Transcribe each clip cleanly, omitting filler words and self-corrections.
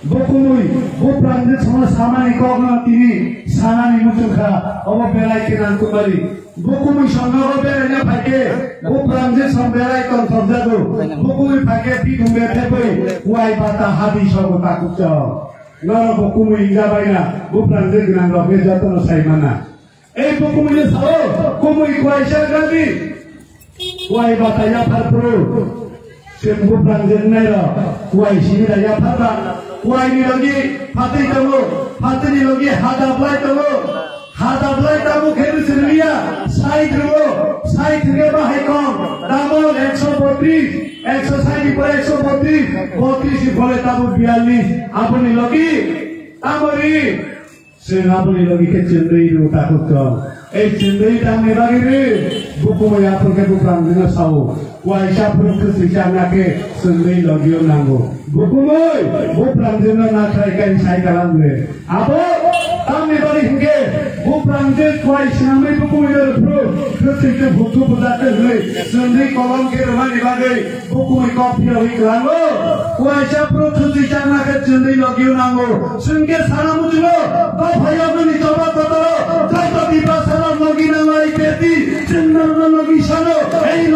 Bukumui, bupranjit sama sama ni kau na tini sana ni muncul obo belai kinan kumari. Bukumui sanggawa belanya pakai, bupranjit sama belai kon terjadu. Bukumui pakai pitung bertepi, wai bata habis obo takut jauh. Nora bukumui inga baina, bupranjit kinan robe jatuh no say mana. Bukumui sao, kumui kuaisha gandi, wai bata ya parpro. Sembuh pranjit naira, wai sini dah ya parra. Wai ni lagi hati kamu, hati ni lagi hadaplai kamu kiri seria, side ro bahai kong, namun 132, 132 di boleh tamu 42, apa ni lagi, tamari, apa ni lagi kecendri itu takut kau, cendri tamu lagi ni, buku yang pergi bukan dengan sawu. Wai siapun kesejahteraan ke sendiri lagi nanggu. Bukumoi, bukan jenak nak kaikan saya kalam le. Apa? Kami beri hingga bukan jenak wai siamai bukumoi berpro. Kesejahteraan buku berdatang le. Sendiri kolom ke rumah ni bagai bukumoi kopi lagi kelango. Wai siapun kesejahteraan ke sendiri lagi nanggu. Sendiri salam ucap. Kau payah ni coba kotor. Kau tiba salam lagi nangai peti. Cendar lagi sana.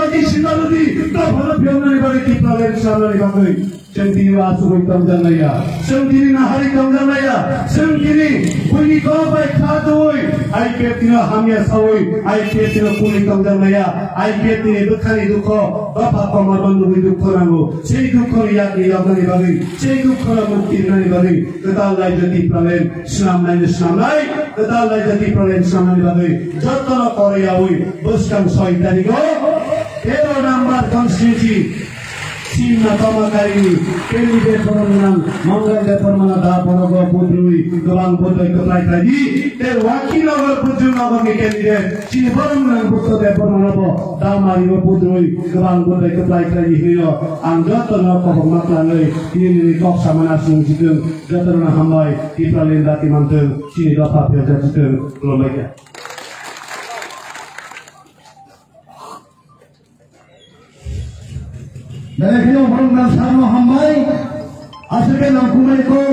Lagi sinar lagi. Kau pada biar ni bagi kita lagi sana ni bagai. Sendiri asuh kamjan naya, sendiri nahari kamjan naya, sendiri bunyi kau baik khatoi, IPT na hamya sawoi, IPT na kuni kamjan naya, IPT ni dukhani dukho, bapa kamar bandu dukho rango, sei dukho riak ni yagani bagi, sei dukho na mukti nani bagi, ketal lai jati pralen, Islam lai, ketal lai jati pralen Islam nani bagi, jatana Korea oi, buskam soitani go, 13 number constituency. Sina kamakari, kini depan mangga depan mana dah pernah putri, gelang putri keplai tadi, terwakil awal putri nama kini deh, sini pernah putri depan mana po, dah mari putri, gelang putri keplai tadi hiyo, angga tanah kohmat langai, kini kok sama nasi situ, jatuh na hambai, kita lendati mantel, sini dapat biasa situ, belum baiknya. Dari kini orang dan sama hambai, asalkan langkumai ko,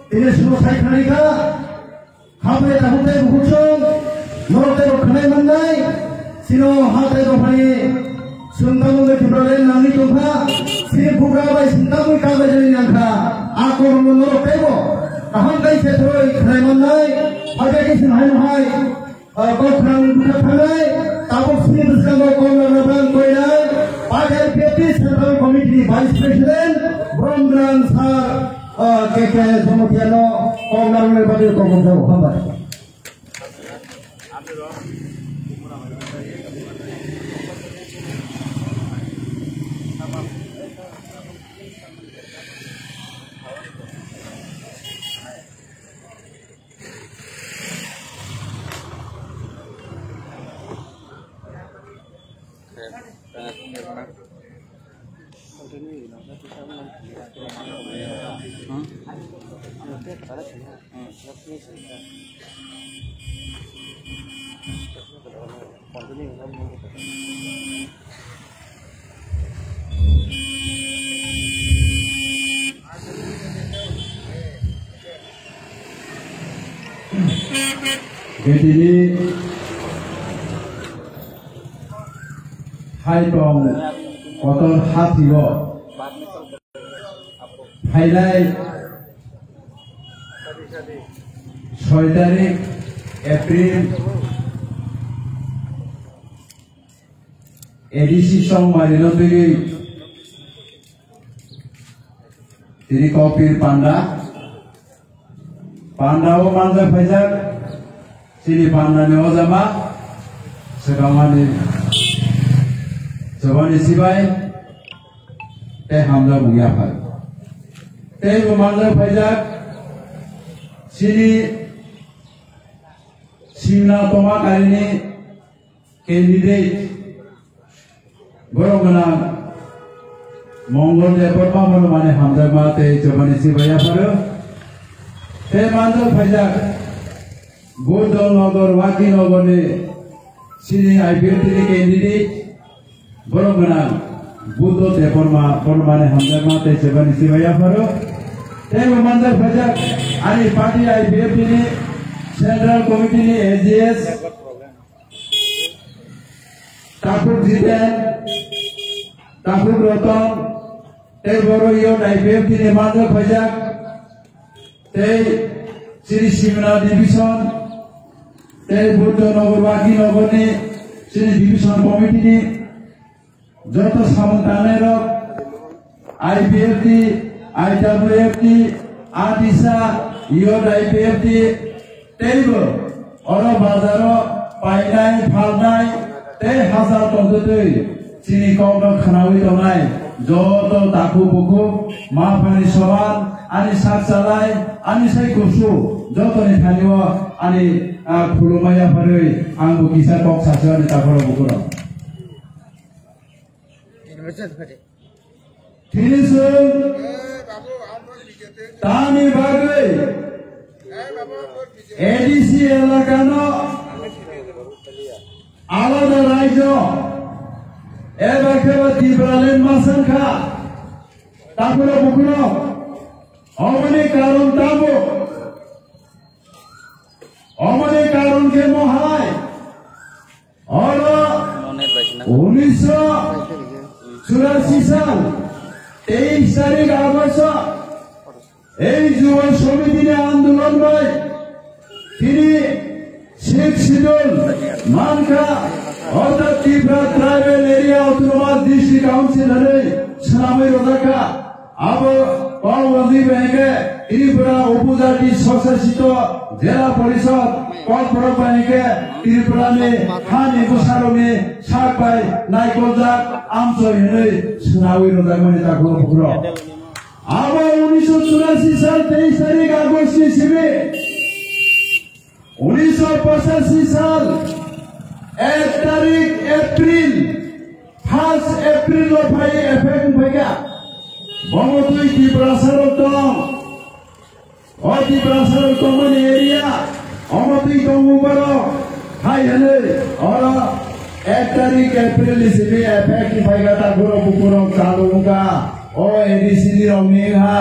ini selesai kerja, hambai tahutai bukucong, norotai bukanai mandai, sino hatai bukanai, sundamu berjualan nami tuha, sini bukabai sundamu kabai jadi nyangka, aku norotai bo, hambai sesuai kerja mandai, ada kisah hai, kau kerang buka kerja, tabuk sini bersama kau melakukan koinai. Pada PT Central Committee Vice President Brandran Sar KK Somatiano Owner Merpati Komando Hambat. Jadi hai tong kotor hati wo highlight 6 tarik April edisi song marino tiri kopir panda wo mangga fajar sini panda ne ozama sekamani Jawani sibai teh hamla bunga phal teh mangga fajar sini Simna toma karini candidate borongana Mongol department mana mane hamda mate jawani sibaya paro te mandal phajak Bodol Nogor Waki Nogor ne sini IPT candidate borongana Bodol department mane hamda mate jawani sibaya paro tebo manjar bajak ani party IBF ini Central Committee ini AGS Tapuk Jiten Tapuk Roton tebo Royon IBF ini manjar bajak Sri Simna Division tebo Nogor Wagi Nogor ni Sri Division Committee ni joto samuntanai rok IBF di IWF di Adisa Iod IBF di tebo oro bazaro painai phalnai te hazar tonjotoi chini kongno khanawi tonai joto taku buku mafani soban ani saksalai ani sai kusu joto ni thaniwa ani khulumaya pharoi angbu kisa kok saswa ni takoro bukuro Tinisung Tani Bagai ADC Elakano Alada Raijo Ebakeva Tibralen Masanka Takuro Bukuro Omani Karun Tabu Omani Karun Ke Mohai Ora 1984 সাল 23 তারিখ August এই যুব সমিতির আন্দোলন হয় তিনি শেখ সিদুল মানকা অর্থাৎ Tripura tribal area autonomous district কাউন্সিলরে সালামের রোজাকা আবো কলবন্দি ব্যাংকে ত্রিপুরা উপজাতি স্বশাসিত জেলা পরিষদ কলপরক ব্যাংকে ত্রিপুরা মে খান একুশারো মে সাকবাই নাইকলজাক আমচই হই সালামের রোজাগনি তাকো পুরো আবো 1984 সাল 23 তারিখ আগস্ট হিসেবে 1985 সাল 1 তারিখ এপ্রিল 1 এপ্রিল ভাই এফেক্ট হইগা বমতুই ত্রিপুরাসার দম ও ত্রিপুরাসার কমন এরিয়া অমতুই দমুবার হাই হলে আর 1 তারিখ এপ্রিল হিসেবে এফেক্ট হইগা তারপর বুকুর চালুকা ও এডিসি রমেহা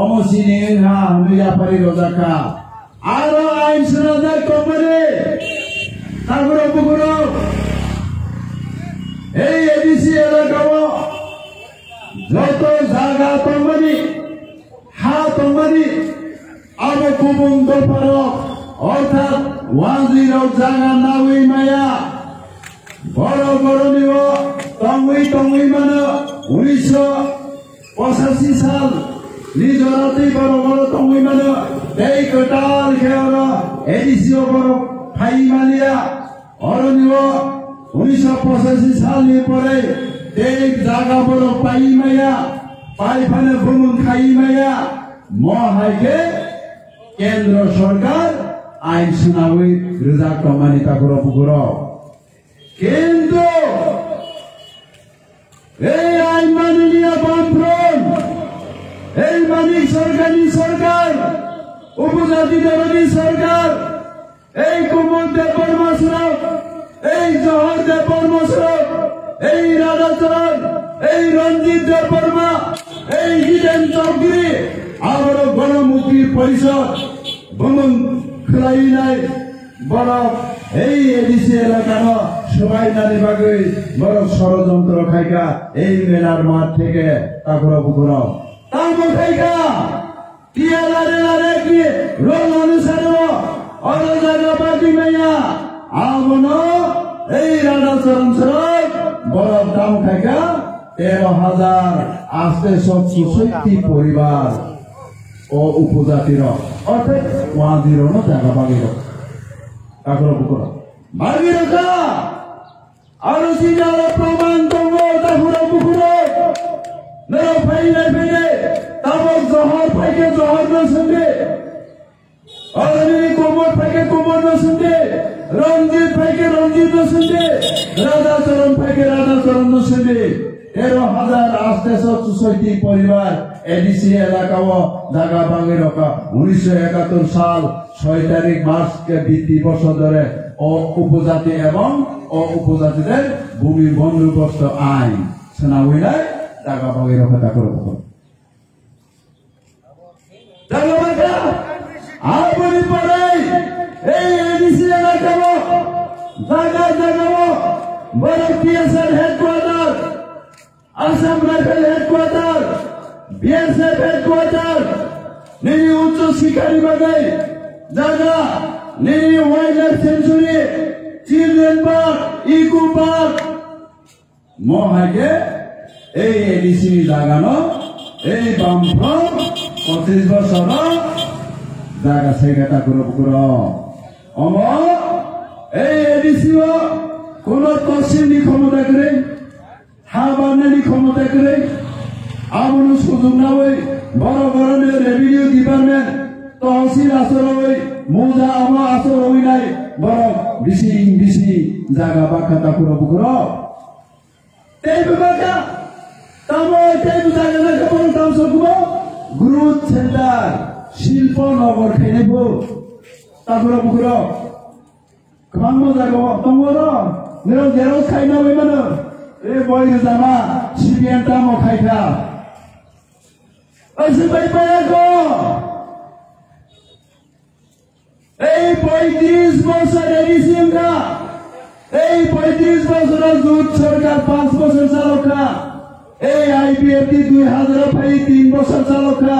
অমসিনেহা হমিয়া পারি রোজাকা আর আইন সুরাজা কমরে তারপর বুকুর এই এডিসি এলাকাও যত জায়গা তোমারি হা তোমারি আরো কুবুং দোপার অর্থাৎ 10 জায়গা নাউই মায়া বড় বড় নিব টঙ্গই মানে 1985 সাল নিজরাতেই বড় বড় টঙ্গই মানে এই কটাল খেয়ার এডিসিও বড় ফাই মালিয়া অর নিব 1985 সাল পরে এই জায়গা বড় পাই মায়া পাইফানে ভ্রমণ খাই মায়া মহাইকে কেন্দ্র সরকার আইন শুনাবি রেজা কমানি তাকর পুকুর কিন্তু এই আইন মাননীয় বামফ্রন্ট এই মানিক সরকারি সরকার উপজাতি দলনী সরকার এই কুমল দেববর্মা সরকার এই জহর দেববর্মা সরকার এই রাধাচরণ এই রঞ্জিত দেববর্মা এই হিরেন চৌধুরী আবার গণমুক্তি পরিষদ ভ্রমণ খেলাই নাই বড় এই এডিসি এলাকার সবাই নারী বাগে বড় ষড়যন্ত্র খাইকা এই মেলার মাঠ থেকে তারপর পুকুর তারপর খাইকা টিয়ালারে লারে কি রোল অনুসারে অরজাগা পাতি মাইয়া আমন এই রাধাচরণ সরক বড় দাম খাইকা 13,867 পরিবার ও উপজাতির অর্থাৎ ওয়াজির জায়গা বাগির তারপর পুকুর বাগি রাখা আর সিজার প্রমাণ তঙ্গ তারপর পুকুর নেও ফাইলে ফেলে তারপর জহর ফাইকে জহর না শুনবে অরণি কোমর ফাইকে কোমর না শুনবে রঞ্জিত ফাইকে রঞ্জিত না শুনবে রাধাচরণ ফাইকে রাধাচরণ না শুনবে 13,867 পরিবার এডিসি এলাকাও জায়গা বাগি রাখা 1971 সাল 6 তারিখ মার্চকে ভিত্তি বছর ধরে উপজাতি এবং উপজাতিদের ভূমি বন্দোবস্ত আইন শোনা হইলে জায়গা বাগি রাখা তাকর জায়গা বাঁকা আপনি পরে এই এডিসি এলাকাবো জায়গা জায়গাবো বড় PSL headquarter Assam rifle headquarter BSF headquarter নিনি উচ্চ শিক্ষা বিভাগে জায়গা নিনি wildlife sanctuary children park eco park মহাকে এই এডিসি জাগানো এই বামফ্রন্ট 25 বছর জায়গা সেটা করে এই এডিসি কোন তহসিল ক্ষমতা করে হাবানি ক্ষমতা করে আমন সুযোগ না ওই বড় বড় রেভিনিউ ডিপার্টমেন্ট তহসিল আসর ওই মৌজা আমা আসর ওই নাই বড় বেশি জায়গা বাখ্যাতা করে এই বিভাগা তামো এই জায়গা না কেমন দাম সকুব গ্রোথ সেন্টার শিল্প নগর খাইনেব তারপরে বুকুর কামো জায়গা তমর নেও জেরো খাইনা ওই মানে এই বই জামা সিপিএম তামো খাইতা ওই ভাই পায়াগো এই 35 বছর এডিসিএম কা এই 35 বছর জুট সরকার 5 বছর চালকা এই আইপিএফটি 2000 ভাই 3 বছর চালকা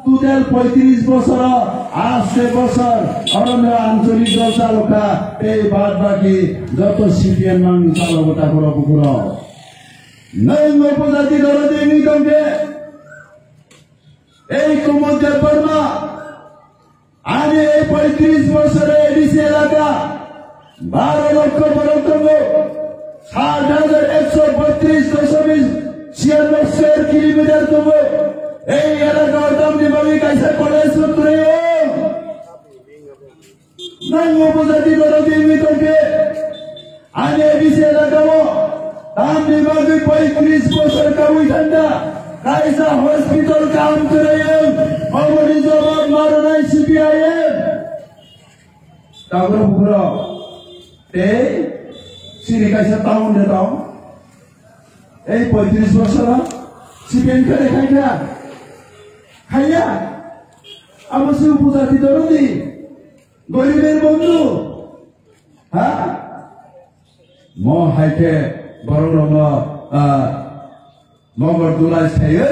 তুদের 35 বছর আসছে বছর অরণ্য আঞ্চলিক দল চালকা এই বাদ বাকি যত সিপিএম মান চালকতা করো পুকুর নয় উপজাতি দল দেনি দঙ্গে এই কুমুদের বর্মা আরে এই 35 বছরে এডিসি এলাকা 12 লক্ষ বরতঙ্গ 60,132.96 স্কয়ার কিলোমিটার তবু এই এলাকার দাম দিবাবি কাইসা কলেজ সূত্রে নাই উপজাতি দল দিবি তোকে আরে এডিসি এলাকা দাম দিবাবি 35 বছর কাউই ঠান্ডা কাইসা হসপিটাল কাম করে অবধি জবাব মারো নাই সিপিআইএম তারপরে পুরো এই সিনি কাইসা টাউন দে টাউন এই 35 বছর সিপিএম কে দেখাইয়া খাইয়া অবশ্য উপজাতি দরদি গরিবের বন্ধু হ্যাঁ ম হাইকে বড় মগর দুলাই খাইয়ে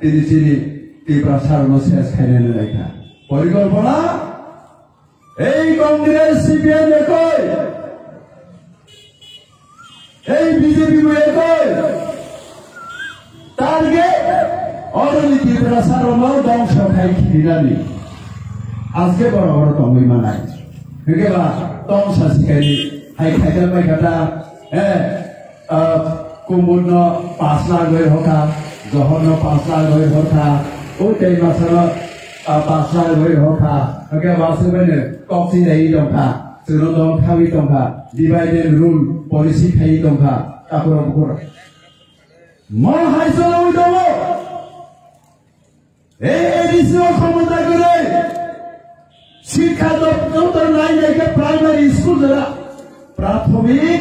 তিনি চিনি তীব্রা সারণ শেষ খাইলে লেখা পরিকল্পনা এই কংগ্রেস সিপিএম একই এই বিজেপি একই টার্গেট অলরেডি তীব্রা সারণ ধ্বংস খাই খিলানি আজকে বড় বড় তঙ্গই মানাই কেবা তংসা শিখাই হাই খাইতে পাইখাটা কুম্বুর্ণ 5 লাখ হয়ে হকা জহর্ণ 5 লাখ হয়ে হকা ও তেই মাসর 5 লাখ হয়ে হকা ওকে বাসে বেনে কক্সি নেই দংখা সুরদং খাবি দংখা ডিভাইডেড রুল পলিসি খাই দংখা তারপর বুকুর ম হাইসল ওই দব এই এডিসি ক্ষমতা করে শিক্ষা দপ্তর নাই নাকি প্রাইমারি স্কুল যারা প্রাথমিক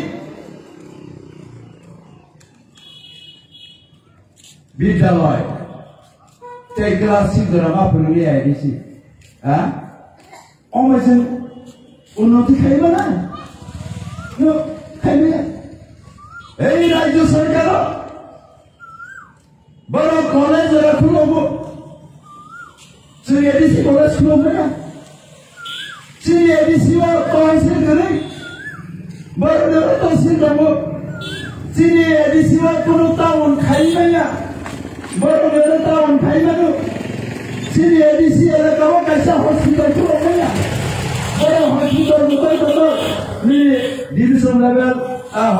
বিদ্যালয় এই ক্লাস 6 ধরা মাপুনি আইডিসি হ্যাঁ অমেজন উন্নতি খাইব না খাইবে এই রাজ্য সরকার বড় কলেজ খুলব শ্রী এডিসি কলেজ খুলব না শ্রী এডিসি তহসিল করে বড় তহসিল যাব শ্রী এডিসি কোন টাউন খাইবে না বড় টাউন খাইবে না শ্রী এডিসি এলাকা কাইসা হসপিটাল খুলব না বড় হসপিটাল মুতাই কত division level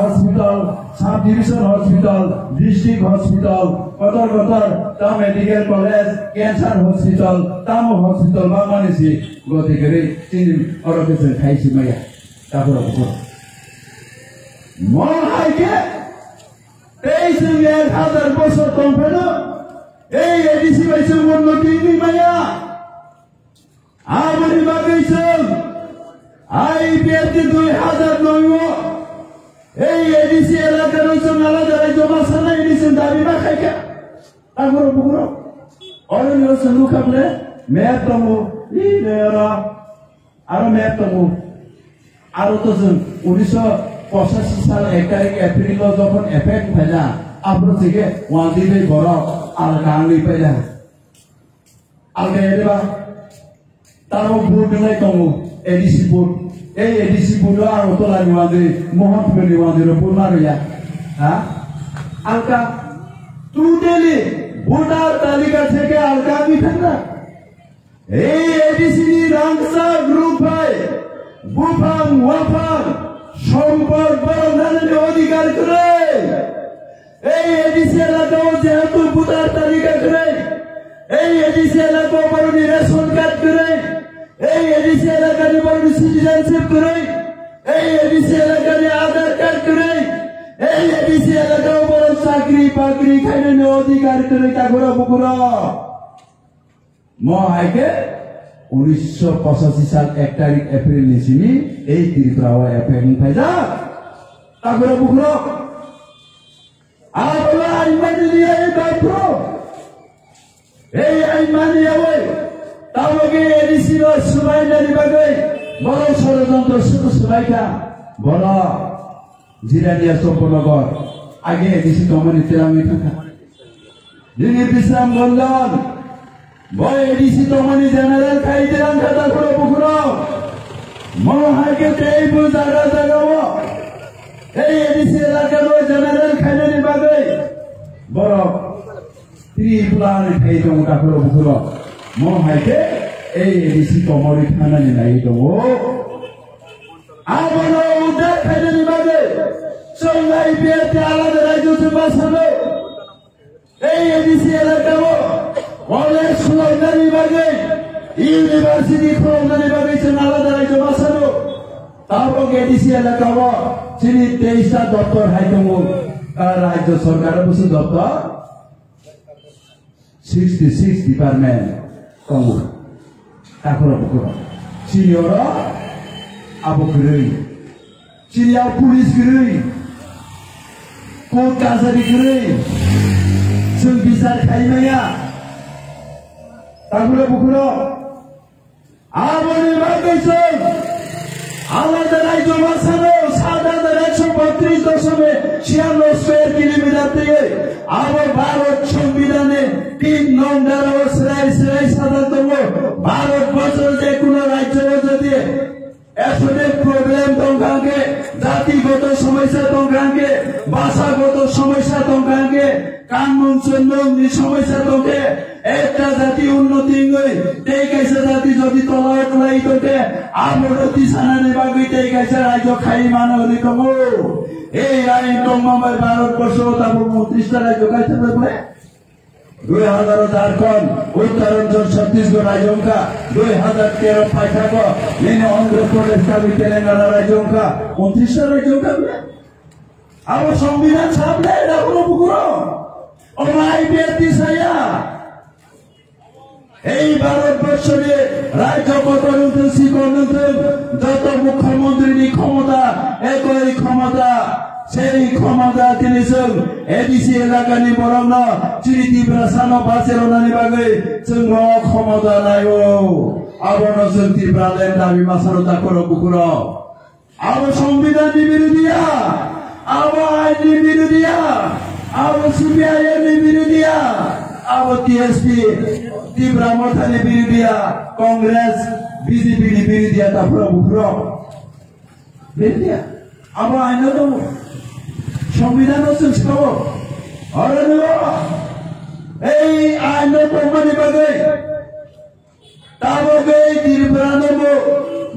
hospital subdivision hospital district hospital কতর তা মেডিকেল কলেজ ক্যান্সার হসপিটাল তামো হসপিটাল বা মানেছি গতি করে তিনি অরকেশন খাইছি মাইয়া তারপর মহাইকে 23,000 বছর কম ফেল এই এডিসি পাইছে উন্নতি মাইয়া আমারই বাগাইছে আইপিএফটি 2009 এই এডিসি এলাকার হচ্ছে নালা যারা জমা সানা এডিসি দাবি না খাইকা তারপর বুকুর অরণ্য হচ্ছে লুকাবলে মেয়াদ দङ आरो मेप दङ आरो तो जों 1985 साल 1 तारिख एप्रिल जखन एफेक्ट फैला आपरो থেকে ওয়াদিবে বড় আর গাঙ্গি ফেলা আলগাইবা তারও ভোট নাই দङ এডিসি ভোট এই এডিসি ভোট আর তোলা নিওয়াদে মোহনপুর নিওয়াদের পূর্ণা রইয়া হ্যাঁ আলকা টোটালি ভোটার তালিকা থেকে আলগামি ফেলা এই এডিসি রাংসা গ্রুপ হয় বুফাং ওয়াফাং সম্পর্ক বর্ণনের অধিকার করে এই এডিসি এলাকাও যেহেতু ভোটার তালিকা করে এই এডিসি এলাকাও বড় রেশন কার্ড করে এই এডিসি এলাকার বড় সিটিজেনশিপ করে এই এডিসি এলাকার আধার কার্ড করে এই এডিসি এলাকাও বড় চাকরি বাকরি খাইনে অধিকার করে কাগরা বুকুরা মহাইকে 1985 साल 1 तारिख एप्रिल निसिनी এই ত্রিপুরাও এফেক্ট ফাইদা কাগরা বুকুরা আবলা আইমানি নিয়ে বাইপ্রো এই আইমানি আওই তাওগে এডিসি র সুবাইনারি বাগে বড় ষড়যন্ত্র শুধু সুবাইকা বড় জিরানিয়া সম্পনগর আগে এডিসি কমিউনিটি আমি থাকা যিনি বিশ্রাম বললেন বয় এডিসি কমিউনিটি জেনারেল খাইদিরাম খাতা করে বুকুরো মহাকে এই বুজারা জাগাও এই এডিসি এলাকার জেনারেল খাইনি বাগে বড় ত্রিপুরার খাই দङ তাকरो বুকুরো মহাকে এই এডিসি কমিউনিটি খানানি নাই দङ আবনো উদা খাইনি বাগে সঙ্গাই বিয়েতে আলাদা রাজ্যে বাসানো এই এডিসি এলাকাও কলেজ খুলনানি বাগে ইউনিভার্সিটি খুলনানি বাগে সঙ্গে আলাদা রাজ্য বাসানো তারপর এডিসি এলাকাও চিনি 23টা দপ্তর হাই দङ রাজ্য সরকারের বসে দপ্তর 66 ডিপার্টমেন্ট দङ তাকरो বুকুরো সিনিয়র আবো গরৈ চিনিয়াव पुलिस गरै कोर्ट काजारि गरै जों बिचार खायनाया तागुरा बुकुरो आबोनि बागैसो आलादा रायजो बासानो 7,132.96 स्क्वायर किलोमीटर দিয়ে আবো ভারত সংবিধানে 3 নং ধারা শ্রেয় সাদা দङ ভারতবর্ষ যে কোনো রাজ্য যদি এসবে প্রবলেম দংগাঙ্গে জাতিগত সমস্যা দংগাঙ্গে ভাষাগত সমস্যা দংগাঙ্গে কানুন চন্দনী সমস্যা দংগে একটা জাতি উন্নতি গই তেই কাইসা জাতি যদি তলায় তলাই দতে আমরতি সানানে বাগি তেই কাইসা রাজ্য খাই মানবরি দङ এই আইন দংমামার ভারতবর্ষ তারপর 29টা রাজ্য কাইসা বলে 2000 झारखंड उत्तरांचल छत्तीसगढ़ राज्यों का 2013 फाइथा को लेने आंध्र प्रदेश का भी तेलंगाना राज्यों का 29 राज्यों का भी अब संविधान सामने रखो बुकुरो और आईबीएती साया এই ভারতবর্ষে রাজ্য গঠনতন্ত্র শিক্ষাতন্ত্র যত মুখ্যমন্ত্রীর ক্ষমতা একই ক্ষমতা সেই ক্ষমতা তিনি এডিসি এলাকানি বরং চিরিতি ব্রাসানো বাসেরনানি বাগে जों ক্ষমতা নাইও আবনো जों ত্রিপুরালেন দাবি মাসানো তাকরো বুকুরো আব সংবিধাননি বিরোধিয়া আব আইনি বিরোধিয়া আব সিপিআইএমনি বিরোধিয়া আব টিএসপি ত্রিপুরা মথানি বিরোধিয়া কংগ্রেস বিজেপি নি বিরোধিয়া তাকরো বুকুরো বিরোধিয়া আব আইনো দङ সংবিধান সংস্কার এই আইন প্রমাণী বাগে তাবগে ত্রিপুরা নব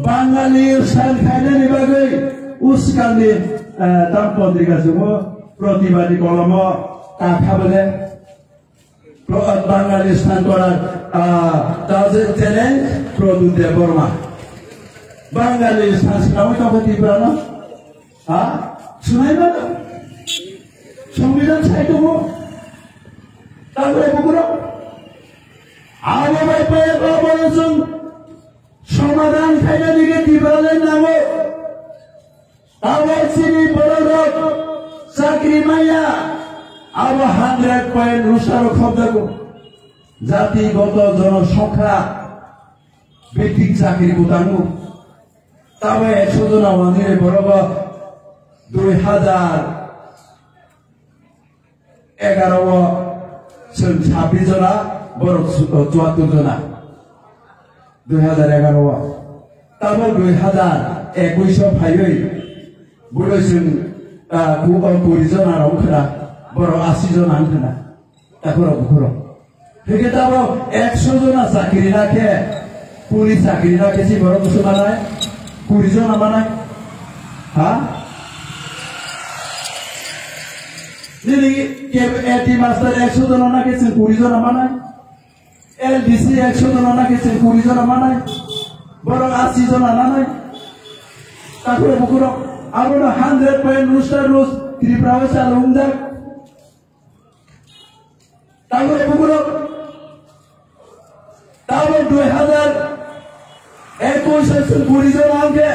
বাঙালি সাল খাইনানি বাগে উস্কানি তামপত্রিকা যুব প্রতিবাদী কলম কাঠা বলে বাঙালি স্থান করার চ্যালেঞ্জ প্রদূত বর্মা বাঙালি স্থান শিখাবো তখন ত্রিপুরা না শুনাই না সংবিধান ছাই দেবো তারপরে বুকুরো আলো ভাই পায়ে বলেছেন সমাধান খাইনা দিকে ত্রিপুরালের নামে আবার চিনি বড় রোগ চাকরি মাইয়া আবার 100% রুষারো শব্দ জাতিগত জনসংখ্যা বেটিক চাকরি কোথাও তবে 100 জন আমাদের বরাবর 2011 जों 26 जना बर' 74 जना 2011 तब 2021 फाइबै बड' जों 20 जना रंखना बर' 80 जना आंखना तापर बुखर हेगे तब 100 जना चाकरी राखे पुलिस चाकरी राखे सि बर' मुसलमानाय 20 जना मानाय हा Jadi KPT master 100 জন নাকি 20 জন মানায় LDC 100 জন নাকি 20 জন মানায় বড় 80 জন মানায় তারপরে বুকুর আমরা 100% রুস্টার রুস ত্রিপুরা চালু হন্দাক তারপরে বুকুর তারপর 2021 20 জন আগে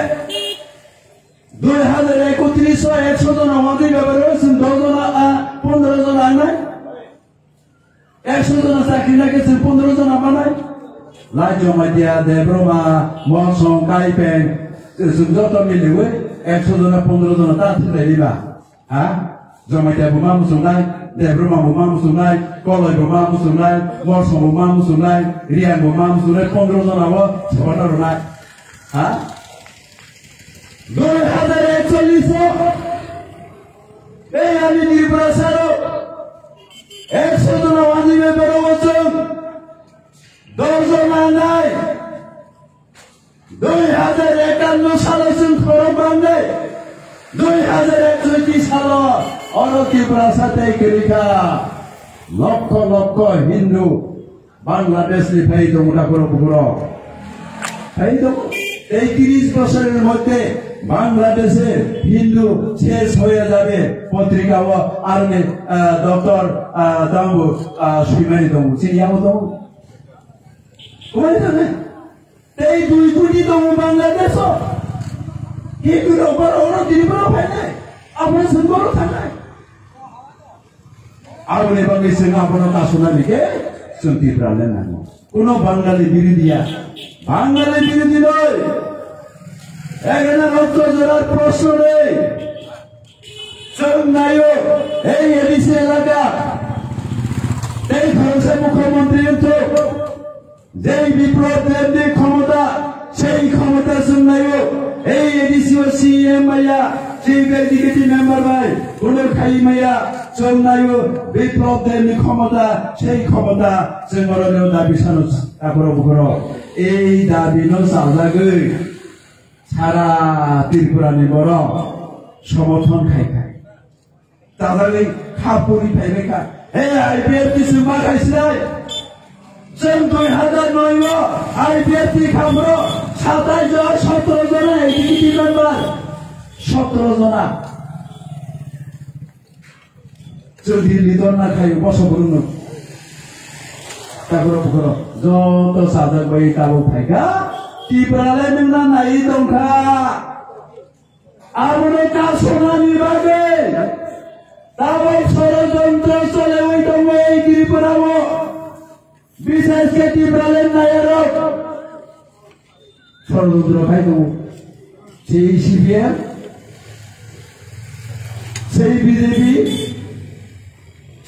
2031 100 জন আমাদের ব্যাপারে 10 জন 15 জন আনায় 100 জন চাকরি রাখেছে 15 জন বানায় লাইজমা দিয়া দেব্রমা মসং কাইপেন যত মিলিবে 100 জন 15 জন তা দিবা হ্যাঁ জমাইয়া বুমা মুসুনাই দেব্রমা বুমা মুসুনাই কলয় বুমা মুসুনাই মসং বুমা মুসুনাই রিয়ান বুমা মুসুনাই 15 জন আবার সবার নাই হ্যাঁ 2041 এই আমি নির্বাচন 100 জন ওয়াজিবে বেরো বছর 10 জন নাই 2051 সালে খরচ বাংলে 2061 সাল অরকি প্রাসাতে কেলিকা লক্ষ লক্ষ হিন্দু বাংলাদেশ নিফাই তোমরা করো পুরো এই তো 30 বছরের মধ্যে বাংলাদেশে হিন্দু শেষ হয়ে যাবে পত্রিকা ও আর্মে ডক্টর দাম্বু সুইমানি দমু চিনিয়াও দমু ওই জানে এই 2 কোটি দমু বাংলাদেশ হিন্দুর বড় বড় ত্রিপুরা ভাই নাই আপনার সঙ্গরও থাকায় আর বাংলাদেশ সঙ্গে আপনার কাশোনা লিখে শুনতে প্রাণে না কোন বাঙালি বিরোধিয়া বাঙালি বিরোধী নয় এখানে রক্ত জোড়ার প্রশ্ন নেই এই এডিসি এলাকা এই ধরছে মুখ্যমন্ত্রী যেই বিপ্লব দেবদের ক্ষমতা সেই ক্ষমতা শুনাইও এই এডিসি ও সিএম মাইয়া চিফ এক্সিকিউটিভ মেম্বার ভাই উনি খাই মাইয়া শুনাইও বিপ্লব দেবদের ক্ষমতা সেই ক্ষমতা जों দাবি সানো তারপর বুকর এই দাবি ন সাজাগৈ সারা ত্রিপুরানি বড় সমর্থন খাইখায় তাহলে খাপুরি খাইবে খা এই আইপিএফ কিছু মা খাইছিলাই जों 2009 আইপিএফ খাবর 27 জন 17 জন এক্সিকিউটিভ মেম্বার 17 জনা যদি লিডর না খাই বসো করুন তারপর বুকর যত সাজাগ বাই তাবো খাইগা ত্রিপুরালে নोंना নাই দংখা আমনে কাশোনানি বাগে তাবই ষড়যন্ত্র চলে ওই দङ এই ত্রিপুরাও বিশেষ করে ত্রিপুরালে নায়ের ষড়যন্ত্র খাই দङ সেই সিপিএম সেই বিজেপি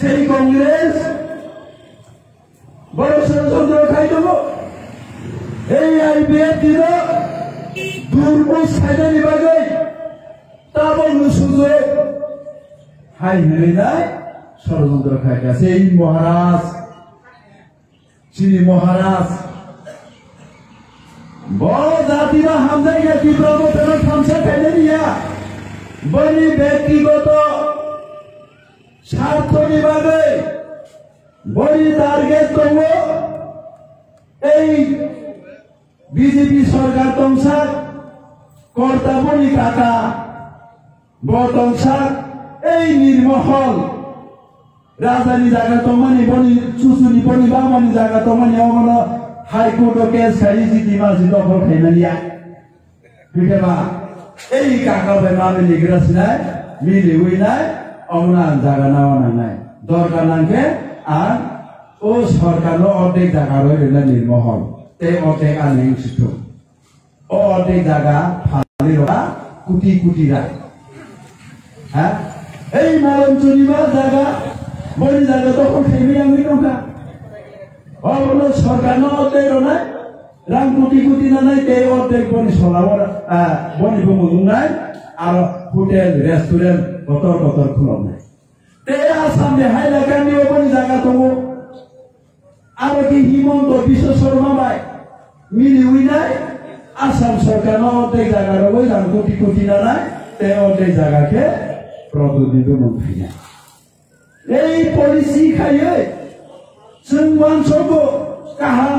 সেই কংগ্রেস বড় ষড়যন্ত্র খাই দङ এই আইপিএফ দিল দুর্বল সাইডে নিবাগে তাবল সুযোগ হাই হেরে যায় ষড়যন্ত্র খাইটা সেই মহারাজ শ্রী মহারাজ বড় জাতিরা হামদাইয়া কি প্রবর্তন থামসা খাইলে নিয়া বনি ব্যক্তিগত স্বার্থ নিবাগে বনি টার্গেট করব এই বিজেপি সরকার তংসাক কর্তা বনি কাকা বংসাক এই নির্মহল রাজধানী জায়গা তমানি বনি চুচুনি বনি বামানি জায়গা তমানি অমন হাইকোর্ট কেস খাই জিতি মাঝি দখল খাইনালিয়া বিকেবা এই কাকা ভাই মামে নিগ্রাস নাই মিলি উই নাই অমনা জায়গা নাওয়া নাই দরকার নাকে আর ও সরকার অর্ধেক জায়গা রইল নির্মহল তে অর্ধেক আনেন সিদ্ধ ও অর্ধেক জায়গা ফালিরা কোটি কোটি রায় হ্যাঁ এই মারণ চুরিবার জায়গা বড়ি জায়গা তখন খেবি আমি টঙ্কা অবলো সরকার না অর্ধেক নাই রাম কোটি কোটি না নাই তে অর্ধেক বনি সলাবর বনি বমুদুং নাই আর হোটেল রেস্টুরেন্ট কতর কতর খুলম নাই তে আসামে হাইলাকান্দি বনি জায়গা তবু আর কি হিমন্ত বিশ্ব শর্মা ভাই মিলি উই নাই আসাম সরকার না অর্ধেক জায়গা রবই রাম কোটি কোটি না নাই তে অর্ধেক জায়গাকে প্রদূষিত মন্ত্রী নাই এই পলিসি খাইয়ে जों सबो कहा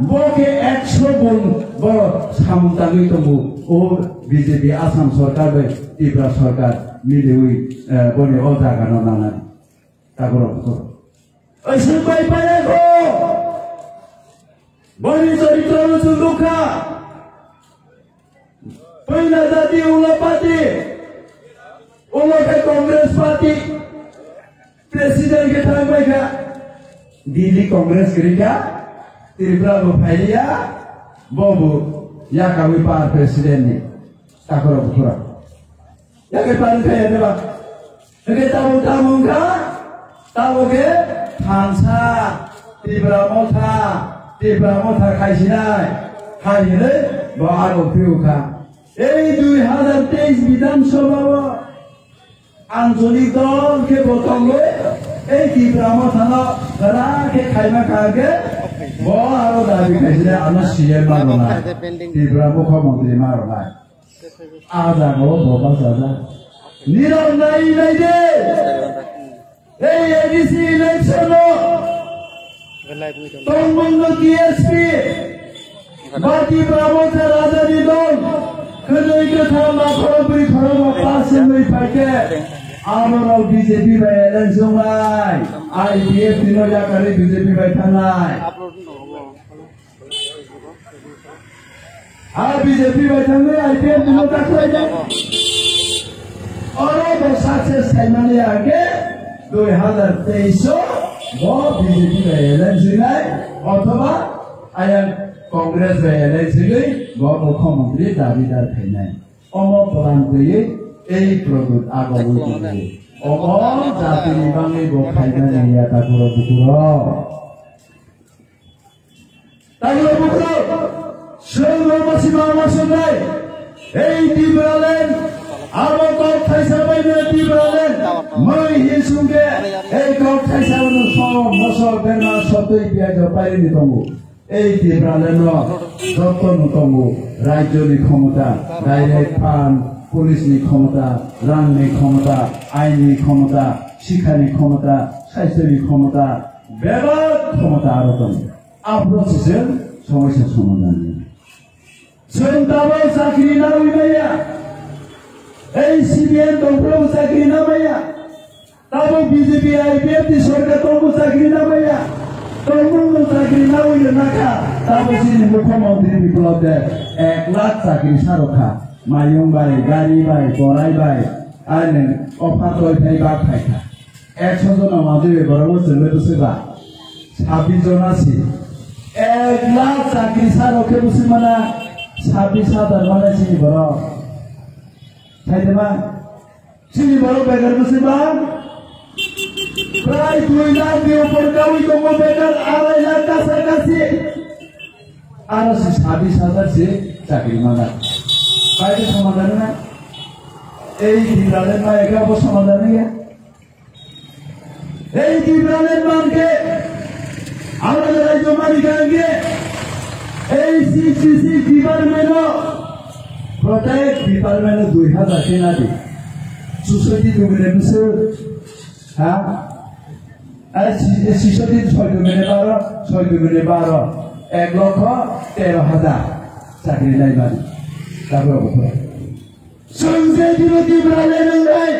बके 100 बन ब सामतागै दंबो ओ बीजेपी आसाम सरकार बे त्रिपुरा सरकार मिलिउइ बने अ जागा न नाना तागरो को ओइ बाय पायाको बनि चरित्र जुन दुखा पहिला जाति उला पार्टी उलाके कांग्रेस पार्टी प्रेसिडेंट के थांबाय का दिल्ली कांग्रेस करिका त्रिपुरा बफाइलिया बबु याकाबि पार प्रेसिडेंट नि ताकरो बुखरा याके पार खाया देबा एके तामुंगा तावगे थानसा त्रिपुरा मथा खाइसिनाय हाइले बारो पिउका এই 2023 বিধানসভা আঞ্চলিক দলকে বতঙ্গে এই त्रिपुरा मथाना राके खाइमा कागे ब आरो दाबि खाइसिना आना सीएम मारना त्रिपुरा मुख्यमंत्री मारना आजागो बबा जाजा निरव नाइ दे এই এডিসি ইলেকশনো তমঙ্গ টিএসপি বাকি ব্রাহ্মণের রাজধানী দল কই কথা মাখরবি খরবা পাসেই পাইকে আমরাও বিজেপি বাই এলেকশন নাই আইপিএফ দিনো জাকারে বিজেপি বাই থানাই আর বিজেপি বাই থানাই আইপিএফ দিনো জাকারে যায় और बसाचे साइमाने आगे 2023 वो बीजेपी में इलेक्शन है अथवा आया कांग्रेस में इलेक्शन है वो मुख्यमंत्री दाबीदार थे अमो प्रांतीय এই প্রদূত আগমন করে অমর জাতি নিবাঙ্গে বখাইনা নিয়া তাকুরো বুকুরো সৌরবাসী মামাসন্দাই এই ত্রিপুরালেন আরো কথাই সাবাইনে ত্রিপুরালেন মই হিসুগে এই কথাই সাবানো সব বছর বেনা সতই পিয়াজ পাইনি তঙ্গু এই ত্রিপুরালেন যতন তঙ্গু রাজ্যনি ক্ষমতা ডাইরেক্ট ফান্ড পুলিশনি ক্ষমতা রাংনি ক্ষমতা আইনি ক্ষমতা শিক্ষানি ক্ষমতা স্বাস্থ্যনি ক্ষমতা ব্যবহার ক্ষমতা আরো দম আপ্রোচের সমস্যার সমাধান সন্তাবল চাকরি না উইমাইয়া এই সিবিএন দংপ্রভু চাকরি না মাইয়া তাবো বিজেপি আইপিএফ সরকার তবু চাকরি না মাইয়া তবু চাকরি না উইলে নাখা তাবো সিনি মুখ্যমন্ত্রী বিপ্লব দে 1 লাখ চাকরি সারখা मायं बाय गाड़ी बाय गराय बाय आने अफार लय थाय बा थायखा 100 जन मादे बराबर जोंनो बसबा 26 जन आसि 1 लाख चाकरी सारखे बसमाना 26,000 माने सिनि बर थायदेमा सिनि बर बेगर बसबा प्राय 2 लाख के ऊपर गावी दङ बेगर 2.5 लाख कासाकासि आरो 26,000 से चाकरी माना বাইরে সমাধান না এই ত্রিপুরালের মা একাবো সমাধান নিয়ে এই ত্রিপুরালের মানকে আমাদের রাজ্য মালিকানকে এই সিসিসি ডিপার্টমেন্ট প্রত্যেক ডিপার্টমেন্ট 2000 টাকা দি সুসতি দুগুনে বসে হ্যাঁ আর সিসতি 6 দুগুনে 12 6 দুগুনে 12 1,13,000 চাকরি নাই মানে তারপর সংসদ বিরোধী ব্রালেন নাই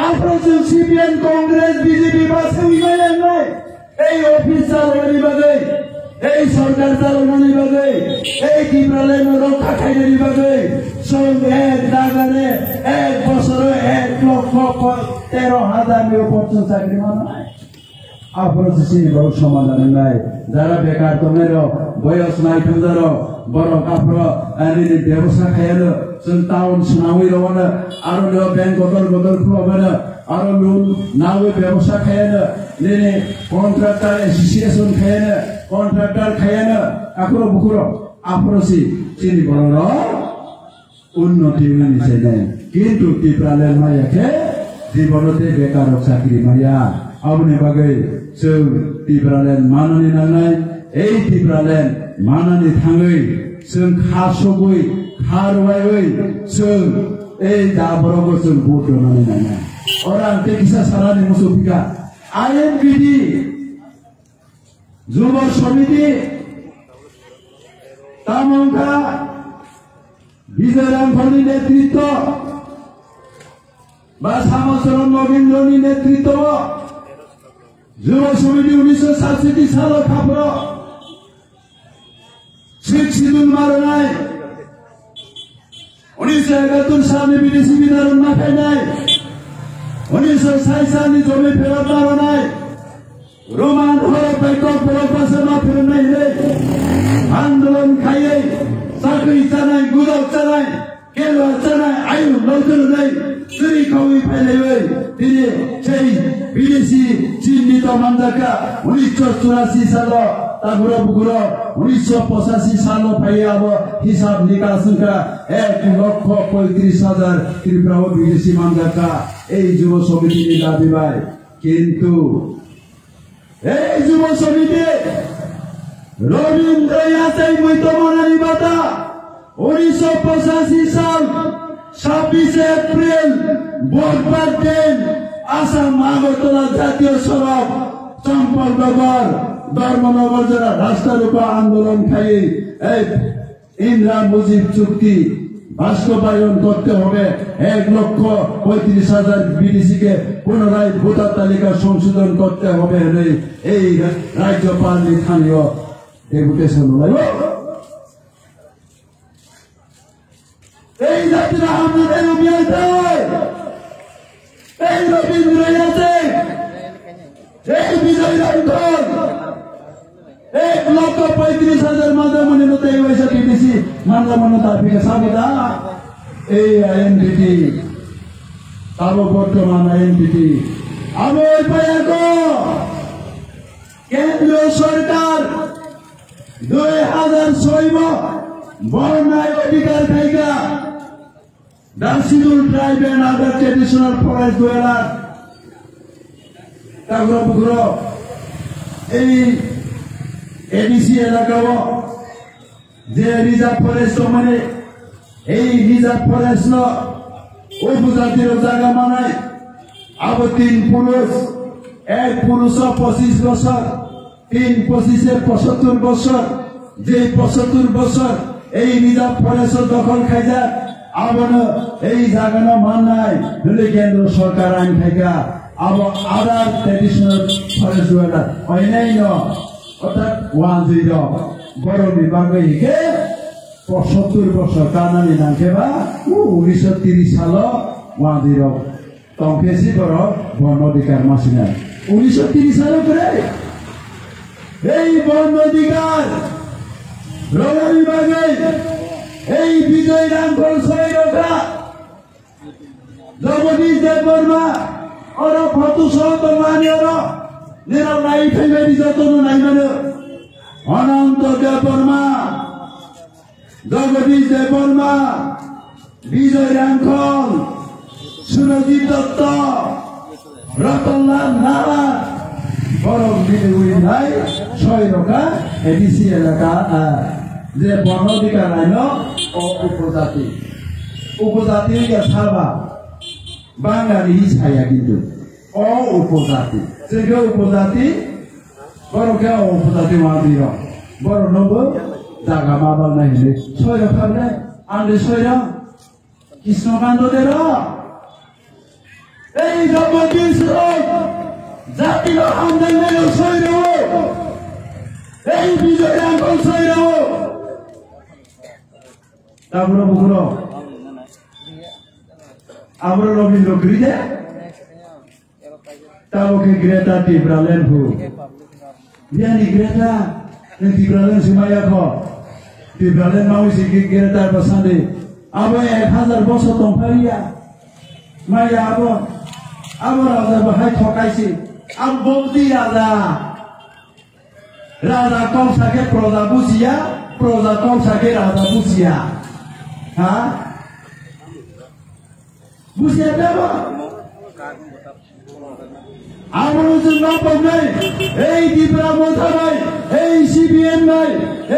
আফ্রোজেন সিপিএন কংগ্রেস বিজেপি বাসুই মাইলেন নাই এই অফিস চালানোর বাগে এই সরকার চালানোর বাগে এই ত্রিপুরালেন রক্ষা খাইনের বাগে সব এক দাগানে 1 বছরে 1,13,000 উপর চাকরি মানে আফ্রোজেন সিপিএন সমাধান নাই যারা বেকার তোমের বয়স নাই থাকজার বড় কাপড় আনি ব্যবসা খায়ানো जों टाउन सुनावै रवानो आरो बैंक गदर खुलाबानो आरो लोन नावै व्यवसा खायानो नेने कन्ट्राक्टर एसोसिएशन खायानो कन्ट्राक्टर खायानो आखरो बुखरो आफरोसि चिनि बररो उन्नति मानि छैन किन्तु टिप्राले मायाखे जीवनते बेकार चाकरी माया आबने बागै जों टिप्राले माननि नांनाय এই टिप्राले माननि थाङै जों खासगै खारवायै जों এই दाबरगो जों भोट होनानै नायनाय orang tekisa sarani musufika INPD যুব সমিতি তামঙ্কা বিজয়রামফলনি নেতৃত্ব বা শ্যামচরণ নগেন্দ্রনি নেতৃত্ব যুব সমিতি 1967 সালের খাপর শেখ সিদুল মারনাই 1971 সালে বিদেশি বিধারণ না খাইনাই 1960 সালে জমি ফেরত মারনাই রোমান হয়ে ব্যাকক প্রকাশে না ফেরনাই আন্দোলন খাইয়ে চাকরি চানাই গুদাও চানাই কেলোয়া চানাই আয়ু নজর নেই চুরি খাওয়ি ফাইলাইবে তিনি সেই বিদেশি চিহ্নিত মানজাকা 1984 সাল তারপরে বুকুরো 1985 সাল ফাইয়াব হিসাব নিকাশকা 1,35,000 ত্রিপুরা বিদেশি মানজাকা এই যুব সমিতির দাবি ভাই কিন্তু এই যুব সমিতি রবীন্দ্র ইয়াসাই মৈতমনানি বাতা 1985 সাল 26 এপ্রিল বুধবার দিন আসাম আগরতলা জাতীয় সড়ক চম্পলনগর ধর্মনগর জেলা রাস্তারূপা আন্দোলন খাই এই ইন্দিরা মুজিব চুক্তি বাস্তবায়ন করতে হবে 1,35,000 বিদেশিকে পুনরায় ভোটার তালিকা সংশোধন করতে হবে এই রাজ্যপাল স্থানীয় ডেপুটেশন এই জাতিরা আমাদের এই রবীন্দ্র এই বিজয় রামধন 1,35,000 মাঝে মনে মতো এই পয়সা বিদেশি মানলা মনে তার ফিরে সাবিদা এই INPD তারও বর্তমান INPD আমি ওই পায়াক কেন্দ্রীয় সরকার 2006 বর্ণায় অধিকার খাইকা ডান্সিডুল tribe and other traditional forest dweller তারপরে বুকুরো এই এডিসি এলাকাও যে রিজার্ভ ফরেস্ট মানে এই রিজার্ভ ফরেস্ট উপজাতির জায়গা মানায় আব 3 পুরুষ 1 পুরুষ 25 বছর 3 25 75 বছর যে 75 বছর এই রিজার্ভ ফরেস্ট দখল খাই যায় আবন এই জায়গা না মানায় দিল্লি কেন্দ্র সরকার আইন থাকা আব আদার ট্রেডিশনাল ফরেস্ট ডুয়েলার অন্যান্য অর্থাৎ 10 বড় বিভাগে 75 বছর কানানি নাংকেবা 1930 সাল 10 তংকেসি বড় বন অধিকার মাসিনা 1930 সাল করে এই বন অধিকার রঙ বিভাগে এই বিজয় রামফল সৈরকা জগদীশ দেববর্মা और फतु सत मानिएर निरा नाइ फैबारी जतन नाइ माने अनन्त देवबर्मा जगदीश देवबर्मा विजय रामफल सुरजित दत्त रतनलाल नारा बरम मिले नाइ सैरका एडिसि एलाका जे बन अधिकार आइन उपजाति साबा বাঙালি ছায়া কিন্তু উপজাতি যে উপজাতি বড় কেউ উপজাতি মাদির বড় নব জাগা মাবাল নাই ছয় রকমে আন্ডে ছয় কৃষ্ণকান্ত দের এই জগদীশ জাতির আন্দোলনের ছয় এই বিজয় রামফল ছয় তারপরে বুকুর আমরা রবীন্দ্র গৃহে তাওকে গ্রেটা টিব্রালেন হু বিয়ানি Greta ni tibralan semaya kho tibralan mau sigi geretar basande abo 1000 বছর tongparia maya abo raja bahai thokaisi ambomdi raja kau sake proza busia proza kau sake raja busia ha busia apa আমরা না পাই এই ত্রিপুরা মোথা নাই এই CPM নাই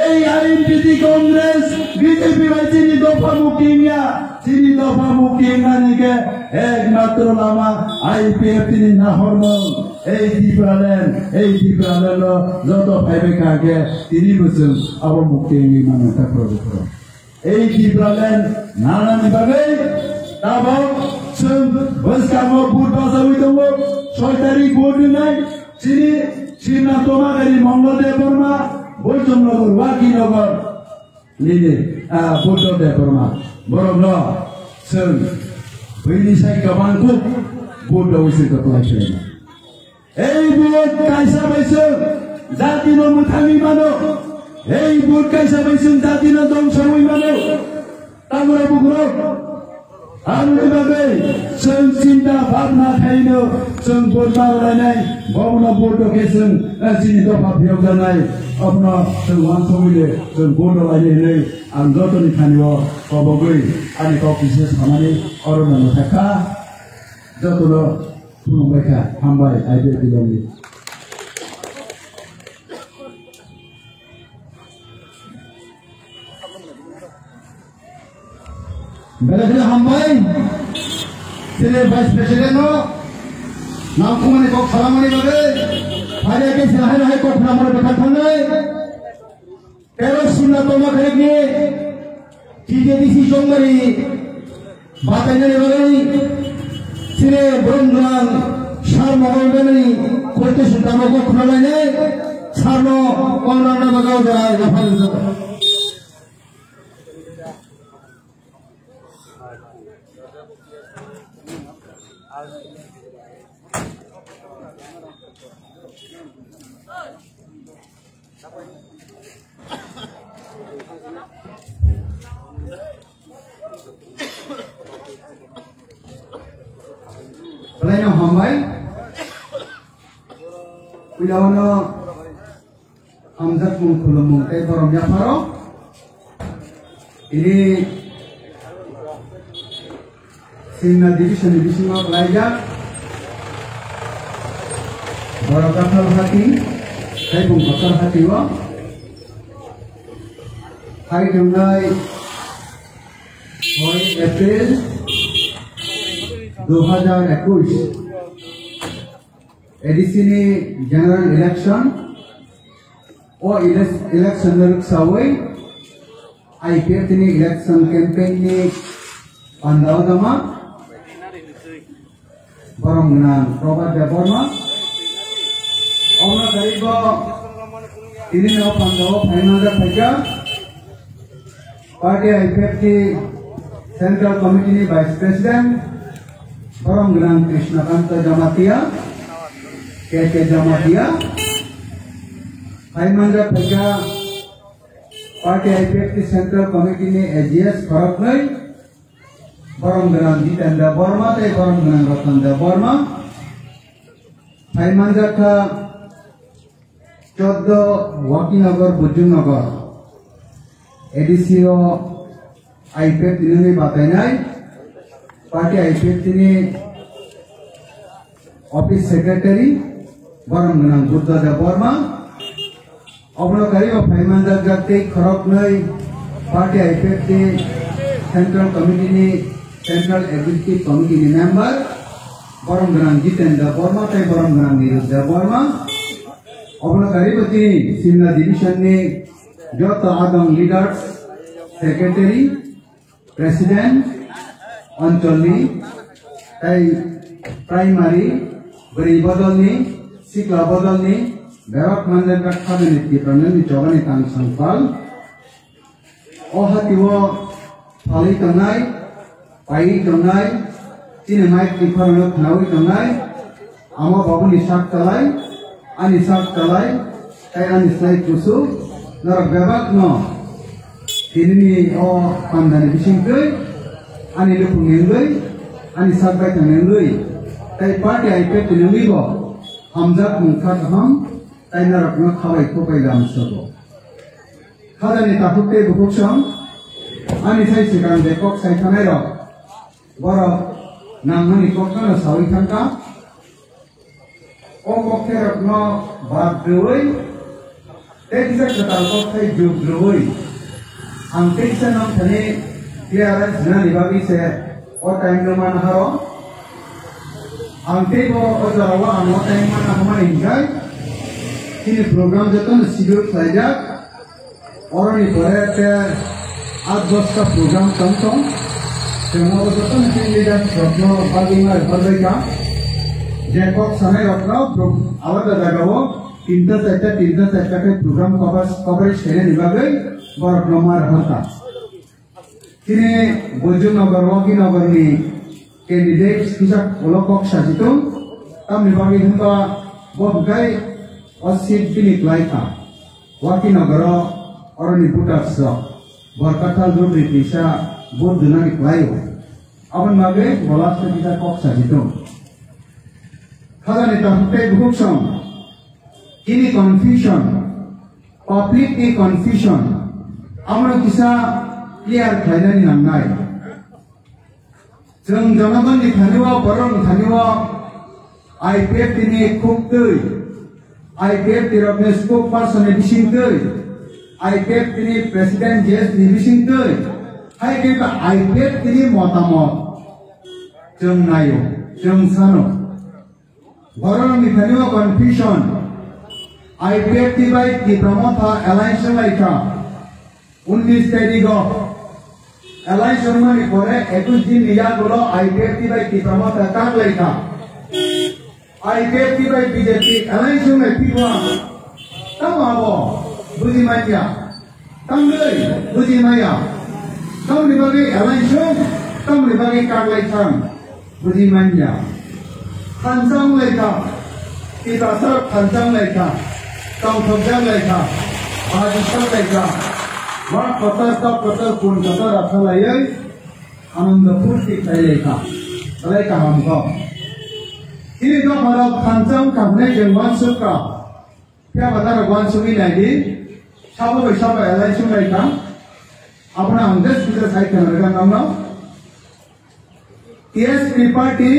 এই INPT Congress BJP ভাই চিনি দফা মুকিয়া নিকে একমাত্র লামা আইপিএফ তিনি না হরমন এই ত্রিপুরালেন যত ভাইবে কাগে 3 বছর আবার মুকিয়ে মানুষটা প্রবেশ এই ত্রিপুরালেন নানানি ভাবে তারপর বসকামো বুট বাজাবি দেবো 6 তারিখ ভোট নাই চিনি চিনা তোমাগারি মঙ্গলদেব বর্মা বৈষ্ণবনগর ওয়াকিনগর নিলে বৈষ্ণবদেব বর্মা বরং जों बैनि साइ गोबांखौ भोट दावैसो गथ'लायसै এই ভোট কাইসা বাইসों জাতিनो मुथाङै मानो এই ভোট কাইসা বাইसों জাতিनो दंसङै मानो तामुरा बुग्रो आंनि बागै जों चिन्ता भाबना थाइनो जों भोट मावलायनाय बावना भोट दकेसों जिनि दफा भियाव जानाय अपना जों वानसङैले जों भोट लायनानै आं जतनि खानियाव गावबागै आंनि गावखौसो साननानै अरनानो थाखा जतनो खुलुमबायखा हामबाय आइबे बिलावनि बेलाखिनि हामबाय दिनै भाइस प्रेसिडेन्टनो नामखौमानि गाव खालामनानै बागै फारियाखै सिनाहाय गथना मरे बेखार थांनाय तेरो सुनना तमा खरेगनि टिजेडिसि जंगारि बातायनानै बागै सिने ब्रह्मनां सार मगलबेनि कयते सुनतानो गखनालायनाय सारनो कमराना बागाव जाय जाफानो Pelayan hambai, pilauno hamzat mengkulumung teh korom yaparo. Ini Sinna division of pelajar, barakatal hati, saya pun bakal hati wa. Hari Jumat, 6 April 2021 edisi general election election sawai IPF ini election campaign ni pandau barang Robert Deborma orang dari ini nama pandau final saja parti IPF di central committee ni vice president orang Grand Krishna Kanta Jamatia, KK Jamatia, Haimandra Pega, Parti IPF Central Committee ni AGS Faraknai, orang Grand Jitendra Borma, tapi orang Grand Ratandra Borma, Haimandra ka 14 Wakinagar Bujungnagar, edisio IPF ini batainai. Parti IPF ini Office Secretary Barang Menang Gurdada Borma Obno Kari of Haimandar Gakti Kharoknai Parti IPF di Central Committee ni Central Executive Committee ni member Barang Menang Jitendra Borma tai Barang Menang Nirudda Borma Obno Kari bati Simla Division ni Jota Adam Leaders Secretary President Anjali, primary, beri bodol ni, sikla bodol ni, berak mandan kakak ni tipranan ni coba ni tang sampal. Oh hatiwo, pali tangai, pai tangai, cini mic tipranan nawi tangai, ama babu ni sak talai, ani sak talai, ani slide kusu, narok bebak no ini o pandani bisingkei ani lupung nenggei ani sabai tanenggei tai party IPF tinenggei bo hamzat mungkat ham tai narok no khawai khopai lam sobo khadani tapute bukuksam ani sai sikang dekok sai thanai rok borok namani kokna sawi thangka o kokte rok no bad deui exact total kokte jub deui ang teksa nam thane clearance na libagi se o time no man haro ang teko o jarawa ang o time man hamar enjoy ini program joton schedule sajak orani pore te 8-10 का program tonton semua joton tin leader propno baginga barbaika jekok samay rokna awada jagawo tinta ke program coverage kene nibagai borok nomor hota kini Bojong Nagar Waki Nagar ni candidates kisah olokok sajitung tam nibagi hingga bogai osid pinik laika Waki Nagar orang diputar sok berkata dulu bisa bod dinamik layu awan mage bolas kita kok sajitung kada nita hukai bukuksam ini confusion completely confusion আমরা কিসা clear খাইলানি নাংনাই जों জনগণनि थानिवा बरं थानिवा IPF तिनि खुब दै IPF तिरबने scope पार्सने बिसिं दै IPF तिनि president जेस नि बिसिं दै हाय केबा IPF तिनि मतामत जों नायो जों सानो बरंनि थानिवा कन्फ्यूजन IPF तिबाय ति प्रमोथा एलायंस लाइका 19 तारीख एलायंस सरमनी परे 21 दिन लिया गुलो IPF तिबाय ति प्रमोथा काग लाइका IPF तिबाय बीजेपी एलायंस में पिवा तम आबो बुझी माया तम गई बुझी माया तम लिबागे एलायंस तम लिबागे काग लाइका बुझी माया खानसांग लाइका तिबा सर खानसांग लाइका तम थोजांग लाइका आज सब लाइका Wah kota pun kota rasa lain, ananda putih saya ka, saya kaham kau. Ini tu kalau kancam kahne jengwan suka, क्या बता रहा कौन सुनी नहीं सब सब एलाइन सुन रही था अपना अंदर सीधे साइड करने का नाम ना TSP पार्टी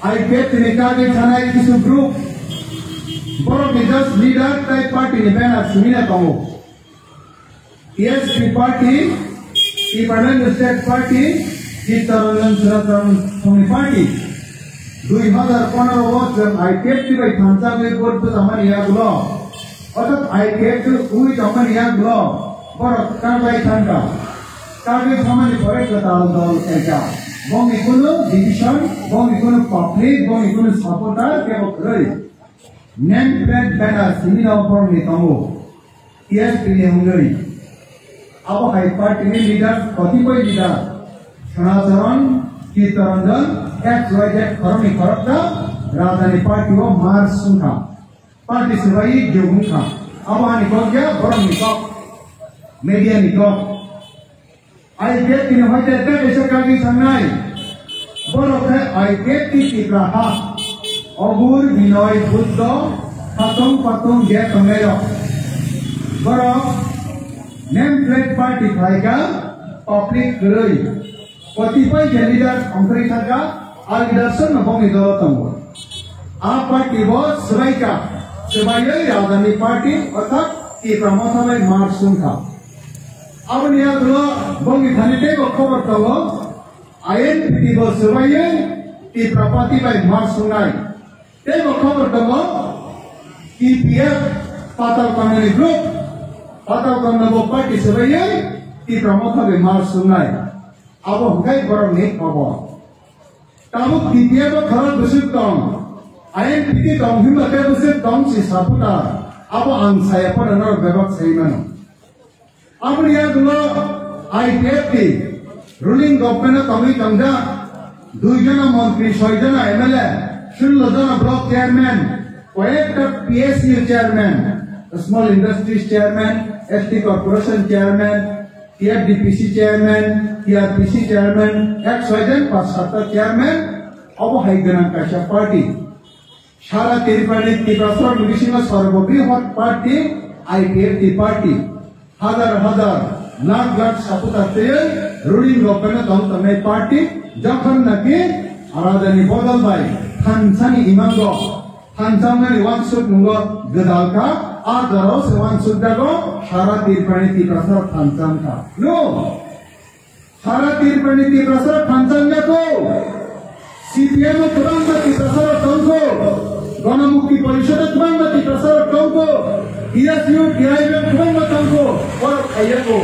IPF निकाले थाना किसी ग्रुप बड़ो बिजनेस लीडर टाइप पार्टी ने बना सुनी ना कहो TSP पार्टी की पढ़ने स्टेट पार्टी की तरह सुनी पार्टी 2015 जब IPF की भाई खांसा में बोर्ड तो हमारे यहाँ गुलो और तब IPF तो हुई तो हमारे यहाँ गुलो पर कार भाई खांसा कार में हमारे परे कताल दाल ऐसा बॉन्ग इकोनो डिविजन बॉन्ग इकोनो पब्लिक बॉन्ग इकोनो सपोर्टर क्या वो करे name plate banner similar form में कहो TSP ने होंगे अब हाई पार्टी में लीडर कौन कोई लीडर सनातन की तरंगन XYZ खरमी खरकता राजधानी पार्टी वो मार सुनता पार्टी सेवाई जोगुंगा अब आने को क्या बरम निकाल मीडिया निकाल IPF की नवाज़ ऐसे ऐसे कागी संगाई बरम है IPF की चित्राहा अबूर विनोय बुद्ध खतम ये कमेरो बरम नेम प्लेट पार्टी खाएगा पब्लिक करोई कतिपय लीडर अंतरी थाका आलिदासन नबंग इदलतंगो आप पार्टी वो सबाइका सबाइये राजधानी पार्टी अर्थात की प्रमोशन मार्चुन था अब निया दलो बंगी थाने को खबर तलो INPT वो सबाइये की प्रपाति बाय मार्चुन आई ते को खबर तलो PF पाताल कम्युनिटी ग्रुप पाताल कम्युनिटी पार्टी सबाइये की प्रमोशन मार्चुन आई अब हुkai बरम nih apa? Kamu kitia to kharan besut dong. INPT dong himba te besut dong si saputa. Apa ang saya pun ada bebak saya mana? Apa dia dulu IPF ruling government kami tangga 2 jana mantri 6 jana MLA 16 jana block chairman কয়েকটা PSU chairman Small Industries Chairman, ST Corporation Chairman, TRDPC Chairman, TRPC Chairman, XYZ Pasata Chairman, Abo Haiganan Kasha Party. Shara Tiripani Tiprasar Lugisima Sarabobri Hot Party, IPFT Party. Hadar, Nag Saputatel, ruling government of the party, Japan Naki, Aradani Bodal by Hansani Imango, Hansangani Wansuk Mungo, Gadalka, Adaros, Wansuk Dago, Shara Tiripani Tiprasar Hansanka. No! Shara Tiripani Tiprasar Hansanako, CPM Turanga Tiprasar Tonko, Gonamukti Polishata Turanga Tiprasar Tonko, TSU, TIM Turanga Tonko, or Ayako.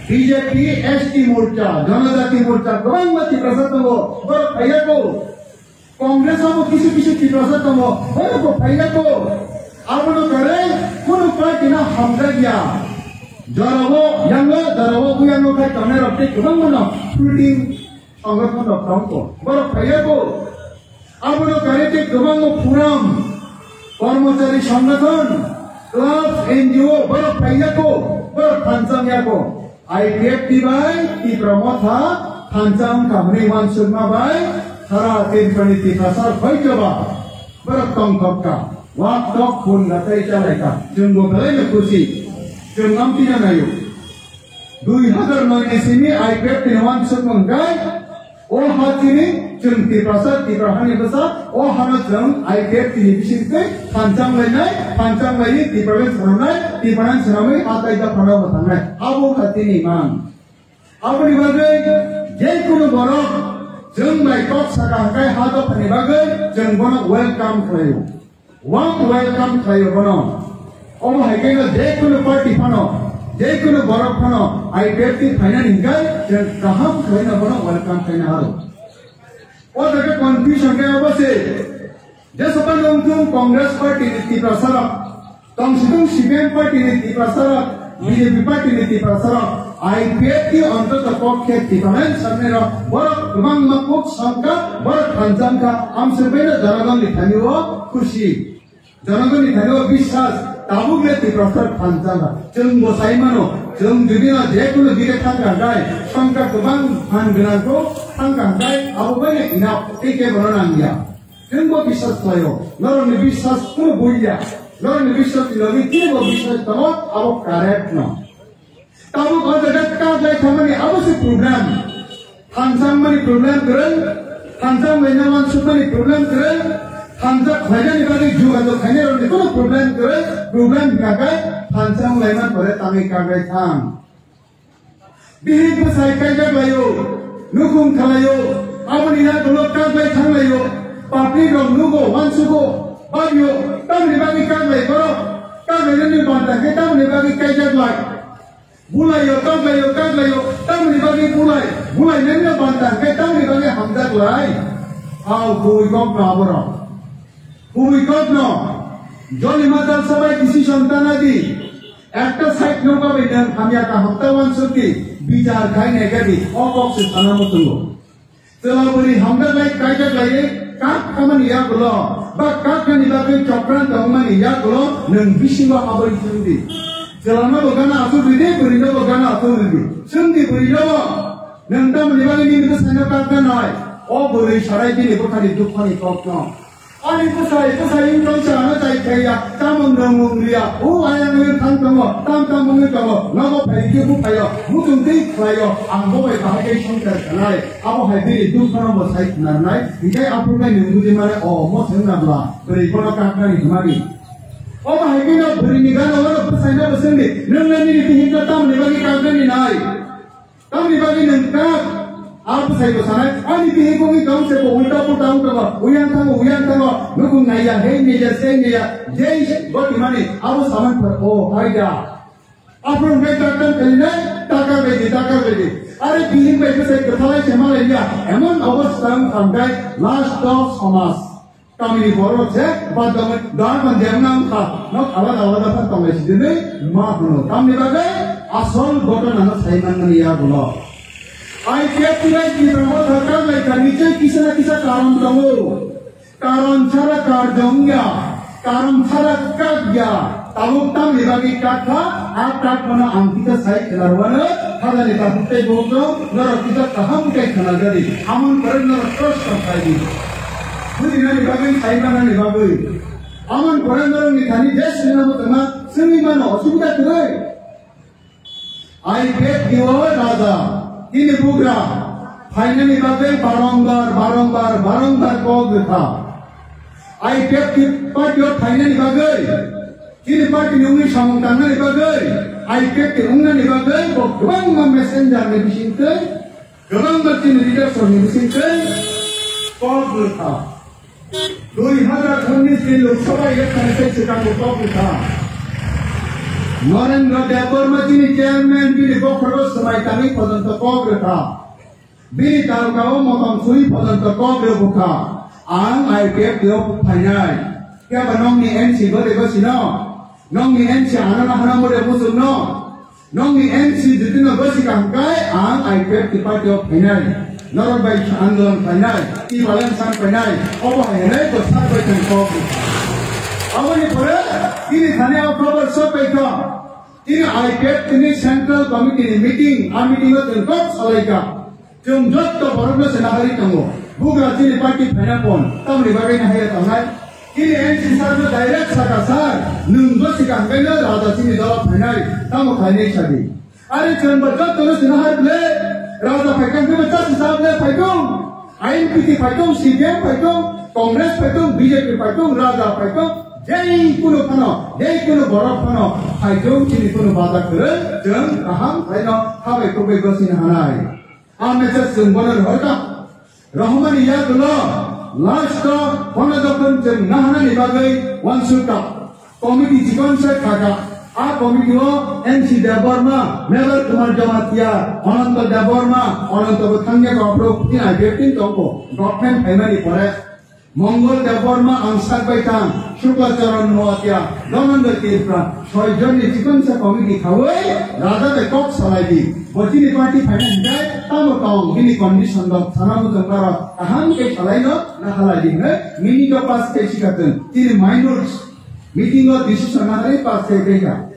BJP, ST Morcha, Janajati Morcha, Turanga Tiprasar Tonko, or Ayako. Congress of Kisu Tiprasar Tonko, or Ayako. Abano Kare, Kuru Partina Hamdagia. Jaravo, Yanga, Jaravo, Yano, Kaner of Take Ramana, Pruning. সংগঠন অঙ্ক বড় ভাইয়াগো আমরা কারেতে গবঙ্গ পুরাম কর্মচারী সংগঠন club NGO বড় ভাইয়াগো বড় ফানসামিয়াগো IPFT by T Pramatha ফানসাম কামনি ওয়ানসুরমা by সারা তিনপনি তিপ্রাসার হইজবা বড় তংককা walk টক ফুন গাতাই চালাইকা जों গবেলাইनो খুশি जों নামতিনা নাইও 2009 sini IPFT ওয়ানসুরমা গাই O hatini jeng tiprasar tiprahani besar o hana jeng IPF tini bisinte pancang lainai tiprawen seramai tiprawen seramai atai da pernah bertanai abu hatini man abu ni bagai jeng kuno borok jeng baikok sakangkai hado pani bagai jeng bono welcome kayo welcome kayo bono o haike na jeng kuno party pano jeng kuno borok pano IPF final hinggai jeng kaham kayo bono welcome kayo haro और अगर confusion क्या है बस जैसे अपन लोग Congress party नीति प्रसार कम से कम सीपीएम पार्टी नीति प्रसार बीजेपी पार्टी नीति प्रसार आईपीएफ की अंततः पक्ष टिकाने सबने रा बड़ा गमांग मकुक संका बड़ा खंजन का हम सब ने जनगण लिखाने वो खुशी जनगण लिखाने वो विश्वास ताबुक ले प्रसार खंजन का जंग बोसाई मानो जंग जुबिना जेकुलो जिरे खांगा गाय संका गमांग खांगना को Angkai, aku banyak inap, tiga berenang dia. Jangan bisa selayo, orang ni bisa semua buaya, orang ni bisa lagi tiga bisa tahu, aku karet no. Tahu kalau dekat kau kami apa sih program? Hansam mani program keren, hansam menawan supani program keren, hansam kerja ni bagi juga tu kerja orang itu program keren, program kagai, hansam leman boleh kami kagai tham. Bihi pesai kagai bayu. Nukung kalayo, apa ni nak golok kagai kalayo, papi dong nugo, wansugo, bagyo, kami bagi kagai koro, kami ni bantah, kita ni bagi kagai lagi, bulayo, kami bagi bulai ni bantah, kita ni bagi hamdak lagi, how hui kok na boro, hui kok no, joli madal sabai decision tanadi, একটা side নৌকা বেদন আমি একটা হপ্তাওয়ান সত্যি বিচার খাই নেগাদি অপক সে থানা মতঙ্গ তেলাবরি হামদা লাই কাইজা লাইয়ে কাক খামানি ইয়াগুলো বা কাক খানি বাকে চক্রান্ত হমানি ইয়াগুলো নং বিশিবা আবরি সুন্দি তেলানা বগানা আসু দিদে বরিনো বগানা আসু দিদি সুন্দি বরিনো নং তাম নিবানি নিমিত সাইনা কাকনা নয় ও বরি সারাই দিনে বখানি দুখানি কক্ন Ani pusai ingkang sana cai kaya, tamang damung dia, ayang ngir tangkamo, tangkamo ngir kamo, nama pergi bu kaya, mutung tik kaya, anggo bay bahaya sangkar kanai, abo hadir itu kana bosai nanai, ikai apurkai nunggu di mana, mo senabla, beri kono kakak ni mari. Bahaya na beri ni kan orang pusai na besendi, nunggu ni hingga tam ni bagi kakak ni nai, tam ni bagi nengkak. Apa saya sana? Ani dihitungi kaum sepo ulta pun tahu kamu, uyang kamu, nukung naya, hei naya, jadi bagaimana? Aku sama per, faida. Apa yang kita takkan beli. Ada dihing beli saya kerana cemara dia. Emang awas sekarang sampai last of Thomas. Kami di Borok je, pada dan menjamnan kah? Nak awal dapat kami sendiri, maaf no. Kami bagai asal bodoh anak saya mengia bola. IPF tidak dipermudah mereka niche kisah karam kamu karan cara kardongnya karam salah kagya tabuk tam libagi kakha atak mana angkita sai kelarwana kada ni tabukte bojo nara kita kaham ke kenal jadi amun keren nara terus sampai di budi nari libagi sai mana libagi amun keren nara ni thani des ni namu tengah seni mana osubida terai I get you raja ini bugra finally libagi barangbar kau berita I get the party of Thailand Bagai. Kini party nungi samung tangan Bagai. I get the ungan Bagai. Kau gewang messenger ni bisingkan, gewang bertin leader so ni bisingkan. Kau berita. 2019 ke Lok Sabha election से चिका को कौ berita. Narendra देवर मचीनी chairman बिनी बोखरो समय तंगी पदंत कौ berita. बिनी तारुकाओ मोतम सुई पदंत कौ berita. Ang IPF tiop panjai. Kaya ba nong ni NC ba dego sino? Nong ni NC ana mo de musun no. Nong ni NC jitin ba si kangkai ang IPF tiop panjai. Norok bai andon panjai. Ti balan san panjai. Oba hele to sa bai tan ko. Awani pore ini thane October so pai ka. Ini IPF ini central committee meeting a meeting o ten kok salaika. Jom jot to borobna senahari tango. Bukan sini parti penapun, tahu ni bagaimana hari tangan. Ini NC sarjo direct sakasar, nunggu sikang kena raja sini dalam penai, tahu kali ini. Ada jangan berkat terus nahar le, raja pekan kita macam sahab le pekan, INPT pekan, CPM pekan, Kongres pekan, BJP pekan, raja pekan, jai kuno kano, jai kuno borok kano, pekan sini kuno badak keren, jangan kaham, kaya kapai kubai bersih hanai. Amat sumber harga. Rahman iya dulu, last wana dokon jeng nahana nibagai wansuka, komiti jikon se kaga, a komiti wo NC Deborma, Melar Kumar Jamatia, Ananta Deborma, Ananta Butangya Kopro, Putin Agetin Toko, Government Family Pore, Mongol Deborma Angsak Baitan, Shuklacharan Moatia, Donanda Tirpra, Shoyjon jikon se komiti khawai, Raja de Kok Salai Bocini party finance guy, tamu tahu ini condition dok, sana tu tengkara, aham ke kalai no, na kalai ding ne, mini ko pas ke sikatan, ini minors, meeting or decision hari pas ke kaya,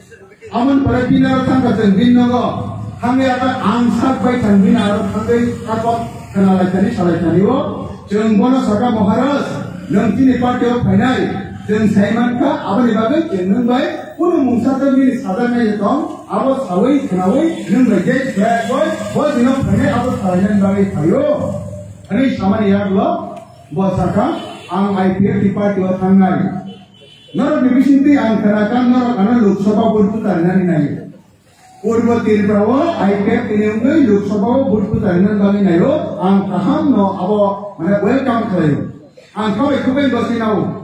aman pada pinar tangkatan bin nago, hangai apa angsak baik kan bin arab hangai apa kenal lagi salai tadi wo, jeng bono saka moharas, nang ini party of finance, jeng Simon ka, apa ni bagai jeng baik. Pun mungkin ini sadarnya itu, apa sawai kenawai, nung lagi kayak boy dino kene apa sadarnya bagi kayu, ini sama dia lo, bosaka, ang IPF di parti watangai, nor divisi itu ang kerakan nor karena Loksaha berputaran ini, Purba Tirprawa IPF ini unggul Loksaha berputaran bagi nayo, ang kaham no apa mana welcome kayu, ang kau ikut bersinau.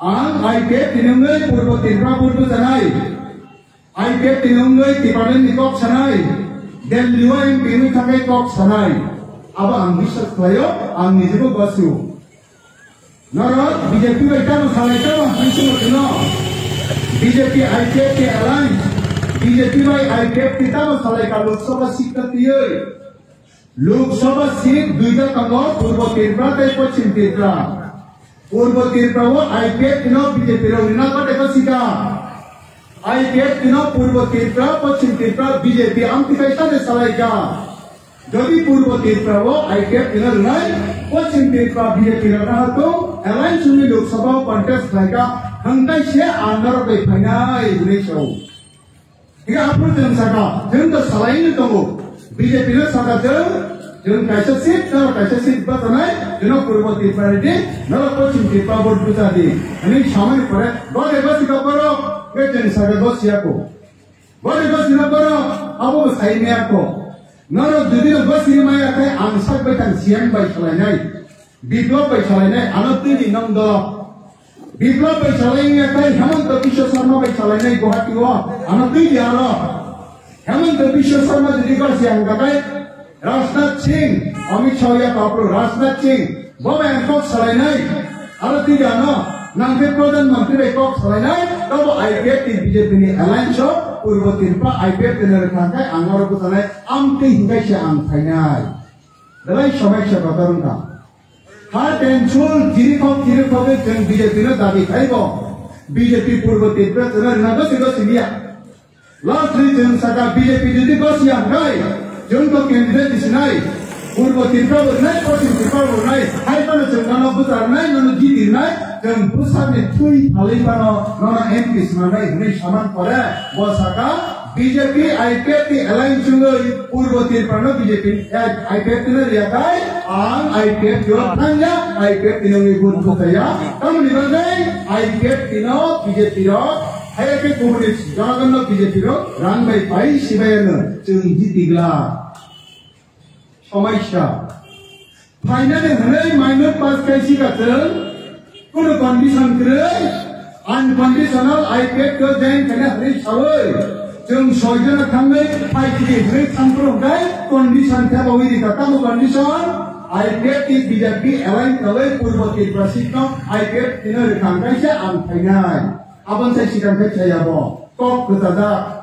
Ang IPF tinungai Purba Tirpra Purba sanai, IPF tinungai Tipalan Nikok sanai, dan liwa yang pinu takai kok sanai. Aba ang bisat kayo, ang nijibo basu. Nara BJP baitano sanai kawa hansi mutino. BJP IPF ke alliance, BJP by IPF kitano sanai ka Loksaha seat katiyai. Loksaha seat duita kango Purba Tirpra tai Pachim Tirpra. Purba Tirpra wo IPF tino BJP ro nina ka deka sika. IPF tino Purba Tirpra Pachim Tirpra BJP amti kaisa de salaika. Jadi Purba Tirpra wo IPF tino nai Pachim Tirpra BJP ro na to alliance ni Loksaha contest laika hangkai se andar be phanai bune show. Ika apur jeng saka jeng to salain to BJP ro saka jeng kaisa seat batanai jeno Purba Tirpra de nara Pachim Tirpra board puja di ani samai pore god ebasi ka poro geten saga dosia ko god ebasi na poro abo sai me ko nara dudi basi mai akai angsak betan siang bai chalai biplop bai chalai anati di nam do biplop bai chalai akai Hemanta Biswa Sarma bai chalai Guwahati wa anati di aro Hemanta Biswa Sarma di kar siang kakai Rajnath Singh, Amit Shah ya kapro, Rajnath Singh, bawa engkau selainai, ada tiga no, nanti Pradhan Menteri engkau selainai, kalau IPF di BJP ini alliance show, Purba Tirpra IPF ini rekankai, anggar aku selain, amti hingga si angkainya, dalam samai siapa terungkap, Heart and soul, jirikok jeng BJP no dabi kaibo. BJP Purbo Tiripura tenar nago sigo silia. Lastly jeng saka BJP jadi bos yang nai, jeng to candidate disinai. Purbo Tiripura bernai, Purbo Tiripura bernai. Hai mana jeng nano besar nai, nano jidi nai. Jeng pusat ni tui paling pano nona MP semanai ini saman pada bosaka. BJP IPF align chungo Purbo Tiripura no BJP IPF na liatai ang IPF jo tanya IPF tinong ibun kaya kamu di mana IPF tino BJP ro IPF komunis jangan no BJP ro rang bai pai sibayana jeng jitigla samaisya final hanai minor pass kaisi ka jeng kuno condition kre unconditional IPF ko jeng kana hari sawai jeng soalnya kami pakai di campur guys kondisi apa wiri kata mu kondisi IPF BJP align kawai Purbo Tiripura sikno IPF tina rekangkai saya angkainya abang saya sidang saya bo kok ketada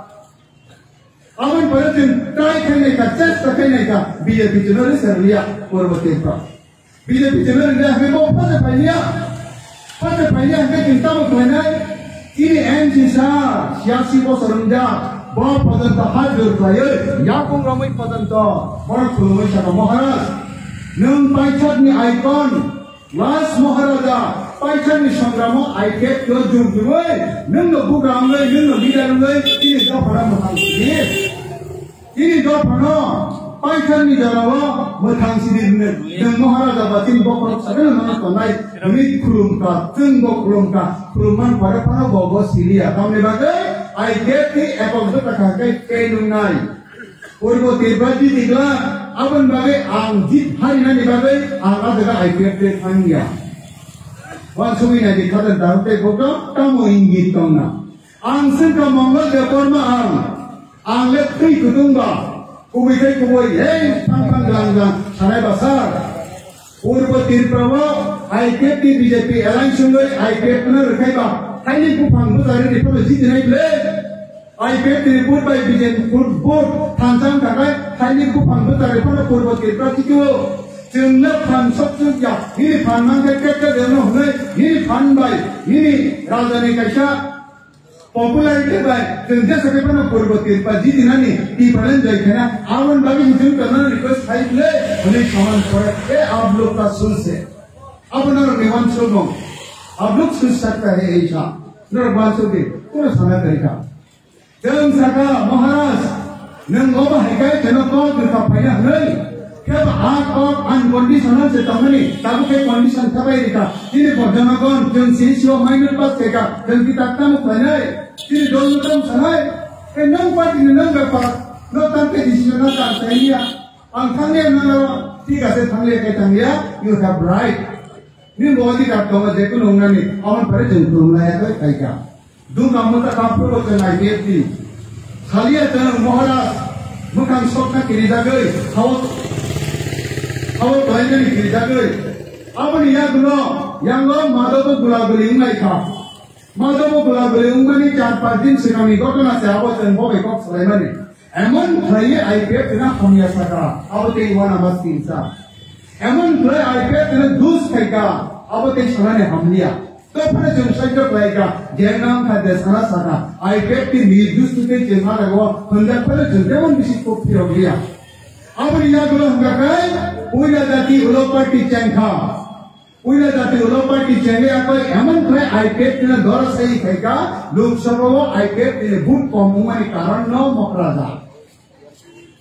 abang pada tim try kene ka test kene ka BJP tina seria Purbo Tiripura BJP tina dia hebo pada pania ke cinta mu kene ini MCSA siasi bos rendah bawa padan hadir player yakung ramai padan to baru kulumai saka Maharaj nung paichat ni icon last Maharaja paichat ni sangramo IPF ko jum juwe nung no bugang ngai nung no leader ngai ini do pada matang ini do pada paichat ni jarawa matang sini nung Maharaja batin bokor sakana mana tonai ini kulum ka tung bokulum ka kuluman pada bobo silia kamu bagai IPF apabila kita kagai kenungai, Purbo Tiripura di tiga, abang bagai angjit hari nanti bagai angkat dengan IPF tanggia. Wansuwi nanti kata dapat bodoh, kamu inggit kongna. Angsen kamu mangga dekorma anglet kiri kudungga, kubikai kubai, pangkang langgang, sanai besar. Purbo Tiripura, IPF BJP align sungai IPF benar kaiba. Ini kupang besar ini perlu jadi naik leh. IPF diribut by BJP board tancang kakai. Ini kupang besar ini perlu Purbo Tiripura itu. Jenap pansok saja. Ini panang kekek deno nih. Ini panbai. Ini rajani kaisa popularity by. Jenja sebagai perlu Purbo Tiripura jadi nani di paling jauh kena. Awan bagi hujung karena request naik leh. Ini kawan korak. Ablok tak sulse. Apa nama Dewan Sobong? Ablok susah kaya Asia. Nor baso ke, kau sana terika. Jangan saka Maharaj, nenggoba hekai jangan kau berkapaya lagi. Kau akak unconditional setamani, tahu ke condition sabai rika. Ini berjana kon, jangan siswa minor pas keka, jangan kita tamu banyak. Ini dulu tam sanai, neng pati neng berapa, no tanpa decision tak saya. Angkanya nana tiga setangnya ketangnya, you have right. Ini bawa di kartu aja itu nungan ni, awan pada jengkung lah itu kayak. Dua kamu tak kapur atau naik di, kalian jangan Maharaj, bukan sokna kiri jagai, awak banyak ni kiri jagai. Apa ni yang guna, yang lo madhabu gula guling lagi kah? Madhabu gula guling ni 4-5 दिन से कमी को ना से आवत जन बोले को Salima ni. Emon kaya IPF kena kami asaka, awat yang wana mas kinsa. Emon play IPF dengan dus kaika, apa yang sana ni hamlia. तो अपने जनसंख्या को लाएगा, जैनाम का देशना सका, IPF की नीडुस तो के जमा लगवा, पंद्रह पर जनतेवन बिसिक को फिर हो गया. अब निया गुलो हम क्या उइला जाती उलोपाटी चंखा, उइला जाती उलोपाटी चंगे आपको एमन प्ले IPF के ना दौर सही काइका, लोकसभा वो IPF के बूट कॉमुमानी कारण नौ मकराजा.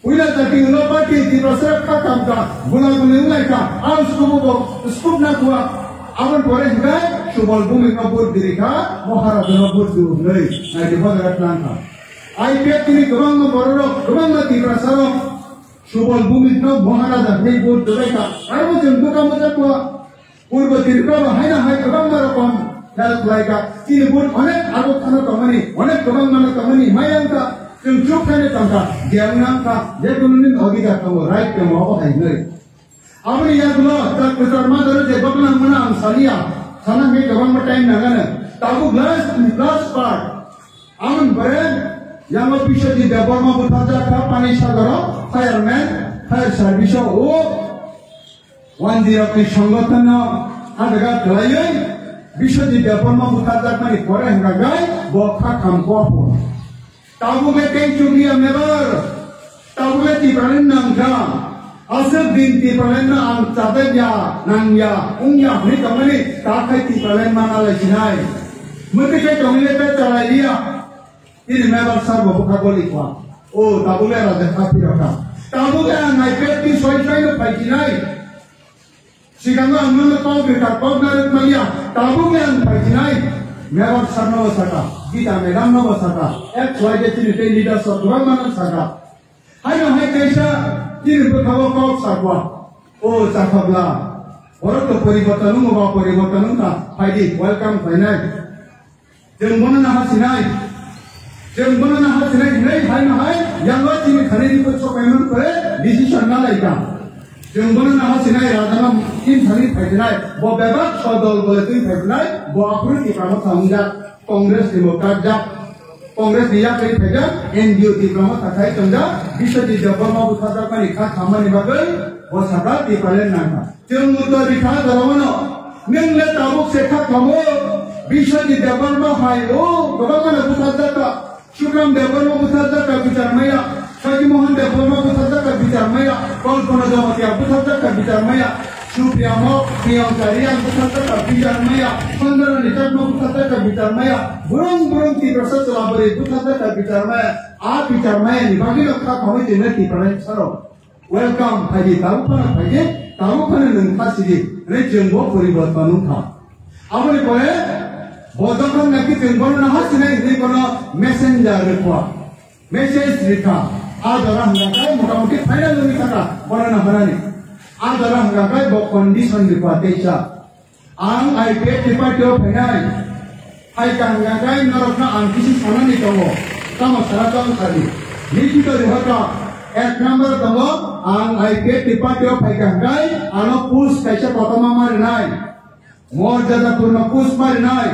उइला जाती उलोपाटी दिवसर का काम का, गुना गुना का, अब उसको ना हुआ. Awan boleh juga, subal bumi kabur dirika, Maharaj kabur diulai, naik di bawah Atlanta. IPF ini kebang memborok, kebang mati prasarok, subal bumi itu Maharaj kabur dirika. Arwah jengku kamu takwa, Purbo Tiripura hai kebang marokom, dalam laika. Ini pun onek arwah tanah kamani, onek kebang mana kamani, mayangka, jengcuk kane tangka, janganka, jekunin ogika kamu, right kamu apa hai. Abang yang dulu tak pertama dulu je bakal mana amsalia, sana ke kebang time naga tahu glass part. Aman beren yang official di dapur mau bertaja ke panisha garo, fireman, fire service 1-0 সংগঠন আদাga kelayan Biswajit Debbarma বুথাজাকমানি পরে হাঙ্গাগাই বখা খামকোয়াপো তাবুবে কেই চুগিয়া Mebar তাবুবে Tipraland নাংখা asal binti palen na ang tabenya nangya ungya hni kamani ta khai ti palen mana la jinai muti ke tomile pe chalai dia ini member sarbo bukha goli kwa o tabule ra dekha piraka tabule ngai pe ti soi soi no pai jinai siganga amnon na pau beta pau na malia tabule ang pai jinai member sarno saka gita madam no saka ek choi de ti te leader sa dura mana saka hai no hai kaisa ini berkawan kau sakwa, oh sakabla, orang tu peribortanu, mau peribortanu tak, haidi welcome finai, jembonan nahat sinai, sinai, hai, yang luar ini kali ini pun sok eman kore, decision nala ika, jembonan nahat sinai, radana ini kali finai, bawa bebas, sodol boleh tu finai, bawa apun di kamar sangat, Kongres Demokrat jak. Kongres dia kali pega NGO diploma takai tengga bisa dijawab mau bukan nikah sama ni bagai wasabra di palen nana. Jeng muda nikah dalamano nengle tabuk sekak kamu bisa dijawab mau hayo bagaimana bukan jaka Syukram dijawab mau bukan jaka bicara maya Saji Mohan dijawab mau bukan jaka bicara maya Kol Konadamati bukan jaka bicara maya Supriyamo Priyam Kariyan bukan jaka bicara maya Pandara nikah mau bukan jaka bicara maya burung ti proses labore bukan jaka bicara maya bicara maya ni bagi lokak kami jenis ti palen saro welcome haji tahu pana nengkas sidi re jengbo peribortanu tha amri pore bodokan naki jengbo na hasine ini kono messenger rekwa message rekha adara hangkai motamuti final ni kata borana harani adara hangkai bo condition rekwa teisa ang IP department of finance hai hangkai narokna angkisi sana ni kawo kama sarakam kali nikito rehaka এক নম্বর তম আং আইকে টিপাটিও ফাইকাঙ্গাই আনো পুস কাইসা প্রথমা মার নাই মর্যাদাপূর্ণ পুস মার নাই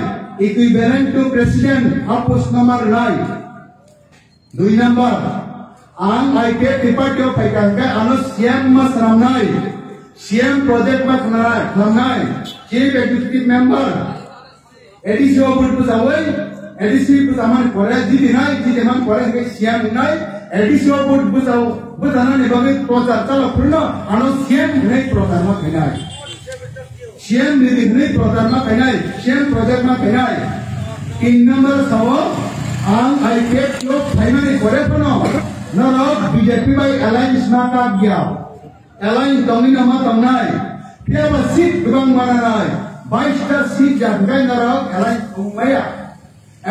ইকুইভ্যালেন্ট টু প্রেসিডেন্ট পুস নাম্বার নাই 2 নম্বর আং আইকে টিপাটিও ফাইকাঙ্গাই আনো সিএম মাস রামনাই সিএম প্রজেক্ট মাস রামনাই চিফ এক্সিকিউটিভ মেম্বার এডিসিও বুলপুস আওয়াই এডিসি পুস আমার পরে জি দিনাই জি দেমান পরে সিএম নাই এডিসিও বুট বুঝাও বুঝানো নিবাগে প্রচার চালা পূর্ণ আনো সিএম নেই প্রচার মা ফেনাই সিএম নীতি নেই প্রচার মা ফেনাই সিএম প্রজেক্ট মা ফেনাই 3 নম্বর সব আং আইকে লো ফাইনালি করে কোন নরক বিজেপি বাই অ্যালায়েন্স না কাট গিয়া অ্যালায়েন্স দমিনা মা তমনাই পেবা সিট গং মানানাই 22টা সিট জায়গায় নরক অ্যালায়েন্স উমায়া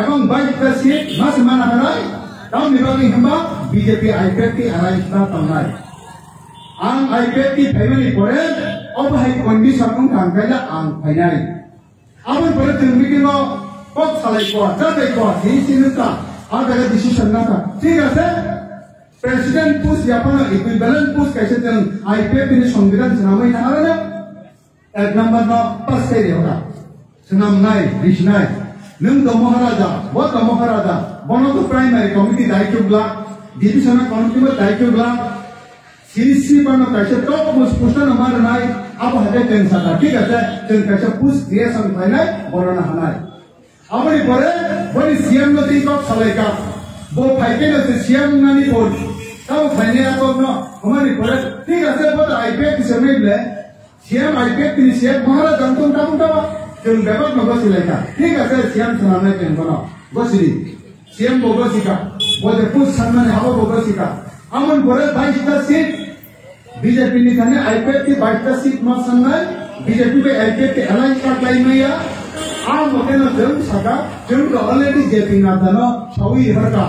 এবং 22টা সিট মাস মানানাই Tahu ni bagi hamba BJP IPT arrangement tangai. Ang IPT family pore, अब hai condition kung tangkailah ang finali. Awan pore tengbikin lo, kok salai kuat, jatuh kuat, ini ka, ada decision naka. Tiga se, Presiden pus siapa na equivalent pus kaisa teng IPT ni সংবিধান senamai na ada. Ek number no pas saya dia. Senam nai, rish nai. Nung to Maharaja, what to Maharaja, one of the primary committee daitugla, division committee daitugla, CC bano kaisa top most pushna namar nai, abo hade tensa ta, ঠিক আছে, ten kaisa push creation finai, borona hanai. Abari pore, bori CM no tikop salaika, bo phaike no CM nani bol, tao phaine ako no, hamari pore, ঠিক আছে, bo IPF samay ble, CM IPF ni CM Maharaja antum tamu Jeng dapat mengosi leka, ঠিক আছে siam senamnya kengono, gosiri, siam bogosika, boleh pus sana ni hawa bogosika, aman boleh 22টা seat, BJP ni kane IPF ki 22টা seat mas sana, BJP pe IPF ke alliance card lain maya, mungkin jeng saka, jeng already JP nadano, sawi harga,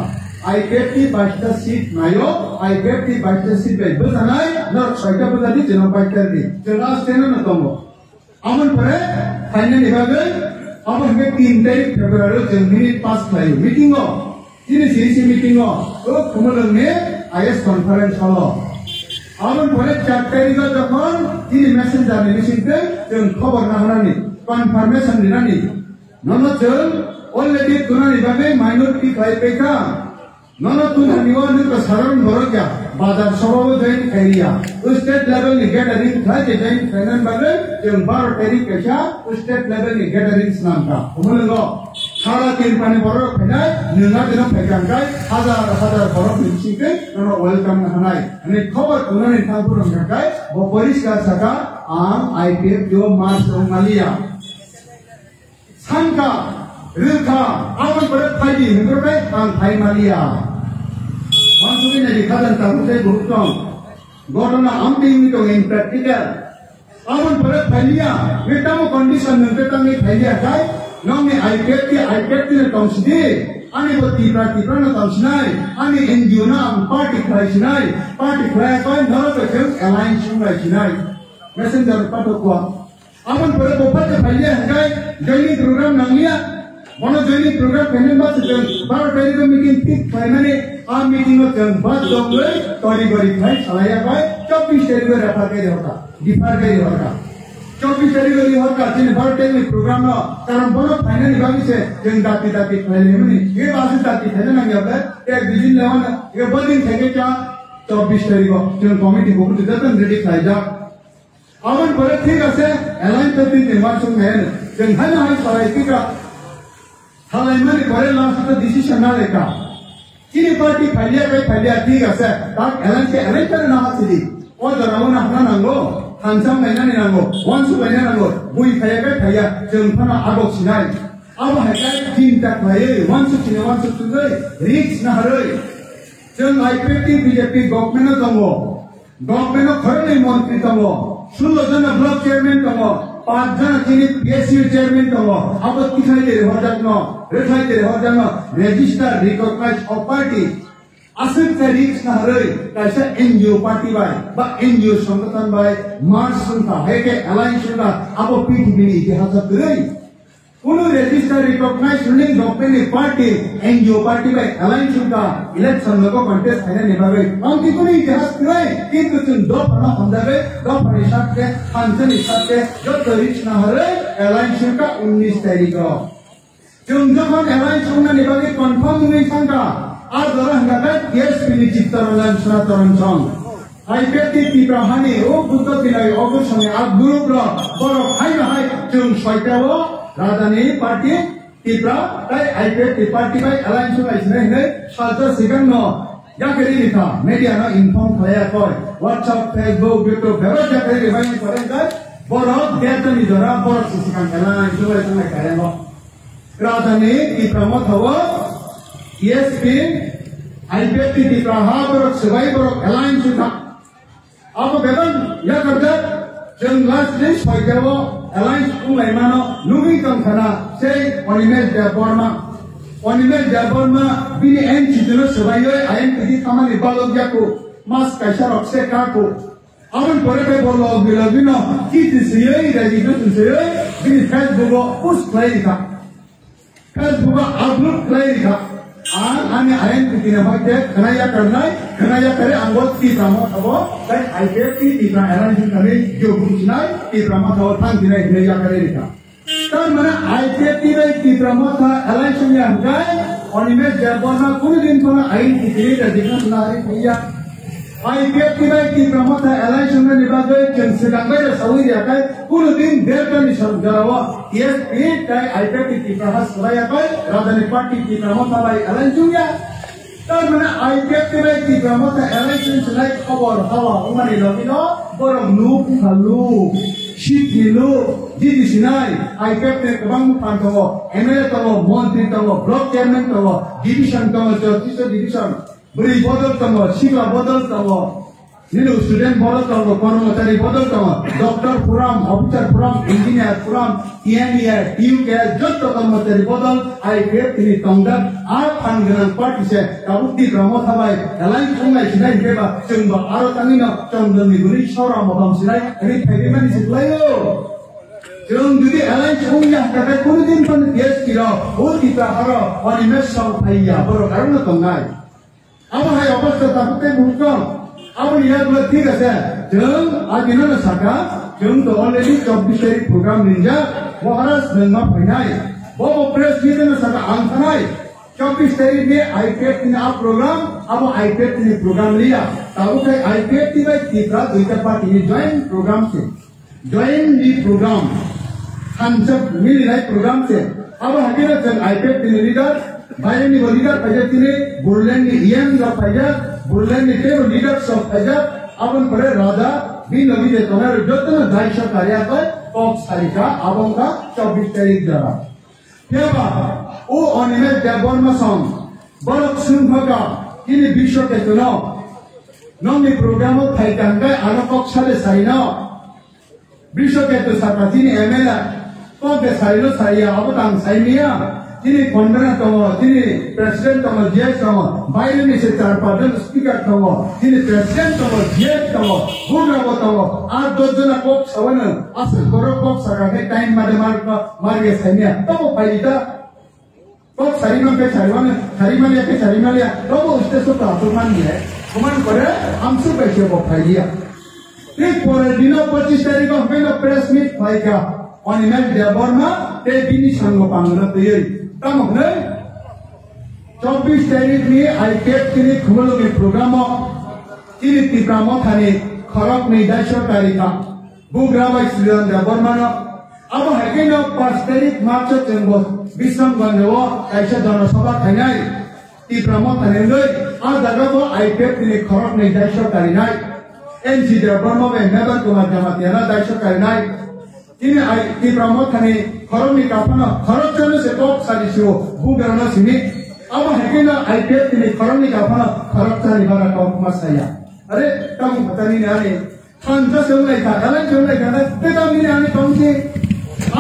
IPF ki 22টা seat mayo, IPF ki 22টা seat pe, besanai, nor saja berarti jenam baikkan ni, jelas jenan natombo. Aman pore, finally bagai, apa hingga 3 tarik Februari Januari pas layu meeting lo, ini CC meeting lo, kemudian ni IS conference lo. Aman pore 4 tarik lo jokon, ini messenger ni sinte, jeng khabar nahana ni, confirmation ni nani, nono jeng already tuna ni bagai minority kai peka, nono tun haniwa ni ka saran borokya bazar sabab join area state level ni gathering tha je join finance bale yang 12 tarik kesha state level ni gathering nam ka umulungo sara tin pani borok phena nunga dina phekan kai hazar borok nichike nono welcome hanai ani khobar kunani thapur kai bo poriskar saka am IPF jo mas malia sangka rilka awan pada pagi menurut ang Thai Malia. Maksudnya di kadan tahu saya bukan. Gotona amping itu in practical. Awan pada Thalia, kita mau kondisi nanti kami Thalia kai, nami IPF ni tahu sendiri. Ani buat tiba na tahu sendiri. Ani NGO na party khai sendiri. Party khai kai nara kerja alliance khai sendiri. Messenger patok kuat. Awan pada bopal Thalia kai, joining program nanglia. Mana joining program penen bas jeng baru dari itu meeting tik finally am meeting में जंग बात दोगे तोरी गरी भाई सलाया भाई 24 तारीख को रेफर कर होगा डिफर कर होगा 24 तारीख को होगा जिन बार टाइम प्रोग्राम में कारण बोलो फाइनली बाकी से जंग दाती पहले में ये बात दाती है ना ये अब एक दिन लेवन ये बंदिंग थे क्या 24 तारीख को जंग कमिटी को कुछ जतन रेडी खाई जा अवन पर ठीक है अलाइन करती है मार्चुंग है जंग है ना है सलाई का Halaman kore langsung tu decision na leka. Kini party Thalia ठीक है ताक एलन के एलन पर ना हासिली और जरावन अपना नंगो हांसम महीना नहीं नंगो वंशु महीना नंगो बुई Thalia जंगफना आगो सिनाई अब है क्या जिन तक भाई वंशु चुने रिक्स ना हरोई जंग IPF BJP गवर्नमेंट गवर्नमेंट खरे मंत्री तंगो 16 जन ब्लॉक चेयरमैन तंगो 5 जन चीनी PSU चेयरमैन तंगो अब किसाई दे रहा register recognized of party asal tarik naharoi kaisa NGO party ba NGO संगठन by march sunta है के alliance sunta अब PTB इतिहास करें उन्होंने register recognized running government party NGO party by alliance sunta election में को contest है ना निभावे हम कितने इतिहास करें किंतु तुम दो पना हमदावे दो परिषद के हांसन इसाद के जो तारीख नाहरे alliance sunta 19 तारीख को जंगजों एलाइंस होना निभागे कंफर्म नहीं संगा आज जरा हंगामा केस पिली चित्तरंजन सुनातरंजन IPF की प्रहानी ओ बुद्ध पिलाई अगस्त में आज ग्रुप लो बरो हाई जंग स्वाइटावो राजधानी पार्टी तीव्र ताई IPF की पार्टी बाई एलाइंस होना इसमें है साजा सिगन नो या करी लिखा मीडिया ना इन्फॉर्म किया कोई WhatsApp Facebook YouTube बेरोज या करी रिवाइंड करेंगे बरो डेटा नहीं जरा बरो सिस्टम एलाइंस होना इसमें करेंगे राजधानी की प्रमुख हवा ESP IPF की प्रहा बरक सेवाई बरक एलाइंस था अब बेगन यह करते जंग लास्ट दिन स्वाइटावो एलाइंस उन्हें मानो लुमी कम खाना से ऑनिमेल जाबोर्मा बिनी एन चितनो सेवाई है आयन किसी कमानी बालों क्या को मास कैसा रखसे का को अमन परे पे बोलो बिलोगिनो किसी ये रेजिडेंट से बिनी फेसबुक उस प्लेई था Facebook upload करेगा आने आयन कितने भाग्य कनाया करे अंगोत की प्रमोट हो पर IPF की तीव्र एलाइंस करे जो घोषणा की प्रमोट हो थांग दिने कनाया करेगा तब मना IPF की प्रमोट था एलाइंस में अंगाई और इमेज जर्बोना कुछ दिन तो आयन कितने रजिस्टर सुनारे किया IPF की प्रमोट था एलाइंस में निभागे जनसंख्या में सऊदी जाता है कुछ दिन देर का निशान जरावा ESP टाइ IPF की प्रहास कराया कोई राजधानी पार्टी की प्रमोट था भाई एलाइंस हुआ तब मैंने IPF की प्रमोट था एलाइंस सुनाई खबर हवा उन्हें लोगिनो बरम लूप खालू शीतलू जीती सिनाई IPF ने कबांग पांतो MLA तो मंत्री तो ब्लॉक चेयरमैन तो डिविजन तो 34 डिविजन बड़ी बदल तो शिक्षा बदल तो नीलू स्टूडेंट बदल तो कर्मचारी बदल तो doctor Puram officer Puram engineer Puram EMER TUK जो कर्मचारी बदल IPF की तंगद आर फांगन पार्टी से काबुती प्रमोट हवाई एलाइन कुंगाई सिनाई केबा चंबा आरो तंगिना चंदनी गुरी शोरा मोहम सिनाई अरे फेरिमनी सिलायो जंग जुदी एलाइन कुंगा कटे कुछ दिन पर देश की रो वो तीता हरो और इमेज सब भैया बरो कारण तंगाई अब है अवस्था ताकते बुकम अब यह बात ठीक है जंग आज इन्होंने सका जंग तो ऑलरेडी 24 तारीख प्रोग्राम निंजा वो हरास नंगा फैनाई वो प्रेस मीट में सका आंखनाई 24 तारीख में IPF ने आप प्रोग्राम अब IPF ने प्रोग्राम लिया ताऊ के IPF की भाई तीसरा दूसरा पार्टी ने ज्वाइन प्रोग्राम हम सब मिल रहे प्रोग्राम से अब हकीकत जन IPF ने लीडर भाई ने वो लीडर पैसे ने बुरलैंड ने EM का पैसा बुरलैंड ने वो लीडर सब पैसा अब उन पर राजा भी नवी दे तो है जो तो दायित्व कार्य पर कॉप सारिका अब उनका 24 तारीख जरा क्या बात ओ अनिमेट देवन मसंग बरक सुनभगा किनी विश्व के चुनाव नॉन प्रोग्राम हो थाई कंगे आलोक साले साइना विश्व के तो साथी ने एमएलए तो के साइलो साइया अब तांग साइनिया किनी कॉन्वेनर तो किनी प्रेसिडेंट तो जीएस तो बाइडेन ने से 4-5 स्पीकर तो किनी प्रेसिडेंट तो जीएस तो बुरा तो आज 2 जना कोप सवन असल करो कोप सका के टाइम मारे मार के साइनिया तो वो पाइता तो सारिमान के सारिमान लिया तो वो उससे तो प्राप्तमान है कमान करे हम सब पैसे वो फाइलिया एक पूरे दिनों 25 तारीख को हमें प्रेस मीट फाइका अनिमेट देवर्मा ते बिनी संगो पांगना तो ये तम हमने 24 तारीख में IPF के लिए खुमलो में प्रोग्राम किनी तिकामो थाने खरक में दायित्व तारीखा बुग्रावाई श्रीराम देवर्मा अब हके न 5 तारीख मार्च चंगो विश्राम गन्धव ऐसा जनसभा थानाय तिकामो थाने गई आ जगह को IPF के लिए खरक में दायित्व तारीनाय NC देवर्मा में मेंबर कुमार जमातियाना दायित्व तारीनाय किनी तिकामो थाने खरक में काफना खरक चले से तो सारिसियो बुग्राना सिनी अब हके न IPF के लिए खरक में काफना खरक थाने बारा टॉप मसाया अरे तम पता नहीं आने खानसा से उन्हें था अलग से उन्हें था ते तम नहीं आने कौन से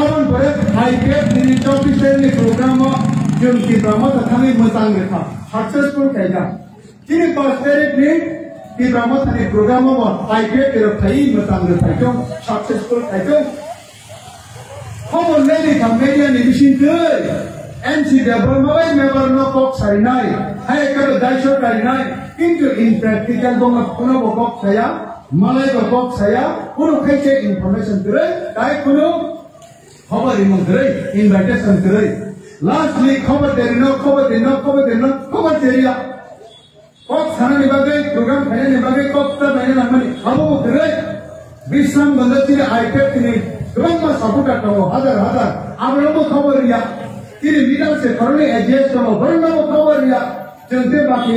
आवन पर IPF ने 24 तारीख प्रोग्राम जो की ड्रामा तथा में मतांग था सक्सेसफुल कहेगा किनी 5 तारीख ने की ड्रामा था प्रोग्राम में IPF के रखाई मतांग था क्यों सक्सेसफुल कहेगा हम ऑनलाइन का मीडिया निविशिन के NC डेवलपमेंट मेंबर नो कॉप साइनाई है करो दायित्व साइनाई किंतु इन प्रैक्टिकल को कोनो कॉप साया मलाई को कॉप साया कोनो कैसे इंफॉर्मेशन करे काय कोनो खबर इमन करे इनविटेशन करे लास्ट वीक खबर देरिया कॉप थाना निभागे प्रोग्राम खाने निभागे कॉप तब मैंने नमनी अब वो करे विश्राम गंधची IPF ने गंगा सपोर्ट करता हो हजार अब लोगों खबर लिया किनी लीडर से करने एडजस्ट करो बरना वो खबर लिया जनते बाकी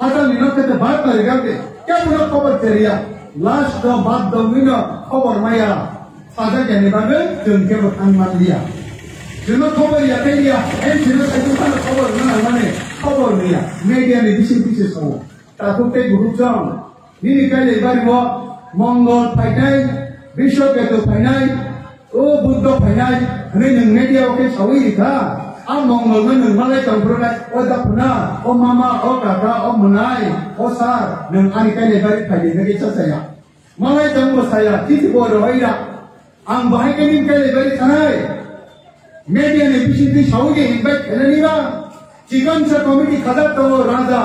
आता नहीं नौके तो बात करेगा के क्या बुरा खबर तेरिया लास्ट दो बात दो मिनो खबर माया साजा के निभागे जनके वो अनुमान लिया जनो खबर लिया के लिया जनो साइकिल का खबर ना माने खबर लिया मीडिया ने पीछे सो ताकू के ग्रुप जाओ नी निकाले बार वो मंगल फाइनाल विश्व के तो फाइनाल ओ बुद्ध फाइनाल नहीं मीडिया के सही था अब मंगल में नंगले कंप्रोला ओ दपना ओ मामा ओ काका ओ मनाई ओ सार नंग आनी के बारी फाइले के चसाया मलाई जंगो साया किति बोरो हैरा आं बाहाय के निन के बारी थानाय मीडिया ने पीछे सौगे इनवाइट करनिबा चिकन से कमिटी खदा तो राजा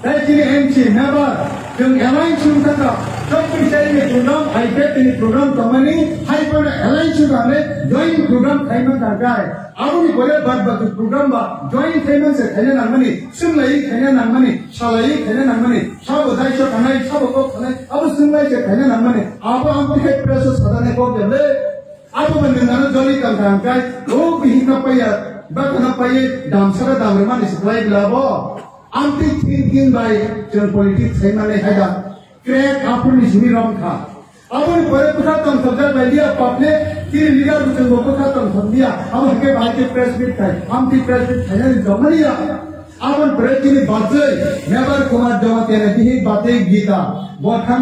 ताइचिने MC मेंबर जों अलायंस सुनता 24 तारीख में प्रोग्राम IPF ने प्रोग्राम तमनी हाइपर अलायंस गाने जॉइंट प्रोग्राम थाइमन थागाय आबुनि बोले बाद प्रोग्राम बा जॉइंट थाइमन से थाइने नामनी सुनलाई थाइने नामनी सालाई थाइने नामनी सब दायित्व खानाय सब को खानाय अब सुनलाई से थाइने नामनी अब हम के प्रेस सदाने को देले अब मन जली कंगाय ओ बिहिना पाया बाकना पाए दामसरा दामरमान सप्लाई लाबो आंटी थिंकिंग बाय जन पॉलिटिक्स है माने हैदा क्रैक आपनी सुनी रम था अब बड़े पुथा तम सब्जेक्ट बैलिया पपले कि लीडर बुझन को पुथा तम समझिया अब के भाई के प्रेस मीट था हम की प्रेस मीट है जमलिया अब प्रेस की बातें मेंबर कुमार जमाते ने दी बातें गीता बहुत हम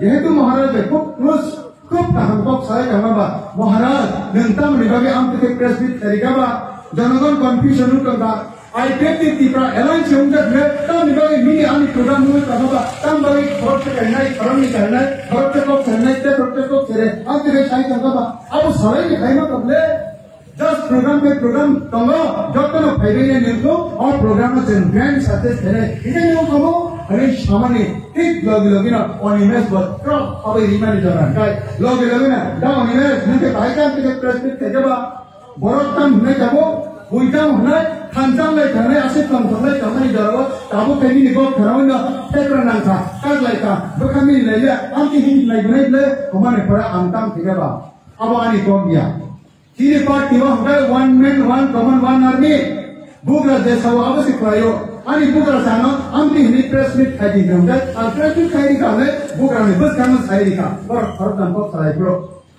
जेहेतु महाराज खूब क्लोज खूब हम को सारे कमाबा महाराज नंतम निभागे हम के प्रेस मीट तरीका बा जनगण कंफ्यूजन करता IPF की तीव्र अलायंस होंगे तब निभागे मिनी आनी प्रोग्राम में कहोगा तब बड़ी बहुत से करना है करम नहीं करना है बहुत से को करना है बहुत से को करे अब के साइड करता अब सारे के टाइम में कबले 10 प्रोग्राम पे प्रोग्राम तंगो जो तो फाइदे ने निको और प्रोग्राम में ग्रैंड सक्सेस करे इधर नो कमो अरे सामान्य ठीक लोग ना ऑनिमेस बट क्रॉप अब रिमाइंड जरा काय लोग ना डाउन इमेज ने के भाई का के प्रेस थे जब बरोतम ने जब buita hunai khancang lai thanai ase tong lai tamai daro tabu kami ni go kharauna tekra nangka kad lai ka bekami lai le anti hin lai gunai le komane para amtam thigaba abani ko dia kini party wa hunai one man one common one army bugra desa wa abasi krayo ani bugra sana amti ni press meet khai di hunai al press meet khai di ka le bugra ni bus kaman khai di ka or hardan ko khai bro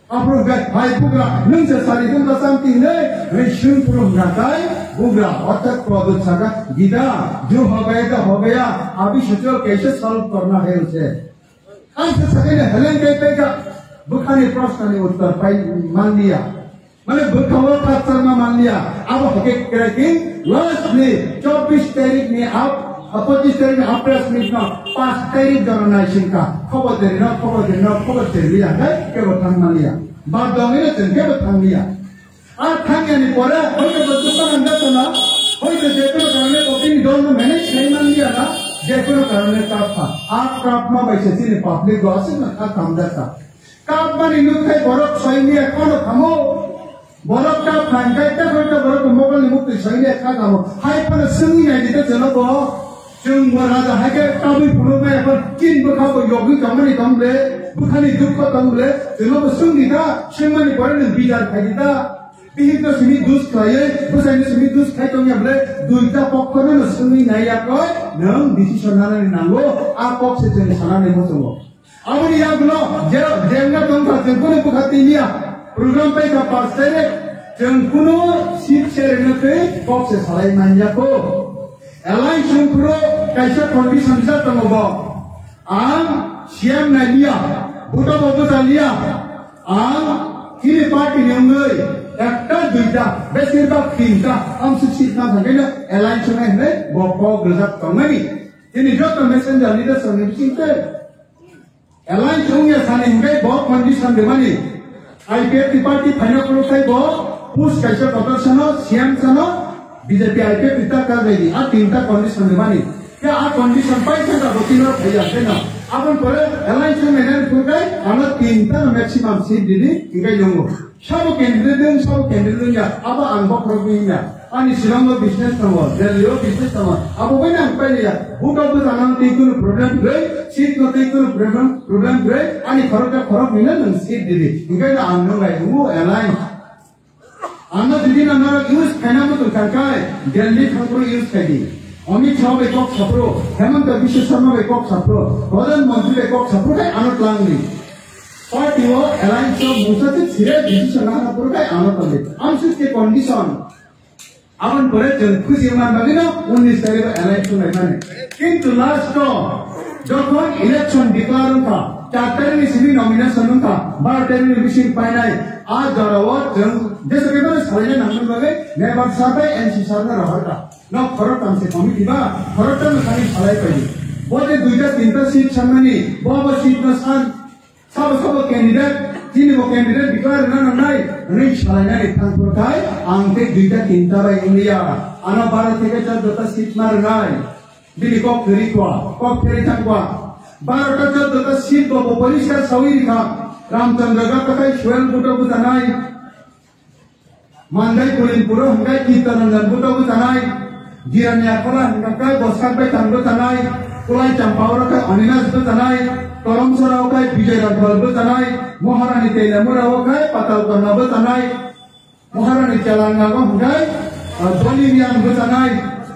apro gai hai bugra nung se sari dum da samti ne rishun puru ngatai बुगरा अर्थात problem साका गीता जो हो गया अभी सोचो कैसे solve करना है उसे हम से सके ने हेलेन कहते का बुखारी प्रश्न ने उत्तर पाई मान लिया मैंने बुखावा का उत्तर मान लिया अब हके क्रैकिंग लास्ट में 24 तारीख में आप 25 तारीख में आप प्रेस मीट ना 5 तारीख जननाइजेशन का खबर दे लिया है के बता मान लिया बात दोगे ने के बता लिया थांगे नि परे होइते बतुका नंदतना होइते जेको कारणे ओपिन डोन मैनेज नहीं मान लिया ना जेको कारणे कापा आप कापमा बैसे सिने पब्लिक गॉसिप ना काम देता कापमा नि नुथे बरक सैनिया कोन खमो बरक का फांगाइते होइते बरक मोगल मुक्ति सैनिया का कामो हाय पर सुनि नै दिते जनको जों राजा हाके काबि पुरुमे अपन किन बखाबो योगी कमनि कमले बुखानि दुख कमले जनो सुनिदा सेमनि परे bizarre खाइदा Pihito sini dus kaya, pusat sini dus kaya tu yang boleh duita pokoknya nusuni naya kau, nang decision nana ni nanggo, apa sejenis sana ni musuh. Amun yang gula, jangan tunggu jengkuno bukati niya, program pe ka pastere, jengkuno sip share nake, kok se salai nanya ko. Airline jengkuno kaisa condition bisa tunggu. Siam nanya, buta buta liya, kini party ni ungai. একটা দুইটা বেশিরভাগ তিনটা অংশ শীত না থাকে না align সময় হলে বক গ্রাজাত কমানি তিনি যত মেসেঞ্জার লিডার সঙ্গে চিনতে এলাইন সঙ্গে সানে হিঙ্গাই বক কন্ডিশন দেবানি আইপিএফ পার্টি ফাইনাল করতে ব পুশ কাইসা প্রদর্শন সিএম সন বিজেপি আইপিএফ ইতা কাজেদি আর তিনটা কন্ডিশন দেবানি क्या आ कंडीशन पैसा का बतिनो भैया देना अपन परे एलाइन सঙ্গে নেন ফুটাই আমরা তিনটা ম্যাক্সিমাম সিট দিদি ইঙ্গাই লঙ্গো সব ক্যান্ডিডেট या अब आंबो प्रॉब्लम अनि सिलंगो बिजनेस नंबर दिल्लीओ बिजनेस नंबर अब बना पहिले बुटो जानान तिकुन प्रॉब्लम गई सीट न तिकुन प्रॉब्लम गई अनि फरक मिले न सीट दिदी इनके आंनो गाय वो एलाइन आंनो दिदी न यूज खाना मत सरकार दिल्ली खंगरो यूज करी अमित शाह बेकॉक छपरो हेमंत बिश्व शर्मा बेकॉक छपरो प्रधानमंत्री बेकॉक छपरो है आनत लांगली पार्टी वो एलाइन सब मुसते छिरे डिसीजन ना पुरो है आनत लांगली हम के कंडीशन अपन परे खुशी मान बागिना 19 तारिख एलाइन सुनाई माने किंतु लास्ट को যখন ইলেকশন ডিক্লার का 4 तारिख सिमी नॉमिनेशन का 12 तारिख बिसिं पाइनाय आ जराव जों जैसे के बारे सारे नामन बागे नेबार साबे एनसी साबे रहता न फरक हमसे कमिटी बा फरक न खाली छलाय पई बोले दुईटा तीनटा सीट सम्मानी बाबा सीट न सान सब कैंडिडेट तीन वो कैंडिडेट डिक्लेयर नाइ नहीं छलायना इथान पुरकाय आंते दुईटा तीनटा बाय इंडिया आना भारत থেকে 14টা सीट मार नाइ दिली को फेरी थांगवा 12टा 14टा सीट को परिष्कार सवई का रामचंद्र का कई स्वयं बुटो बुतानाय मानदाय कुलिनपुर हंगाय कीर्तनंदन बुटो बुतानाय जिरानिया कोला हंगाय बसकाट बाय थांगो तानाय कुलाय चंपावर का अनिनास बुतानाय करमसराव का विजय राघवल बुतानाय महारानी तेलमुराव का पताल करना बुतानाय महारानी चलांगा को हंगाय बोलिवियन बुतानाय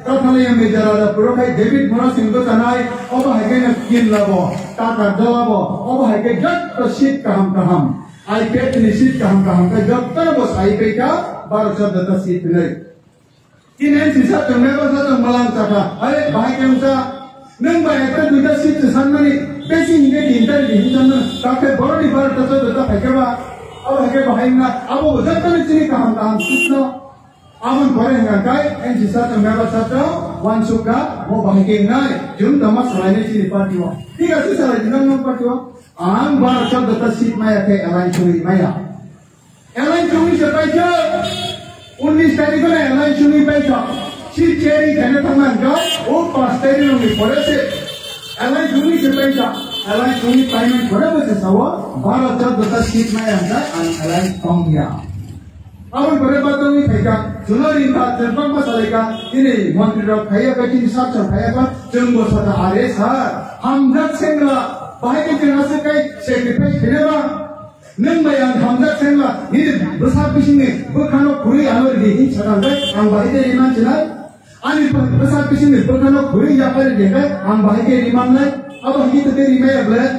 कथालयम मेजरादा पुरोखाय डेविड मोरासिंह बुतानाय अब हागे न किन लाबो टाका दलाबो अब हागे जट सीट कहम आईपीएफ नि सीट कहम का जब बस आईपीएफ का 12 सीट नहीं किनेन सिसा तंगेबा तो मलां चाका अरे भाई केमसा नंग बाय एकटा दुटा सीट सानमानि बेसि हिंगे इंटर डिविजन ताके बरोडी 12 हागेबा अब हागे भाईना अब जतने चिनि कहम सिस्नो आमन परे हंगाय एन सिसा तंगेबा चाटा वानसुका वो भागे नाय जुन दमा सलाइने चिनि पार्टीवा ठीक है सलाइ दिनम पार्टीवा आं 12 सीट माया के एलाइन चुनी से पाइछो 19 तारिख को एलाइन चुनी पाइछो सीट चेरी कहने तंगन का वो 5 तारिख में पड़े से एलाइन चुनी से पाइछो एलाइन चुनी पाइमेंट पड़े बसे सवा 12 सीट माया हंगा एलाइन कम गया Awal berebat ini kaya, jualin tak terbang masalah ini menteri kaya kini sabca kaya kan, jenggo sada aresa, hamzat senga, bahaya kena sekai sekretai kena, nembayan hamzat senga, ini besar bisnis, berkano kuri awal ini sekarang ang bahaya dari mana cina, ani besar bisnis berkano kuri apa dari dia, ang bahaya dari mana, apa kita dari mana belah,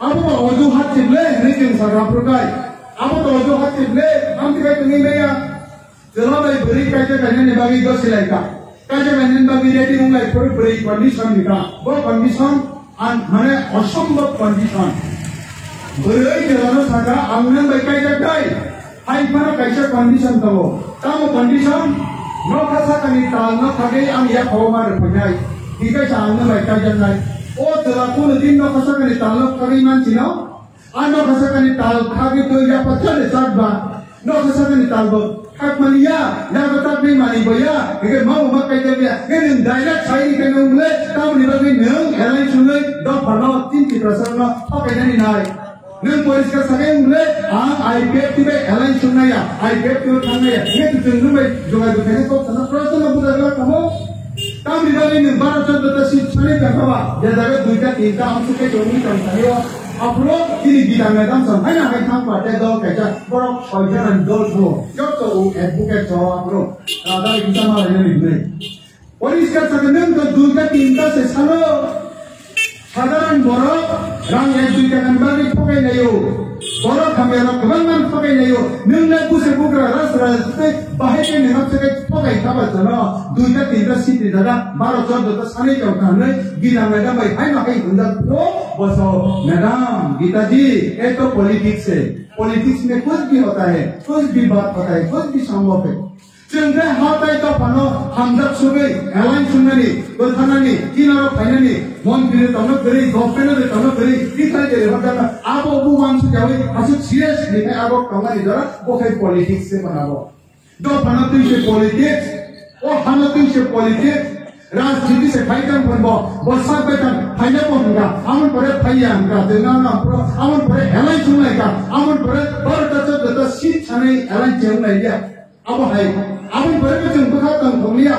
apa wajah hati belah, ini yang sekarang perkai. Apa tu orang hati beli, am tiga tungi beya. Jelas bayi beri kaca kaca ni bagi dos silai ka. Kaca kaca ni bagi ready mungai beri condition ni ka. Bo condition an mana asambhav condition. Beri jelas saja amnen bayi kaca dai. Hai mana kaca condition tahu. Kamu condition no kasa kami tal no kage am ya kawamar penjai. Tiga amnen bayi kaca dai. Oh jelas pun din no kasa kami tal no kage man cina. Ano kasakani tal kagi tu ya pacale sadba no kasakani tal bo kag mania ya betat ni mani boya ke mau makai dia ke direct sai ke ngle tam ni bagi nang helai sungai do bano tin ki prasarna pakai ni nai nang polis ka sakai ngle ai ke tibe helai sungai ya ai ke tu thanga ya ye tu tunggu mai joga do ke ko sana prasarna budala kamu tam ni bagi ni 12-14 sit chane ka ba ya daga duita tinta am suke jomi kam sayo Apro ini bidang medam sampai nak kaitan pada dol kerja borok soijan dol pro. Jauh tu advocate jauh apro. Ada kita malah ini ni. Polis kat sekarang tu dua tinta sesalo. Sasaran borok rang advocate kan bagi pakai nayo. Borok kamera kebangan pakai nayo. Nilai pusat bukan ras bahaya ni nak sekai pakai kabar sana. Dua tinta situ dah. Baru jauh tu sana jauh kan. Bidang medam baik. Hai nak kai benda pro. बसो madam Gita जी ये तो politics है politics में कुछ भी होता है कुछ भी बात होता है कुछ भी संभव है चंद्र हाथ है तो पनो हम जब सुबह एलाइन सुनने तो थाना नहीं किनारो फाइनली मन फिरे तनो करी गवर्नमेंट ने तनो करी इतना करे मतलब आप वो मांग से जावे असु सीरियस नहीं है आप कमाई जरा वो है पॉलिटिक्स से बनाओ दो पनो से पॉलिटिक्स और हम से पॉलिटिक्स राजनीति से फाइटर बनबो बरसात बेतन फाइले बोंगा आमन परे फाइयां का देना ना प्रो आमन परे एलाइन सुनने का आमन परे बर दत सीट छने एलाइन जेउ नहीं दिया अब है आमन परे के तुम का तंग लिया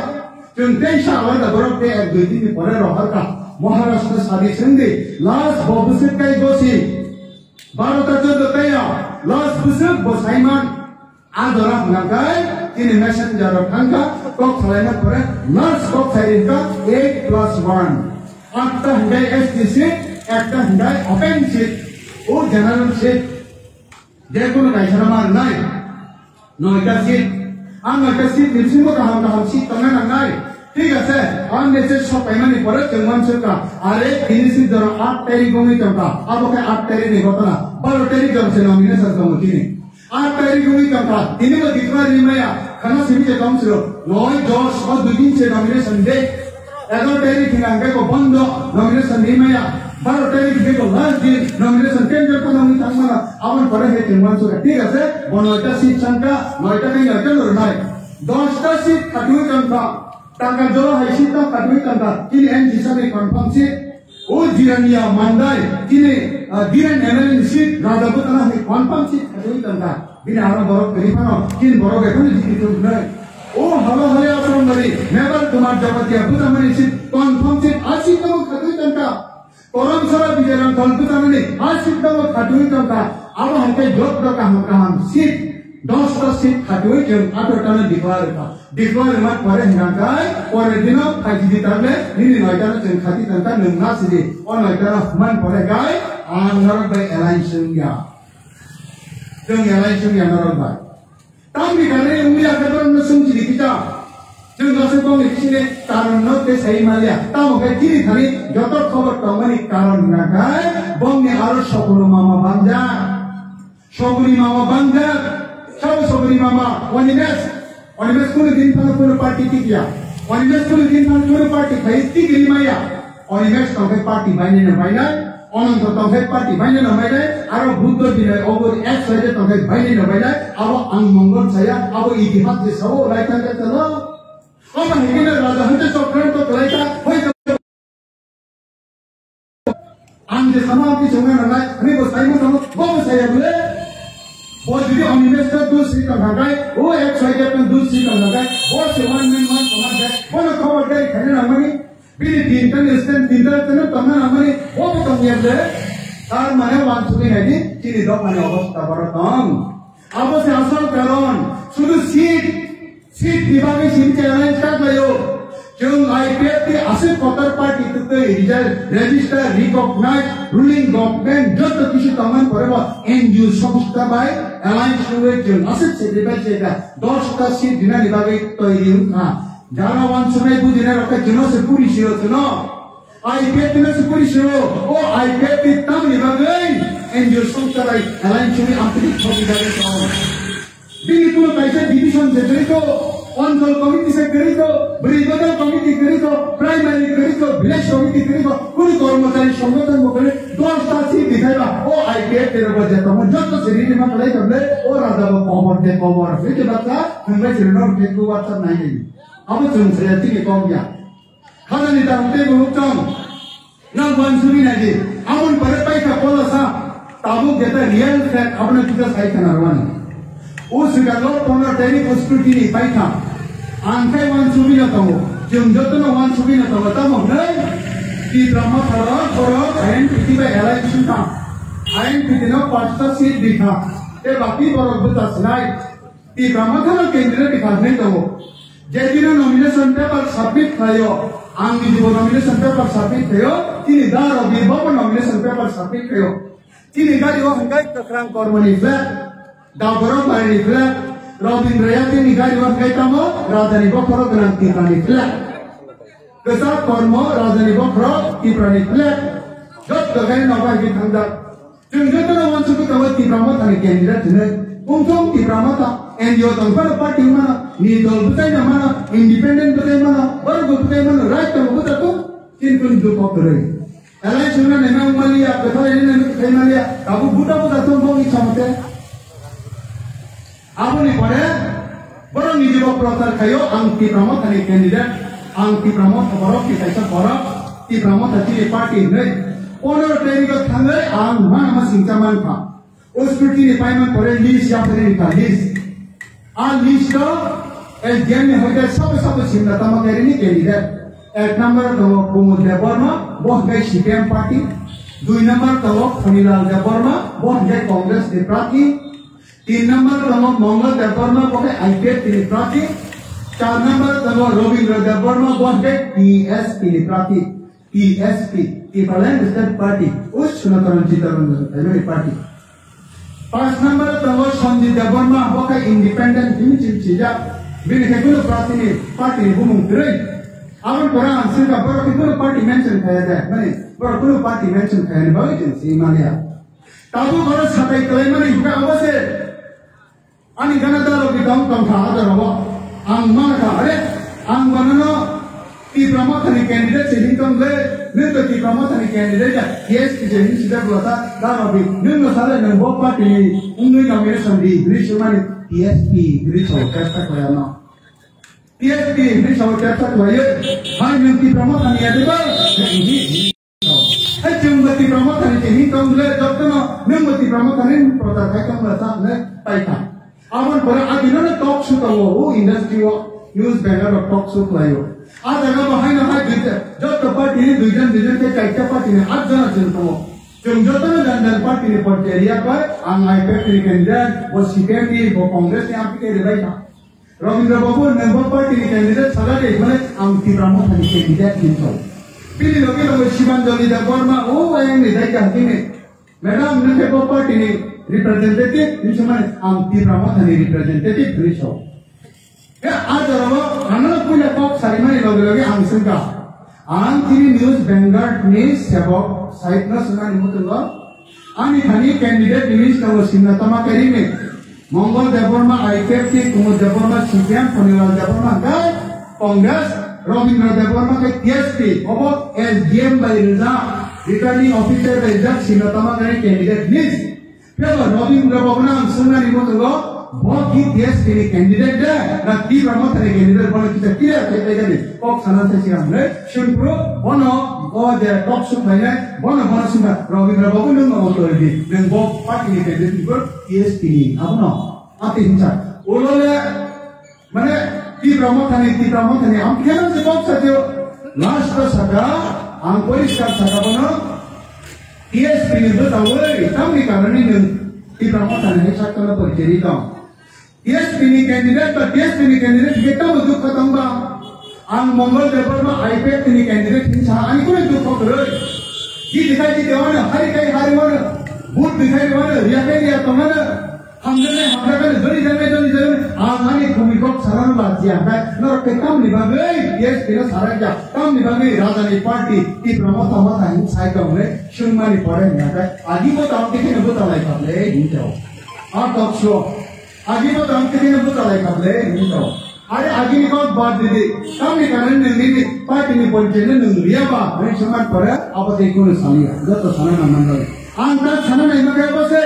तुम देशा वाला बरफ के एक दो दिन परे रहर का महाराष्ट्र शादी संदे लास्ट बबुसे कई गोसी 12 तया लास्ट बुसक बसाइमान आदरा नगाय ini messenger rangka kok selain pare nurse kok selain ka 8+1 একটা হ্যান্ডাই এসটি সিট একটা হ্যান্ডাই ওপেন সিট ও জেনারেল সিট যে কোনো কাইছানা মান নাই নয়টা সিট আর নয়টা সিট নিশ্চিত কাহাম সিট তমে নাই ঠিক আছে আর মেসেজ সব পেমেন্ট পরে তেমন সরকা আরে ফিনিশিং ধরো 8 তারিখ গমি টাকা আবকে 8 তারিখ নেই কথা না 12 তারিখ জমছে নমিনেশন কমিটি 8 तारीख हुई कथा ini को दिखवा नहीं मैं खाना सिमी के काम से नौ दस और 2 दिन से नॉमिनेशन दे 11 तारीख हिंगा को बंद नॉमिनेशन नहीं मैं 12 तारीख को लास्ट दिन नॉमिनेशन टेंडर को नॉमिनेशन थांगना आवन परे है तिनमान सो ठीक আছে 9টা সিট সংখ্যা 9টা नहीं लगे और নাই 10টা সিট কাটুই সংখ্যা টাকা জোড়া হয় সিট কাটুই সংখ্যা কি এন হিসাবে কনফার্ম সিট ও জিরানিয়া মান্দাই কিনে দিরেন এমএলএ সিট রাজাপুতনা হে কনফার্ম সিট কাটুই সংখ্যা बिना आरो बरक करिफानो किन बरक এখন জিতিতো নাই ও হলো হলে আপন বলি নেভার তোমার জগতিয়া বুঝামনি সিট কনফার্ম সিট আসি তো কাটুই সংখ্যা করম সরা বিজয়ন কল্পতামনি আসি তো কাটুই সংখ্যা अब हमके जोत दो काम सिट 10টা সিট কাটুই যে 8টা ডিক্লার মত পরে হিঙ্গাই পরে দিন খাইজি দিতালে নিনি 9টা जों খাতি তন্তা নংনা সিদি ও 9টা মান পরে গায় আর নরক বাই এলাইনশন গিয়া जों एलाइनशन गया नरक बाय तामि गाने उमिया कदरन सुंजि किता जों गासे बंग किने कारण न ते सही मालिया तामो के किरि थानि जत खबर तमनि कारण नागाय बंगने आरो सकल मामा बांजा सकली मामा बांजा सब सकली मामा वनिमेस कुन दिन कुन पार्टी किया वनिमेस कुन दिन कुन पार्टी खैति गिरिमाया वनिमेस तके पार्टी बाइने न बाइना অনন্ত তফে পার্টি বাইনে নবাইলে আর বুদ্ধ দিনে ওগর এক সাইডে তফে বাইনে নবাইলে আব আং মঙ্গল ছায়া আব ইতিহাস যে সব লাইকা গেল আব হেকিনে রাজা হতে চক্রান্ত লাইকা হইতো আং যে সমাপ্তি সঙ্গে নাই আমি বসাইমু নম বম ছায়া বলে वो जुदी अनिमेस्टर दूसरी तंगाई वो एक साइड में दूसरी तंगाई वो सेवन में मान तंगाई वो न खबर दे खने नमनी बिली तीन तन तमना नमनी वो तो तंगियले तार माने वांसुनी है चिनी दो माने अवस्था बरतम अब से असल करोन शुद्ध सीट दिवाली सीट चैलेंज कर गयो Jung IPF asal Qatar Party itu register recognize ruling government jodoh kisi taman perema NGO samasta by alliance with Jung asal cedera cedera 10 seat dina dibagai toyun ka jana wan sunai bu dina raka Jung sepuri siro tuno IPF dina sepuri siro oh IPF tam dibagai NGO samasta by alliance with ampuni thobi dari taman bini tuh kaisa division jadi to অঞ্চল committee से करी तो brigadier committee करी तो primary करी तो village committee करी तो कोई कर्मचारी संगठन को करे 10 टा सीट दिखाएगा ओ आईपीएफ तेरे को जेतो मन जो तो शरीर में कले तबले ओ राजा को कवर फिर बता हमें सिरनोर के को वाट्सएप नहीं है अब तुम से यति के कम या खाना नहीं तांते को हुक्म ना वंशुनी नहीं अमन पर पाई का पोलसा ताबू जेता रियल फैक्ट अपने तुझे सही करना रवानी उस गलो पोना तेरी स्क्रूटी नहीं पाई था आंखें वन सुबी न तो जों जो तो वन सुबी न तो बता नहीं कि ड्रामा थोड़ा आयन पिटी में इलेक्शन था आयन पिटी ने 5 सीट दिखा ये बाकी बरोबर बता सुनाई कि ड्रामा था केंद्र दिखा नहीं तो जैसे नॉमिनेशन पेपर सबमिट किया आंगी जो नॉमिनेशन पेपर सबमिट किया कि दार अभी बाबा नॉमिनेशन पेपर सबमिट किया कि निगारी वो हंगाई तकरार कर्मनी फ्लैट दाबरों पर निकला रॉबिन रयाती निगारी वक्त कहीं तमो राजधानी बखरो ग्रांति का निकला केसार कर्मो राजधानी बखरो की प्रनिकला जब तक नवाई की ठंडा चुनजत न वंशु की कवत की प्रमोद अने कैंडिडेट ने उनकों की प्रमोद एनजीओ तंपर पार्टी माना नीदोल बुताई न माना इंडिपेंडेंट बुताई माना वर्ग बुताई माना राइट तो बुता तो किन जो पकड़े एलाइन सुनना नहीं मैं उमलिया कथा नहीं नहीं मलिया काबू बुता तो वो इच्छा मते Abang ni pada, baru ni jawab protes kayo, angki promote ani candidate, angki promote borok kita isa borok, ki promote tadi parti ni, orang training kat thangai, ang mana masing zaman ka, uspirti ni payment pada list ya pada ni ka list, list tu, game ni hoja सब सिमला तमा करी ni candidate, एक number tu Kumud Deborma, boh gay CPM party, 2 number tu Funilal Deborma, boh gay Congress di party 3 number तमो मंगल देवबर्मा कोके IPF तिलिप्राती 4 number तमो रविंद्र देवबर्मा कोके PSP तिलिप्राती PSP people's state party उस चुनाव जीतने पार्टी 5 नंबर तमो संजीव देवबर्मा कोके इंडिपेंडेंट चीजा बिन केकुलो प्रार्थी ने पार्टी ने बुमुंग करे अवन परा आंसर का बरो केकुलो पार्टी मेंशन किया है माने बरो केकुलो पार्टी मेंशन किया है बाई जिनसी मानिया ताबू बरो सताई कले माने युगा अवसे ani gana dalo ki dam kam tha adaro ang mana ka are ang banano ki promote candidate se hitam le ne to ki promote candidate yes ki je ni sida bolata dalo bi ne sale ne bo party unni nomination di brishmani PSP brisho kasta koyana PSP brisho kasta koye hai ne ki promote ni adeba ni hai jumati promote ni hitam le jotno ne mati promote ni prota kai kam rasa ne paita अमन पर आदिनो ने talk show का वो industry वो news banner और talk show लायो आज अगर वहाँ ना है जो तो पार्टी ने दुजन के कैसे पार्टी ने आज जना चलता हो जो तो ना जनरल पार्टी ने पढ़ते एरिया पर आईपीएफ के कैंडिडेट वो सीपीएम की वो कांग्रेस ने आप के रिवाइज था रविंद्र बाबू नंबर पार्टी के कैंडिडेट सारा के मैंने आंटी प्रमोद ने कैंडिडेट किंतु पिली लोग शिवांजलि देवबर्मा वो वहीं निधाई करती ने मैडम ने वो पार्टी ने representative ini cuma anti promote ani representative berisau ya ada orang anak punya kok sarimani lagi angsen ka anti news vanguard news sebab site na sunan imutullah ani khani candidate news ka wasinna tama karime Mongol Deborma IPF ki Kumud Deborma CPM Funilal Deborma ka Congress Robindra Deborma ka TSP obo SDM by returning officer by sinna tama kari candidate news Pero Robindra Bobna sunga ni mo tulo बहुत ही देश के लिए candidate है ना ती प्रमोद ने candidate बने किसे किया कहते हैं कि कॉक सालन से हमने शुरू बनो और जे टॉप सुप है बनो सुना रविंद्र बाबू ने तो दी दिन वो पार्टी के कैंडिडेट पर टीएसपी अब ना आते हिंसा उन्होंने मैंने ती प्रमोद ने हम क्या से कॉक सच्चे लास्ट तो सका हम कोई सका बनो टीएसपी ने तो ताऊ तब भी कारण नहीं ती प्रमोद ने सका ना परिचय था TSP candidate kita untuk ketemu ang Mongol depan IPF ini candidate ini sah ani kau itu kau kerja di dikai di mana hari mana boot dikai mana dia mana hamzanya kan jadi ani kami kau saran baca kan nor ketam ni bagai TSP ना saran ja tam ni bagai Rajani party di promote sama kan saya kau le shumari pada ni kan adi kau tahu kita ni tahu lagi kan le ini tahu talk show आगे तो हम किसी ने बुता like अपने नहीं तो अरे आगे निकाल बात दे दे काम निकालने नहीं पार्टी ने पहुंचे ने नंदुरिया बा मैं समाज पर आप देखो ने सालिया जब तो साना ना मंडल आंता साना नहीं मगे बसे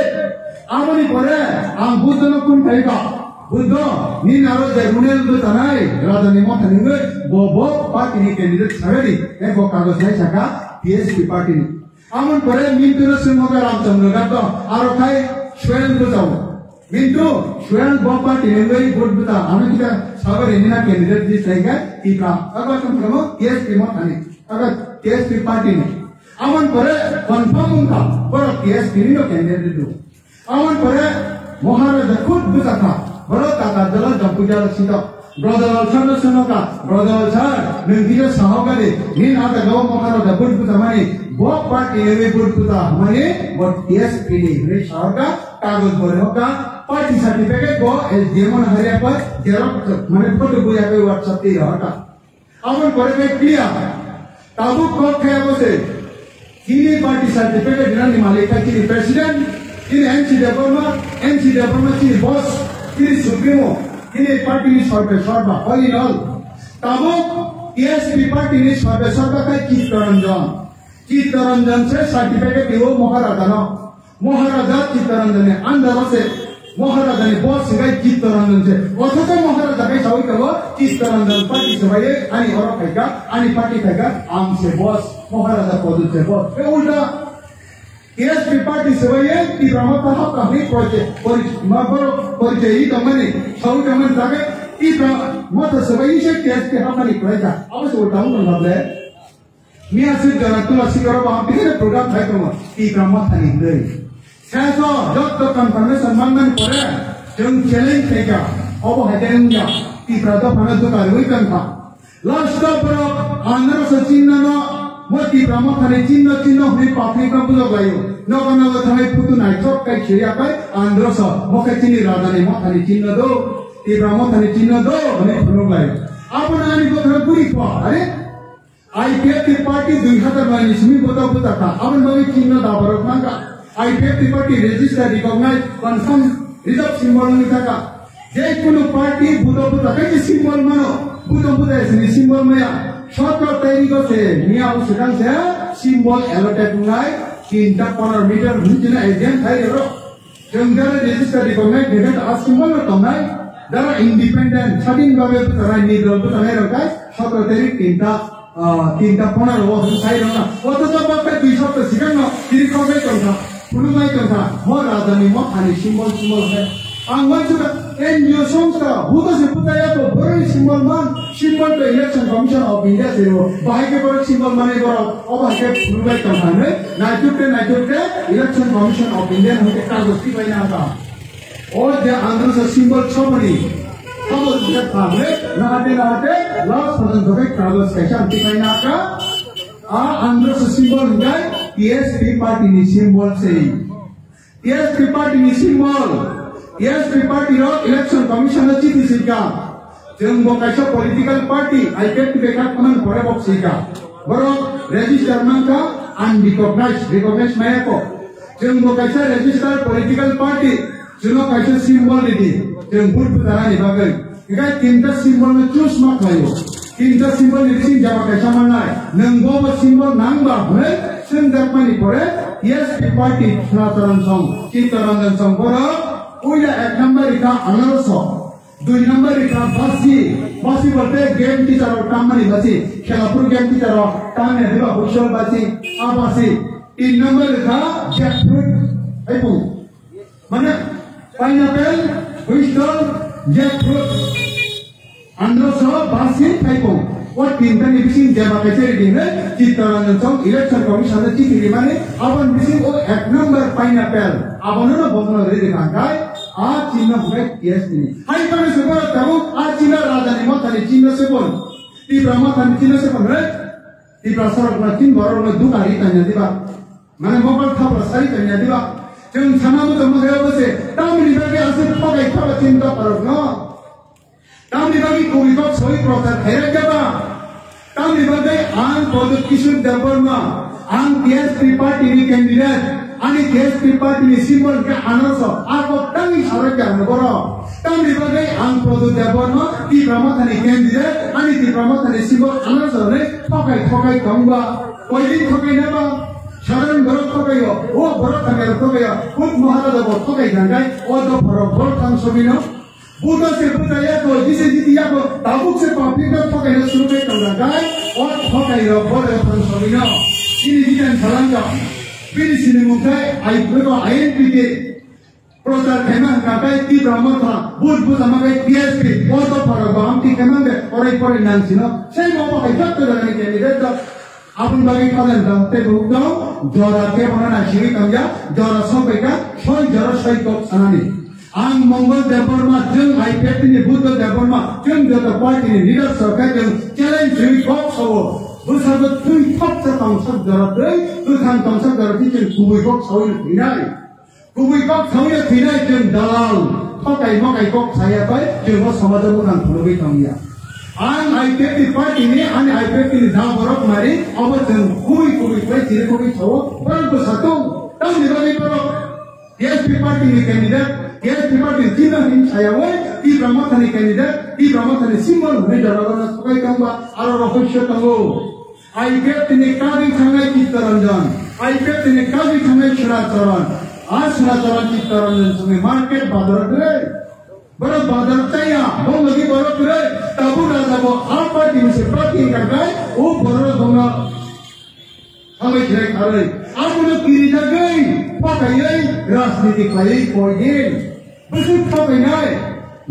आमनी पर आम बुद्ध न कुन कहेगा बुद्ध नी नारो जरूने तो तनाई राजा ने मत नहीं वो पार्टी ने कैंडिडेट सवेरी एक वो कागज नहीं सका टीएसपी पार्टी ने आमन पर मिंटू से मगर रामचंद्र का तो आरो खाई स्वयं तो जाओ Mintu, Shuan Bopa Tineloi Good Buddha, Amika Sagar Inina candidate this like that, Tika, Agar Kamu, yes, Timotani, Agar TSP party. Aman Pore, confirm for TSP no candidate do. Aman Pore, Mohara the Kut Butaka, Borotaka, the Lord of Puja Sita, Brother Alchana Sanoka, Brother Alchar, Ningida Sahogari, Nina the Go Mohara the Good Butamani, Bob party every good Buddha, money, but TSP, Rich Harga, Kagus Boroka. Party certificate को जेमन हरिया पर xerox माने photo बुया के WhatsApp पे रहता अमन करे में क्लियर ताबू को खे बसे किनी पार्टी सर्टिफिकेट ना निमालिका की प्रेसिडेंट किनी एमसी डेवलपमेंट की बॉस किनी सुप्रीमो किनी पार्टी नि सर्वे ऑल इन ऑल ताबू टीएसपी पार्टी नि सर्वे का चित्तरंजन से सर्टिफिकेट वो महाराजा चित्तरंजन ने अंदर से महाराजा ने बहुत सिगाई चित्तरंजन से वैसे तो महाराजा के साउथ का वो चित्तरंजन पार्टी से भाई आनी और खाएगा आनी पार्टी खाएगा आम से बॉस महाराजा पद से बॉस ये उल्टा टीएसपी पार्टी से भाई कि रामता हा कहीं परिचय ही कमने साउथ कमने जाके कि मत से भाई से टीएसपी हा कहीं पड़ेगा अब से उल्टा हूँ मतलब है मियाँ से जरा तुम अस्सी करो वहाँ पे कितने प्रोग्राम था कम कि रामता नहीं गई ऐसा जब तक कंफर्मेशन मांगने पड़े जब चैलेंज थे क्या अब हटेंगे कि प्रताप हमें तो कार्रवाई करना लास्ट पर आंध्र से चिन्ह ना मोती ब्राह्मण खाने चिन्ह हुई पापड़ी का बुला गयो नगनगर थाने पुतु नाइट्रोक का चिड़िया का आंध्र से मुख्य चिन्ह राजा ने खाने चिन्ह दो ये ब्राह्मण खाने चिन्ह दो उन्हें बुला गयो आप नानी को घर पूरी हुआ अरे आईपीएफ की पार्टी 2022 में बुता था अब नवी चिन्ह दाबरक मांगा IPF party register recognize confirm reserve symbol ni taka je kuno party budo kai symbol mano budo esni symbol maya shortcut tairi ko se mia usukan se symbol allocated nai 3.15 meter hunjina agent thai ro jengara register recognize debate as symbol no tomnai dara independent 13 babe tarai ni ro tarai ro kai shortcut tairi 3.15 wo sai ro na oto to bape 2 shot sigan no tiri kobe konta पुरुषाई करता हो राजधानी में खाली symbol है आंगन से NGO संस्था भूतो से पुताया तो बड़े सिंबल तो इलेक्शन कमीशन ऑफ इंडिया से वो बाहर के बड़े सिंबल माने करो अब आके पुरुषाई करता है नाइट्रोट के इलेक्शन कमीशन ऑफ इंडिया होते कागज की पहले आता और जो आंध्र से सिंबल छोड़ी अब उसके सामने नहाते लास्ट पर्यंत के कागज कैसे अंतिम पहले आता आंध्र से सिंबल है टीएसपी पार्टी नि सिंबल से टीएसपी पार्टी नि सिंबल टीएसपी पार्टी रो इलेक्शन कमीशन अच्छी थी सिका जंग कैसा पॉलिटिकल पार्टी आईपीएफ बेकार कमन पड़े बॉक्स सिका बरो रजिस्टर में का अनरिकॉग्नाइज्ड मैं को जंग कैसा रजिस्टर पॉलिटिकल पार्टी जुनो कैसा सिंबल दी जंग बुट तरह निभा गई इका तीनटा सिंबल में चूस मत लायो तीनटा सिंबल निश्चित जावा कैसा मानना है नंगो वो सिंबल नांगा है सिंधर्मनी पड़े टीएसपी पार्टी चित्तरंजन संग बरो ওইটা 1 নম্বর রেখা 1800 2 নম্বর রেখা 82 বলতে গেম টিচার টামানি বাসি খেলাপুর গেম টিচার টামে দিবা হুশল বাসি আবাসি 3 নম্বর রেখা জ্যাকফ্রুট আইপু মানে পাইনাপেল হুইস্টল জ্যাকফ্রুট 1882 আইপু ও তিনটা নিবিসিং জমা পেছে দিনে চিত্তরঞ্জন চক ইলেকশন কমিশন চিঠি মানে আবন বিসিং ও 1 নম্বর পাইনাপেল আবননো বন্ধ রে দেখায় आ चिन्ह हुए केस नहीं हाई पर सुपर तबु आ चिन्ह राजधानी मथानी चिन्ह से बोल ती ब्रह्म थानी चिन्ह से बोल रे ती प्रसर अपना तीन बार में दो गाड़ी तन्या दिबा माने मोबाइल था प्रसारी तन्या दिबा जों सामानो जम गयो बसे तामिनि बागे आसे पगाय थाबा चिन्ह परब न तामिनि बागे कोई को सही प्रचार हेरे जाबा तामिनि बागे आन पद किशोर देवबर्मा आन टीएसपी पार्टी नि कैंडिडेट आणि टीएसपी पार्टी नि सिम्बल के आनस आको तंग सारे के बरो तामिनि बागे आन पद देवबर्मा ती ब्रह्मथानी कैंडिडेट आणि ती ब्रह्मथानी सिम्बल आनस रे ठकाय कंबा कोई दिन ठकाय नेबा সাধারণ বড় ঠকাইও ও বড় ঠকাইও ঠকাইও খুব মহারাজ ঠকাই গায় ও তো বড় বড় থান সবিনো বুদা সে বুদায়া তো জিসে জিতিয়া তো তাবুক সে পাবলিক ঠকাইও শুরু করে কাঙ্গা গায় ও ঠকাইও বড় থান সবিনো ইনি দিন সালাঙ্গা বিনি সিনে মুখায় আই প্রো আইএনপি কে প্রচার কেমন কাটাই কি ব্রহ্মথা বুদ বুদ আমাকে টিএসপি ও তো বড় বামটি কেমন দে পরে নানছিনো সেই বাবা হাইজাত করে জানি ক্যান্ডিডেট আপন বাকি খালেন দাতে বুকদাও জরা কে বানানা শিরি কামজা জরা সবেকা ছয় জরা ছয় কপ সানানি আং মঙ্গল দেববর্মা जों আইপিএফনি বুদ্ধ দেববর্মা जों যত পার্টিনি লিডার সরকার जों চ্যালেঞ্জ দুই কপ সব বুসাব দুই কপ তাংসব জরা দুই দুখান তাংসব জরা তিন কুবুই কপ সই ফিনাই কুবুই কপ সই ফিনাই जों দালাল ঠকাই মকাই কপ সায়া পাই जों সমাজের মুনান ফুলবি কামিয়া आं आईपीएफनि पार्टी ने आं आईपीएफनि जाबरक मारी अब जों कुई चिरे कुई छाव परंतु सतो तम निबागै पर टीएसपी पार्टी नि कैंडिडेट टीएसपी पार्टी जिना हिन छायावे ती ब्रह्मथानी कैंडिडेट ती ब्रह्मथानी सिम्बल हुने जनागरना सकाय कांबा आरो रहस्य तंगो आईपीएफनि कारि थांनाय चित्तरंजन आईपीएफनि कारि थांनाय सुराचरण आ सुराचरण चित्तरंजन संगे मार्केट बाजार करे बड़ा बाजार चाहिए वो लगी बड़ा करे तबु राजा वो आप पार्टी से पार्टी कर गए वो बड़ा दोंगा हमें जेल खाले आप उन्हें पीरी जा गई पकाई राजनीति खाई कोई दिन बस पकाई नहीं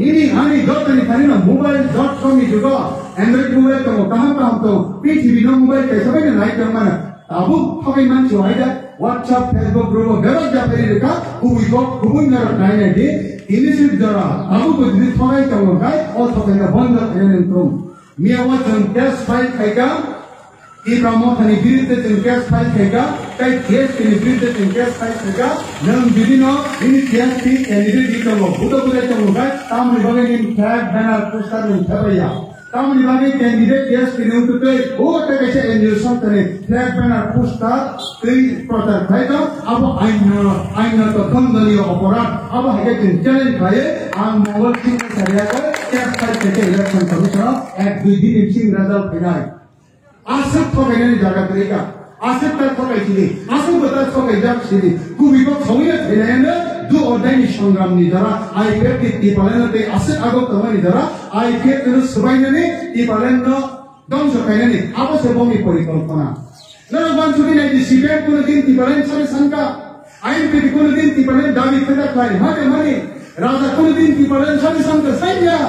ini hani dokter ni na mobile.com ni juga android mobile to kहाँ तो ptv no mobile कैसे बने night mana tabu pakai mancu aja WhatsApp Facebook group berak japeri reka kubui ngar naine di ini sih jara tabu ko di thorai kamu kai o thokai na bond enen trum miawa jan cash file khaika ki promothani biruddhe jan cash file khaika kai case ni biruddhe jan cash file khaika nam bibino ini TSP candidate di kamu buto bule kamu kai tamni bagai ni flag banner poster ni thabaya tamni bagai candidate TSP ni untuk kai o ta kaise endorsement kare flag banner poster tei protar khaika abo aina to kandali aparat abo hage challenge khaye ang mongol sing saria ko cash file kete election commission ek dui din sing result phai आसक थोकै नि जग्गा तरिका आसक त थोकै थिले आसक बता थोकै जग थिले कुबिको छौले थिलेन दु ओडाइनि संग्राम नि जरा आईपीएफ के टिपालेन ते आसक आगो तमनि जरा आईपीएफ के सुबाइने टिपालेन न दंश खाइने आवश्य भूमि परिकल्पना नर बान्छुदि नै सिपेट कुन दिन टिपालेन सबै शंका आईपीएफ कुन दिन टिपालेन दाबी खदा खाइ माने राजा कुन दिन टिपालेन सबै शंका सैन्य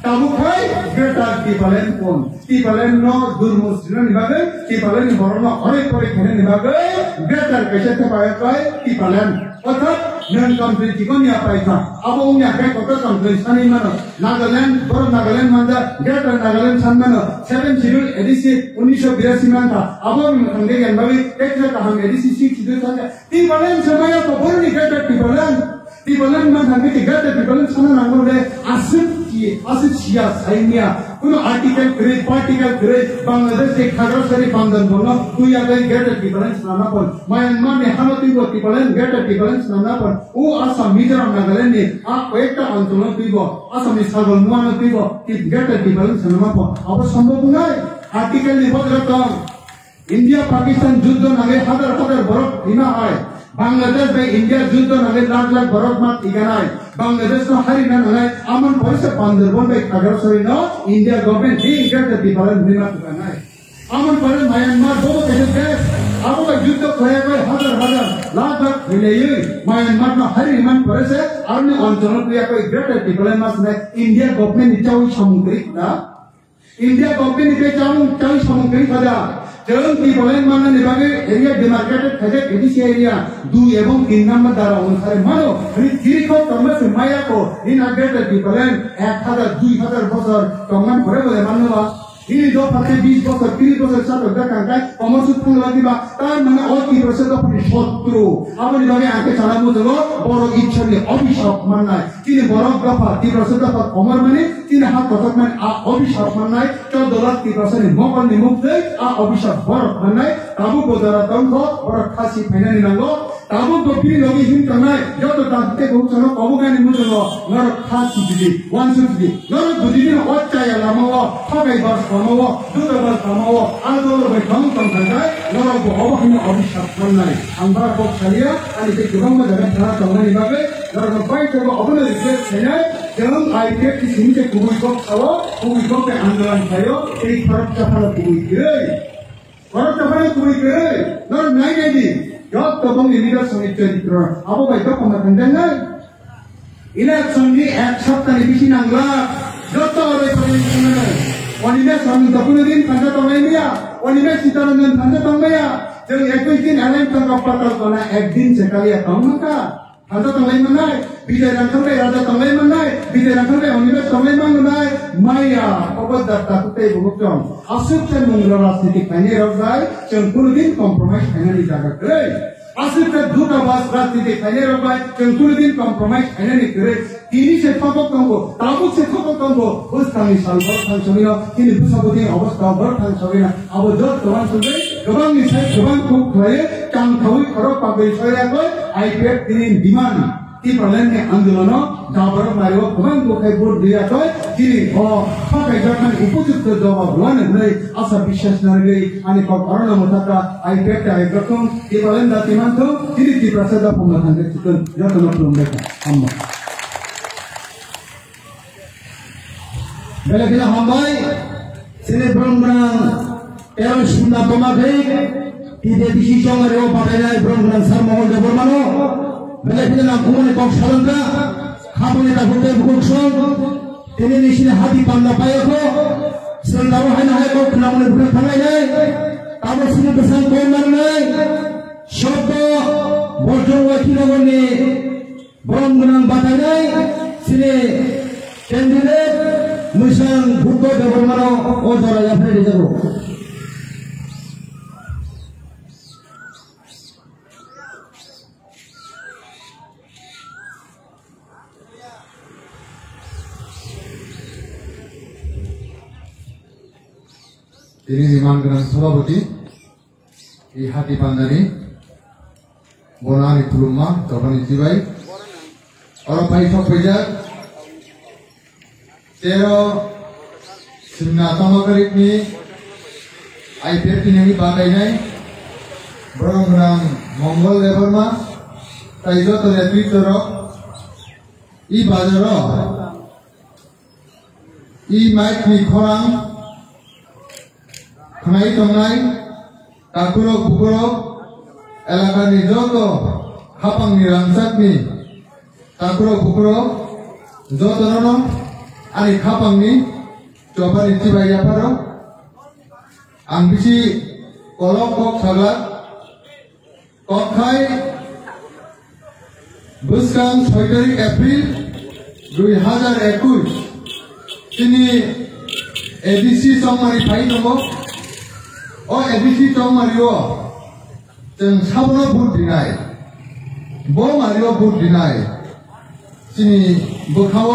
tabu khai greater tipalen pon tipalen no durmusina nibagai tipalen borno ore khane nibagai greater kaise thapaya kai tipalen অর্থাৎ non complete জীবনিয়া পাইছা abo unya kai kota complete sani mano Nagaland bor Nagaland manda greater Nagaland sanmano 7 schedule edisi 1982 manta abo nge gan bawi ekra kaham edisi 6 schedule sa tipalen samaya to borni greater tipalen man hangi greater tipalen sana nangole asik sia sainya kuno article create particle create Bangladesh ke Khagrasari Bandan bono tu ya kai greater difference nana pon Myanmar ne hanoti go difference greater difference nana pon o Assam Mizoram Nagaland ne a ekta অঞ্চল দিব Assam সাগর মুয়ানো দিব কি greater difference nana pon abo সম্ভব নয় article ni বদলাতাম India Pakistan যুদ্ধ নাগে হাজার বরফ হিমা হয় Bangladesh by India যুদ্ধ নামে লাখ লাখ ভারত মাত ইগানাই Bangladesh no হারিনা নামে আমন পয়সা পান্দরবন by Khagrachari no India government he got the people in Bima Tukanai আমন পরে মায়ানমার বহু দেশ আবু যুদ্ধ করে করে হাজার হাজার লাখ লাখ মিলিয়ে মায়ানমার no হারিমান পরেছে আরনি অঞ্চল ক্রিয়া করে গ্রেট পিপল মাস না ইন্ডিয়া গভর্নমেন্ট ইচাও সামগ্রিক না ইন্ডিয়া গভর্নমেন্ট ইচাও সামগ্রিক কথা Jangan di bawah mana ni bagi area demarcated saja edisi area 2 এবং 3 নম্বর দ্বারা অনুসারে মানো এই দীর্ঘ তমস মায়া কো ইন আগেট দি বলেন 1000 2000 বছর তমান করে বলে মানবা ini do পাতে 20 বছর 30 বছর সাথে দেখা যায় কমসুত্র লাগিবা তার মানে অতি প্রসেদ অপনি শত্রু আপনি যদি আগে চালাবো দেব বড় ইচ্ছা নিয়ে অভিশাপ মানায় তিনি বড় দফা দি প্রসেদ পর কমর মানে তিন হাত কথা মানে অভিশাপ মানায় 14 লাখ দি প্রসেদ মকল নিমুক্ত আ অভিশাপ বড় মানায় তাবু গোদরা তঙ্গ বড় খাসি ফাইনালি নাঙ্গো তাবু গপি লগি হিন কানায় যত তাতে গোচন কবগানি মুজল নর খাসি দিদি ওয়ানসুদি নর বুদিনি অচ্চায়া লামাও ঠগাই বাস কামাও দুটাবার কামাও আদর বাই কাম থাকায় নর অবহিনী অভিশাপ মানায় আমরা বক ছালিয়া আনি যে গরম জায়গা তারা কামানি ভাবে নর বাই থেকে অবনে রিসে ছেনে যেমন আইকে কি সিনকে কুবুই বক খাও কুবুই বকে আন্দোলন খায়ো এই ফরক চাপালা কুবুই গই ফরক চাপালা কুবুই গই নর নাই নাই যত বং লিডার সমিতি চরিত্র আবু ভাই তো কমা থাকবেন না ইলেকশন ni এক সপ্তাহে বেশি নাংলা যত ওই পরিস্থিতি অনিমে সমি দপুদিন থাকা তমাইনিয়া অনিমে সীতারঞ্জন থাকা তমাইয়া যে 21 দিন এলাইন থাকা পাতাল কোনা একদিন সেকালিয়া কামনাকা থাকা তমাই মানাই বিজয় রাখবে রাজা তমাই মানাই বিজয় রাখবে অনিমে তমাই মানাই মাইয়া অবদার তাতে বহুজন আসুকছে মঙ্গল রাজনীতি কানে রাখবাই যেন কোনদিন কম্প্রোমাইজ ফাইনালি জায়গা করে আসুকছে দুটাবাস রাজনীতি কানে রাখবাই যেন কোনদিন কম্প্রোমাইজ ফাইনালি করে তিনি সে খবর কমবো তাবুক সে খবর কমবো বুঝতামি সালভর থানছবিনা তিনি বুঝাবদি অবস্থা ভর থানছবিনা আবো যত তোমার সঙ্গে গোবাং নিসাই গোবাং খুব হয়ে চাং খাউই খরক পাবে ছয়রা কই আইপেড তিনি ডিমান্ড কি প্রবলেম কে আন্দোলন দাবর মারিও গোবাং গোখাই ভোট দিয়া কই তিনি সবাই যখন উপযুক্ত জবাব লনে ধরে আশা বিশ্বাস না গই আনি ক করোনা মতাকা আইপেড টা একরকম কি প্রবলেম দা তিমান্ত তিনি কি প্রসাদ পূর্ণ থাকতে চিতন যতন প্রম দেখা আম্মা Bela bila hambai sini berang-berang eros bunda pemakai tidak disisong ada pakai naik berang-berang sarmahol de bermano bela bila nak kumane kok salangka khabune ta hote buksong ini di sini hati panda payako sendawa hai naik kok namune bukan thangai nai kamu sini pesan koman nai shoto bojong wakil ogone berang-berang pakai nai sini candidate Misal buku bermano odor yang free itu. Ini dimanggaran Sulawesi, di hati pandani, bonani tuluma, kapan isibai, orang baik sok beja. Tero simna tamagarip ni IPF ni bagai nai berang-berang Mongol level ma taijo to Twitter i bazaro i mic ni khorang khanai tongai takuro bukuro elaka ni joto hapang ni rangsak ni takuro bukuro joto no ani khapang ni coba dicibai apa dong? Ambisi kolok kok salat kok khai buskang 6 তারিখ April 2021 তিনি ADC চংমারি phi দङ ও ADC চংমারিও जों साबनो vote दिनाय बो Mario vote दिनाय सिनि बोखाव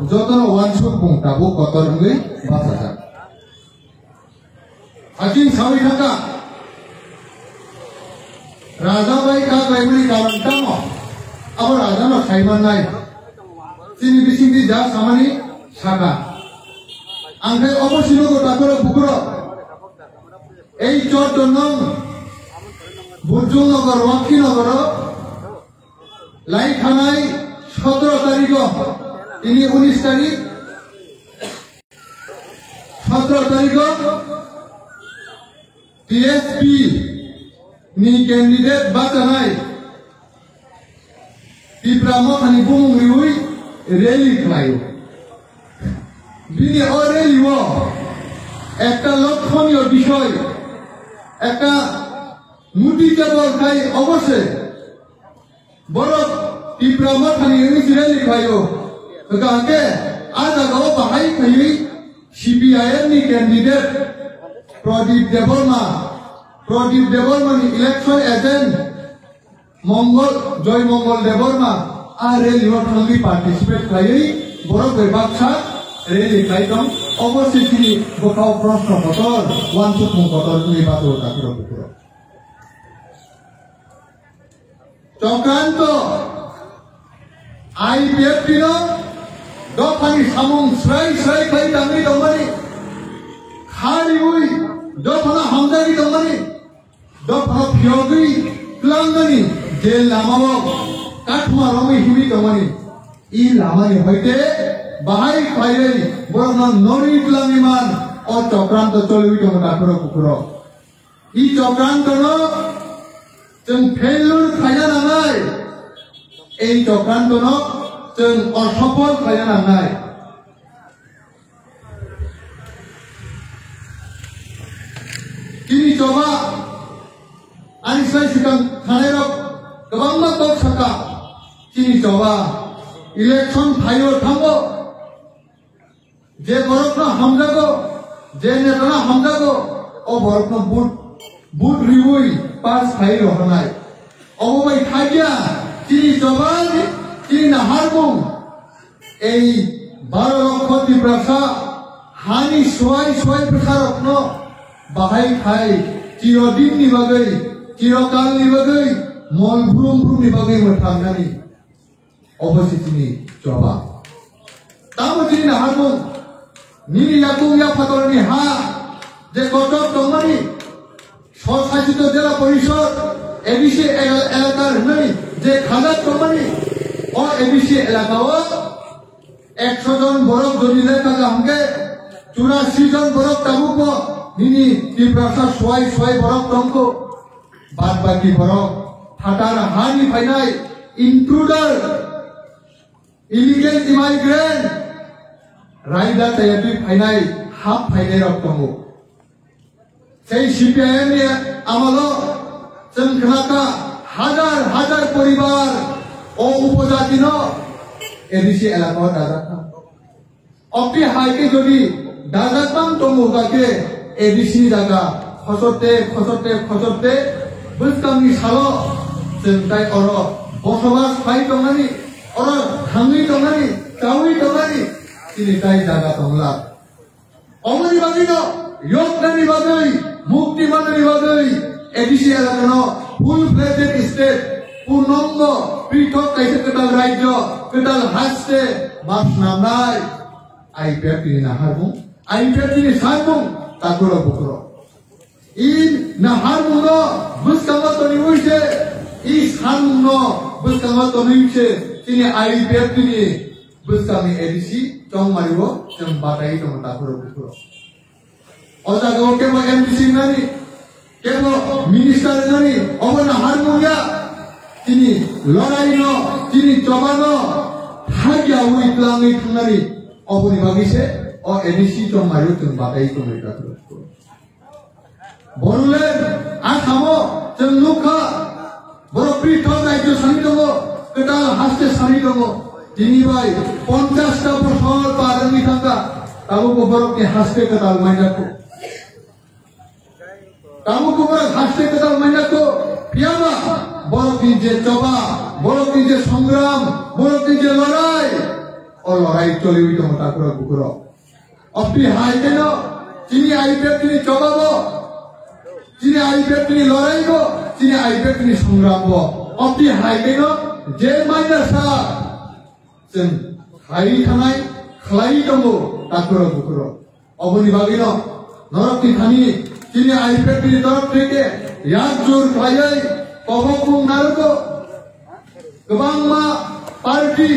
जतन वानसुक बुंताबो कतरंगै बासाजा आकिन सावि थाका राजा by का बाइबली कारंटाङ अब राजा न खाइमान नाय सिनि बिसिंदि जा सामानि सागा आंखाय अबसिनो गटाकर बुकुर এই 14 নং বুজুনগর ওয়াকিনগর লাই থানায় 17 তারিখ তিনি 19 তারিখ 17 তারিখ TSP ni candidate batanai Ibramo khani bung riui rally khlayo bini o rally wo ekta লক্ষণীয় বিষয় একটা মুটিকেবল খাই অবশ্যই বড় Ibramo khani rally khlayo কাকে আজ আগো বাহাই খাই CPIM ni candidate Pradeep Deborma ni election agent Joy Mongol Deborma are rally thangi participate khai borok baksa rally khai tom obosity bokao proshno kotor one to kotor ni bato takro pukro Chokranto IPF pino dopani samung srai khai tangi domani khari ui dopana hamdari domani dopana phyogi klangani jel lamao kathma romi himi domani I lamani hoite bahai khaire borna nori klamiman o chokranto cholui tomo takro pukro I chokranto no jeng failure khaya nanai ei chokranto no jeng osopol khaya nanai Kini coba Anisai sedang Khanerok Kebangga Tok Saka Kini coba Election Thayo Thambo Je Borokna Hamzago Je Netana Hamzago O Borokna Bud Riui Pas Thayo Hanai O Bai Thajia Kini coba Kini Naharbung Ei 12 লক্ষ Tiprasa Hani Swai Prasarokno Bahai khai Cirodin ni bagai Cirokal ni bagai Mol burung ni bagai Mertangani Oposisi ni coba Tamu cini naharmung Nini yakung ya fator ni ha Je kotok tomani Sosajito jela porishod ABC elakar nani Je khadat tomani O ABC elakawa 100 জন borok jodile kaga hamge 84 জন borok tabuko Nini Tiprasa swai borok tongko Bad bagi borok Hatara hani fainai Intruder Illegal immigrant Raida tayati fainai Hap fainai rok tongo Sei CPIM ni amalo Sengkenaka Hajar poribar O upojati no ABC elakawat dadatang Opi haike jodi Dadatang tongo kake ABC daga khosote Bulkami salo Sentai oro Bosobas khai tongani Oro hangi tongani Chawi tongani Ini tai daga tongla Omani bagi no Yoknani bagai Mukti manani bagai ABC elakano Full-fledged state Purnongo Pritok kaisa ketal raijo Ketal haste Maps namnai IPF ini naharmu IPF ini sambung Takuro bukro In naharmuno Buskama toni uise I sanmuno Buskama toni uise Ini IPF ini Buskami edisi Chong mariwo Chong batai tong takuro bukro Oja gawo kemo MDC nani Kemo minister nani Obo naharmunya Ini lorai no Ini coba no Hagya ui pelangi tungani Obo ni bagi se O edisi chong mariwo Chong batai tong takuro Borulen, asamo, cengluka, boropi thong ajo sani tongo, ketal haste sani tongo, ini bai, 50 bosor parami thangka, tamu ko borok ni haste ketal mainako, tamu ko borok haste ketal mainako, piama, borok ni je coba, borok ni je সংগ্রাম, borok ni je lorai, o lorai choli wi tongo takuro bukuro, opi hai keno, cini IPF ni coba bo. Cini IPF ni lorai go, cini IPF ni সংগ্রাম go. Opi hai keno, je maina sa, sen hai thanai, khlai tongo takuro bukuro. Oboni bagino, norok ni thani, cini IPF ni torok theke, yak jor khlai, kobokung naruko, गोबांमा party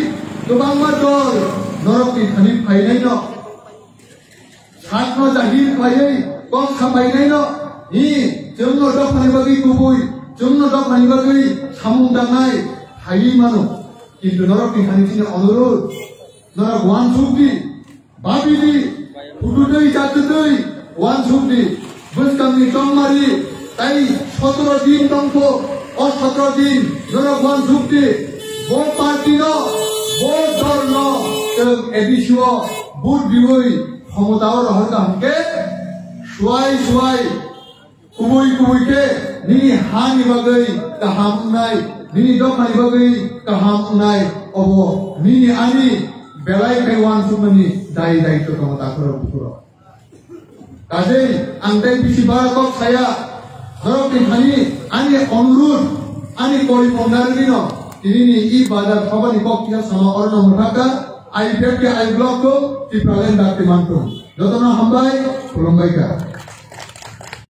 गोबांमा दल नरकनि खानि फायनायनो सातनो जाहिर फायै कम खामायनायनो इ जोंनो दफानि बागै गुबै जोंनो दफानि बागै सामुं दांनाय हायि मानो किन्तु नरकनि खानि दिनै अनुरोध नरक वान सुक्ति बाबिदि हुदुदै जातुदै वान सुक्ति बुस्कामनि टंमारि ताई 17 दिन दंखो और 17 दिन नरक वान सुक्ति वो पार्टी न वो दल न जों एडिसुआ बुट बिवै ক্ষমতাও রহতা हमके सुवाय सुवाय कुबुय कुबुय के नि हानि बागै गाहाम नाय नि दफानि बागै गाहाम नाय अबो नि आनि बेलाय बेवान सुमनि दाय दायित्व क्षमता खरो काजै आं दाय बिसिबार कक साया नरकनि खानि आनि अनुरोध आनि करिपनारनि न तिनि इ बाजार खबनि कक किया sama orno mutaka ai pek ai blog ko di pralen dakti mantu. Jotona hambai, kulumbaika.